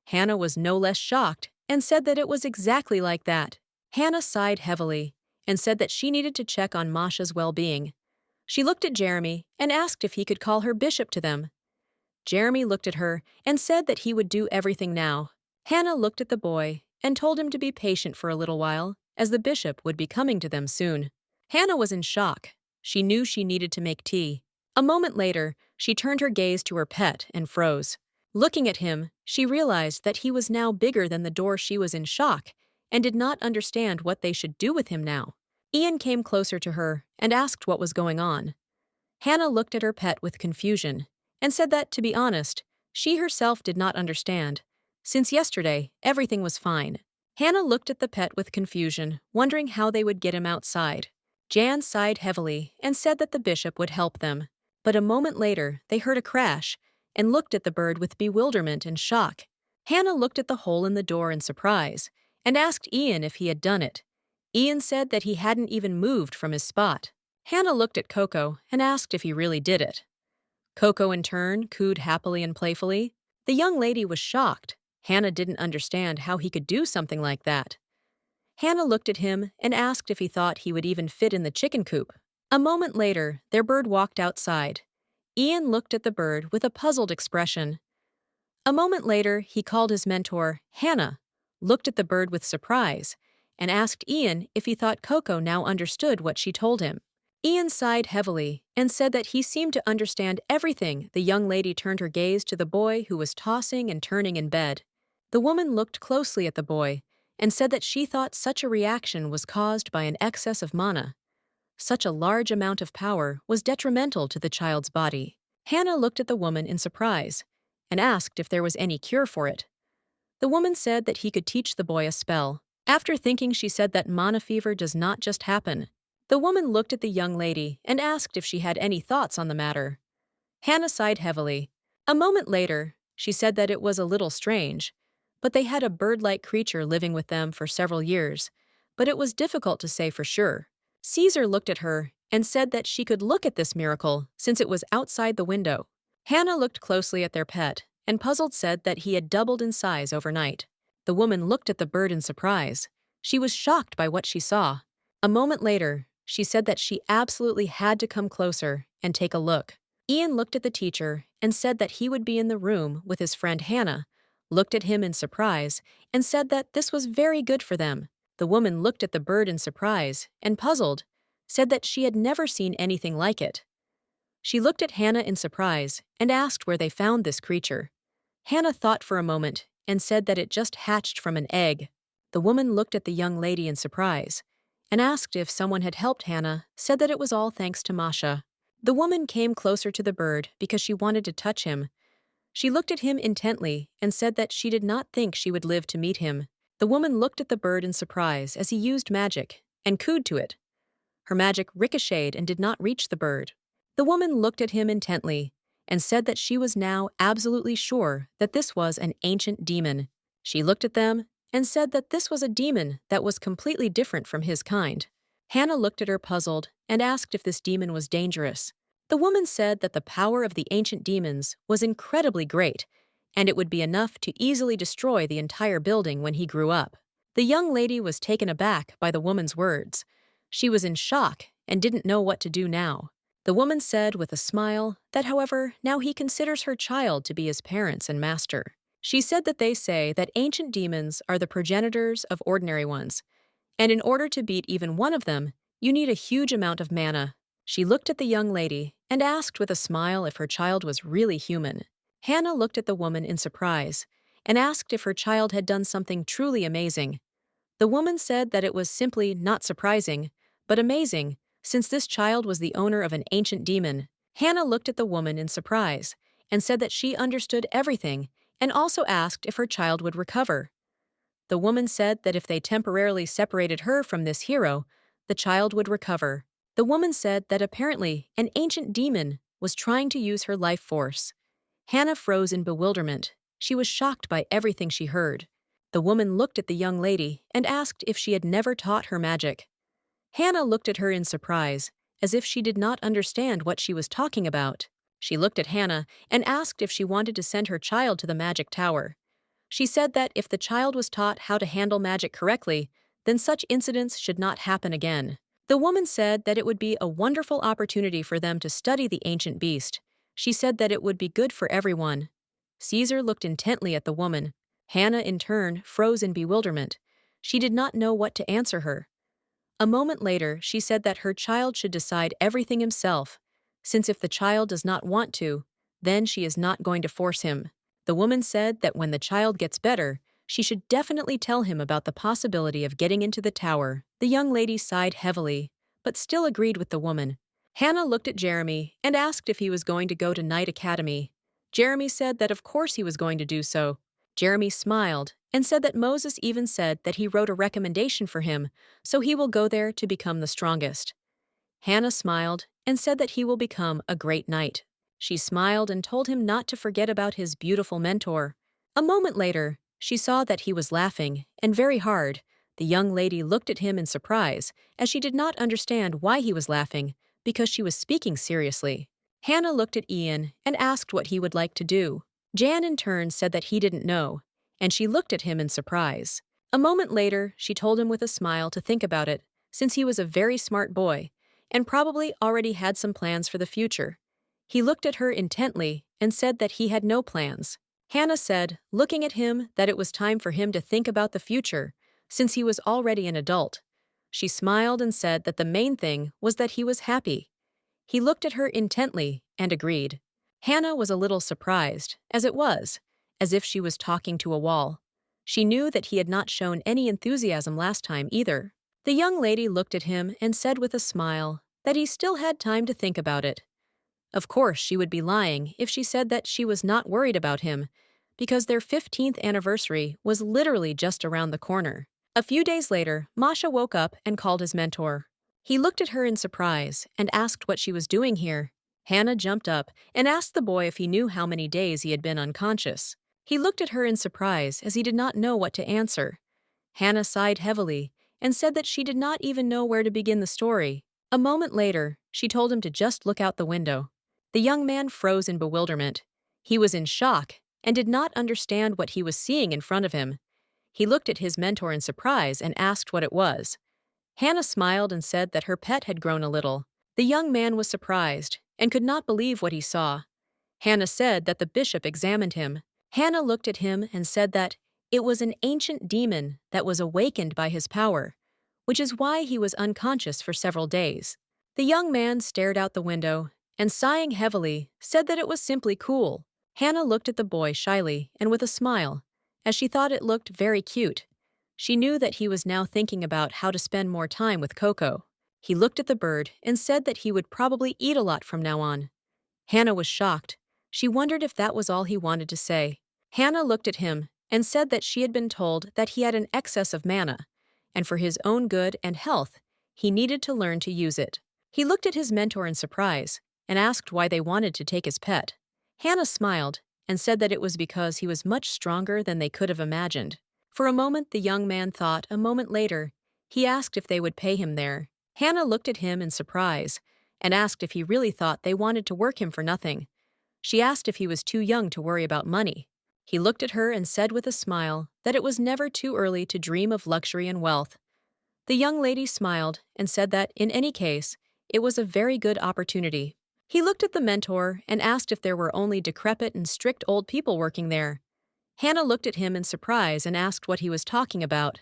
Hannah was no less shocked and said that it was exactly like that. Hannah sighed heavily and said that she needed to check on Masha's well-being. She looked at Jeremy and asked if he could call her bishop to them. Jeremy looked at her and said that he would do everything now. Hannah looked at the boy and told him to be patient for a little while, as the bishop would be coming to them soon. Hannah was in shock. She knew she needed to make tea. A moment later, she turned her gaze to her pet and froze. Looking at him, she realized that he was now bigger than the door. She was in shock and did not understand what they should do with him now. Ian came closer to her and asked what was going on. Hannah looked at her pet with confusion and said that, to be honest, she herself did not understand. Since yesterday, everything was fine. Hannah looked at the pet with confusion, wondering how they would get him outside. Jan sighed heavily and said that the bishop would help them. But a moment later, they heard a crash and looked at the bird with bewilderment and shock. Hannah looked at the hole in the door in surprise and asked Ian if he had done it. Ian said that he hadn't even moved from his spot. Hannah looked at Coco and asked if he really did it. Coco, in turn, cooed happily and playfully. The young lady was shocked. Hannah didn't understand how he could do something like that. Hannah looked at him and asked if he thought he would even fit in the chicken coop. A moment later, their bird walked outside. Ian looked at the bird with a puzzled expression. A moment later, he called his mentor, Hannah, looked at the bird with surprise, and asked Ian if he thought Coco now understood what she told him. Ian sighed heavily and said that he seemed to understand everything. The young lady turned her gaze to the boy who was tossing and turning in bed. The woman looked closely at the boy and said that she thought such a reaction was caused by an excess of mana. Such a large amount of power was detrimental to the child's body. Hannah looked at the woman in surprise and asked if there was any cure for it. The woman said that he could teach the boy a spell. After thinking, she said that mana fever does not just happen. The woman looked at the young lady and asked if she had any thoughts on the matter. Hannah sighed heavily. A moment later, she said that it was a little strange, but they had a bird-like creature living with them for several years, but it was difficult to say for sure. Caesar looked at her and said that she could look at this miracle since it was outside the window. Hannah looked closely at their pet and puzzled said that he had doubled in size overnight. The woman looked at the bird in surprise. She was shocked by what she saw. A moment later, she said that she absolutely had to come closer and take a look. Ian looked at the teacher and said that he would be in the room with his friend Hannah, looked at him in surprise, and said that this was very good for them. The woman looked at the bird in surprise and puzzled, said that she had never seen anything like it. She looked at Hannah in surprise and asked where they found this creature. Hannah thought for a moment and said that it just hatched from an egg. The woman looked at the young lady in surprise and asked if someone had helped Hannah, said that it was all thanks to Masha. The woman came closer to the bird because she wanted to touch him. She looked at him intently and said that she did not think she would live to meet him. The woman looked at the bird in surprise as he used magic and cooed to it. Her magic ricocheted and did not reach the bird. The woman looked at him intently and said that she was now absolutely sure that this was an ancient demon. She looked at them and said that this was a demon that was completely different from his kind. Hannah looked at her puzzled and asked if this demon was dangerous. The woman said that the power of the ancient demons was incredibly great, and it would be enough to easily destroy the entire building when he grew up. The young lady was taken aback by the woman's words. She was in shock and didn't know what to do now. The woman said with a smile that, however, now he considers her child to be his parents and master. She said that they say that ancient demons are the progenitors of ordinary ones, and in order to beat even one of them, you need a huge amount of mana. She looked at the young lady and asked with a smile if her child was really human. Hannah looked at the woman in surprise and asked if her child had done something truly amazing. The woman said that it was simply not surprising, but amazing, since this child was the owner of an ancient demon. Hannah looked at the woman in surprise and said that she understood everything and also asked if her child would recover. The woman said that if they temporarily separated her from this hero, the child would recover. The woman said that apparently an ancient demon was trying to use her life force. Hannah froze in bewilderment. She was shocked by everything she heard. The woman looked at the young lady and asked if she had never taught her magic. Hannah looked at her in surprise, as if she did not understand what she was talking about. She looked at Hannah and asked if she wanted to send her child to the magic tower. She said that if the child was taught how to handle magic correctly, then such incidents should not happen again. The woman said that it would be a wonderful opportunity for them to study the ancient beast. She said that it would be good for everyone. Caesar looked intently at the woman. Hannah, in turn, froze in bewilderment. She did not know what to answer her. A moment later, she said that her child should decide everything himself, since if the child does not want to, then she is not going to force him. The woman said that when the child gets better, she should definitely tell him about the possibility of getting into the tower. The young lady sighed heavily, but still agreed with the woman. Hannah looked at Jeremy and asked if he was going to go to Night Academy. Jeremy said that of course he was going to do so. Jeremy smiled and said that Moses even said that he wrote a recommendation for him, so he will go there to become the strongest. Hannah smiled and said that he will become a great knight. She smiled and told him not to forget about his beautiful mentor. A moment later, she saw that he was laughing, and very hard. The young lady looked at him in surprise, as she did not understand why he was laughing, because she was speaking seriously. Hannah looked at Ian and asked what he would like to do. Jan in turn said that he didn't know, and she looked at him in surprise. A moment later, she told him with a smile to think about it, since he was a very smart boy, and probably already had some plans for the future. He looked at her intently and said that he had no plans. Hannah said, looking at him, that it was time for him to think about the future, since he was already an adult. She smiled and said that the main thing was that he was happy. He looked at her intently and agreed. Hannah was a little surprised, as if she was talking to a wall. She knew that he had not shown any enthusiasm last time either. The young lady looked at him and said with a smile that he still had time to think about it. Of course, she would be lying if she said that she was not worried about him, because their 15th anniversary was literally just around the corner. A few days later, Masha woke up and called his mentor. He looked at her in surprise and asked what she was doing here. Hannah jumped up and asked the boy if he knew how many days he had been unconscious. He looked at her in surprise as he did not know what to answer. Hannah sighed heavily and said that she did not even know where to begin the story. A moment later, she told him to just look out the window. The young man froze in bewilderment. He was in shock and did not understand what he was seeing in front of him. He looked at his mentor in surprise and asked what it was. Hannah smiled and said that her pet had grown a little. The young man was surprised and could not believe what he saw. Hannah said that the bishop examined him. Hannah looked at him and said that it was an ancient demon that was awakened by his power, which is why he was unconscious for several days. The young man stared out the window and, sighing heavily, said that it was simply cool. Hannah looked at the boy shyly and with a smile, as she thought it looked very cute. She knew that he was now thinking about how to spend more time with Coco. He looked at the bird and said that he would probably eat a lot from now on. Hannah was shocked. She wondered if that was all he wanted to say. Hannah looked at him and said that she had been told that he had an excess of mana, and for his own good and health, he needed to learn to use it. He looked at his mentor in surprise and asked why they wanted to take his pet. Hannah smiled and said that it was because he was much stronger than they could have imagined. For a moment, the young man thought. A moment later, he asked if they would pay him there. Hannah looked at him in surprise and asked if he really thought they wanted to work him for nothing. She asked if he was too young to worry about money. He looked at her and said with a smile that it was never too early to dream of luxury and wealth. The young lady smiled and said that, in any case, it was a very good opportunity. He looked at the mentor and asked if there were only decrepit and strict old people working there. Hannah looked at him in surprise and asked what he was talking about.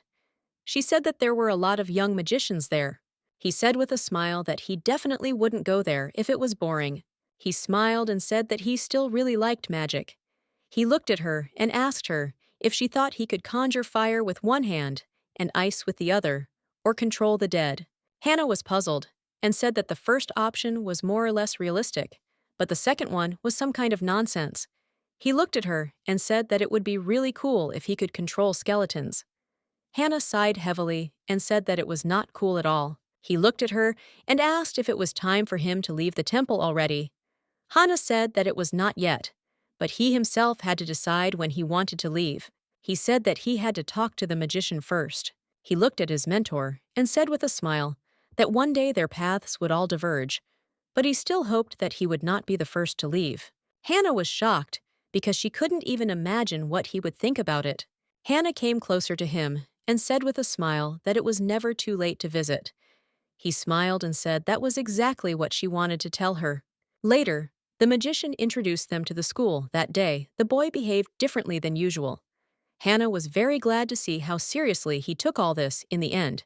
She said that there were a lot of young magicians there. He said with a smile that he definitely wouldn't go there if it was boring. He smiled and said that he still really liked magic. He looked at her and asked her if she thought he could conjure fire with one hand and ice with the other, or control the dead. Hannah was puzzled and said that the first option was more or less realistic, but the second one was some kind of nonsense. He looked at her and said that it would be really cool if he could control skeletons. Hannah sighed heavily and said that it was not cool at all. He looked at her and asked if it was time for him to leave the temple already. Hannah said that it was not yet, but he himself had to decide when he wanted to leave. He said that he had to talk to the magician first. He looked at his mentor and said with a smile that one day their paths would all diverge, but he still hoped that he would not be the first to leave. Hannah was shocked because she couldn't even imagine what he would think about it. Hannah came closer to him and said with a smile that it was never too late to visit. He smiled and said that was exactly what she wanted to tell her. Later, the magician introduced them to the school. That day, the boy behaved differently than usual. Hannah was very glad to see how seriously he took all this in the end.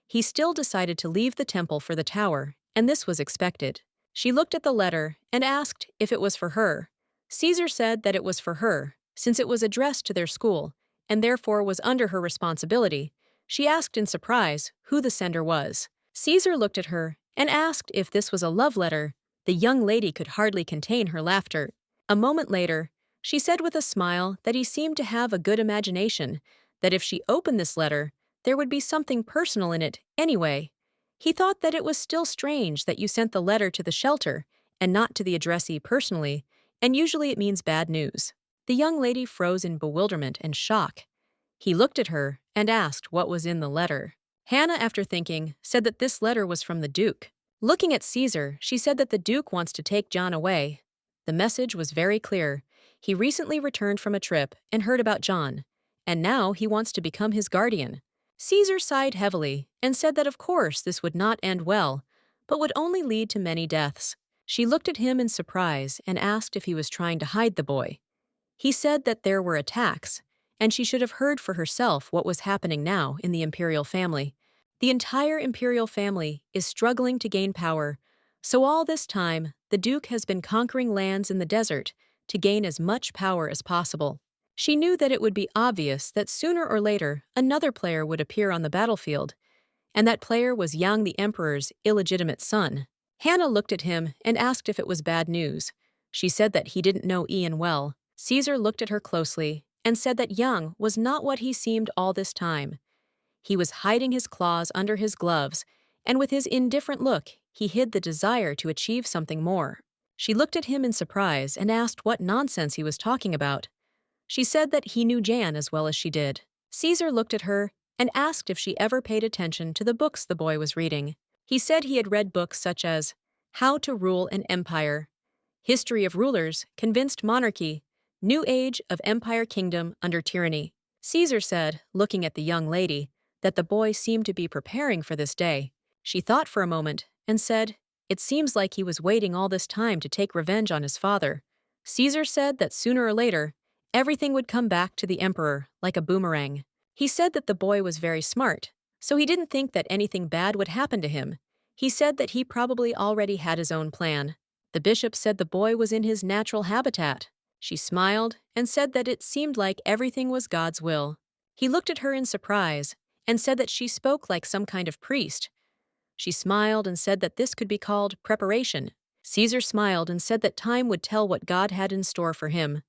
He still decided to leave the temple for the tower, and this was expected. She looked at the letter and asked if it was for her. Caesar said that it was for her, since it was addressed to their school, and therefore was under her responsibility. She asked in surprise who the sender was. Caesar looked at her and asked if this was a love letter. The young lady could hardly contain her laughter. A moment later, she said with a smile that he seemed to have a good imagination, that if she opened this letter, there would be something personal in it anyway. He thought that it was still strange that you sent the letter to the shelter and not to the addressee personally, and usually it means bad news. The young lady froze in bewilderment and shock. He looked at her and asked what was in the letter. Hannah, after thinking, said that this letter was from the Duke. Looking at Caesar, she said that the Duke wants to take John away. The message was very clear. He recently returned from a trip and heard about John, and now he wants to become his guardian. Caesar sighed heavily and said that of course this would not end well, but would only lead to many deaths. She looked at him in surprise and asked if he was trying to hide the boy. He said that there were attacks, and she should have heard for herself what was happening now in the imperial family. The entire imperial family is struggling to gain power, so all this time, the Duke has been conquering lands in the desert to gain as much power as possible. She knew that it would be obvious that sooner or later another player would appear on the battlefield, and that player was Yang the Emperor's illegitimate son. Hannah looked at him and asked if it was bad news. She said that he didn't know Ian well. Caesar looked at her closely and said that Yang was not what he seemed all this time. He was hiding his claws under his gloves, and with his indifferent look, he hid the desire to achieve something more. She looked at him in surprise and asked what nonsense he was talking about. She said that he knew Jan as well as she did. Caesar looked at her and asked if she ever paid attention to the books the boy was reading. He said he had read books such as How to Rule an Empire, History of Rulers, Convinced Monarchy, New Age of Empire Kingdom Under Tyranny. Caesar said, looking at the young lady, that the boy seemed to be preparing for this day. She thought for a moment and said, "It seems like he was waiting all this time to take revenge on his father." Caesar said that sooner or later, everything would come back to the emperor like a boomerang. He said that the boy was very smart, so he didn't think that anything bad would happen to him. He said that he probably already had his own plan. The bishop said the boy was in his natural habitat. She smiled and said that it seemed like everything was God's will. He looked at her in surprise and said that she spoke like some kind of priest. She smiled and said that this could be called preparation. Caesar smiled and said that time would tell what God had in store for him.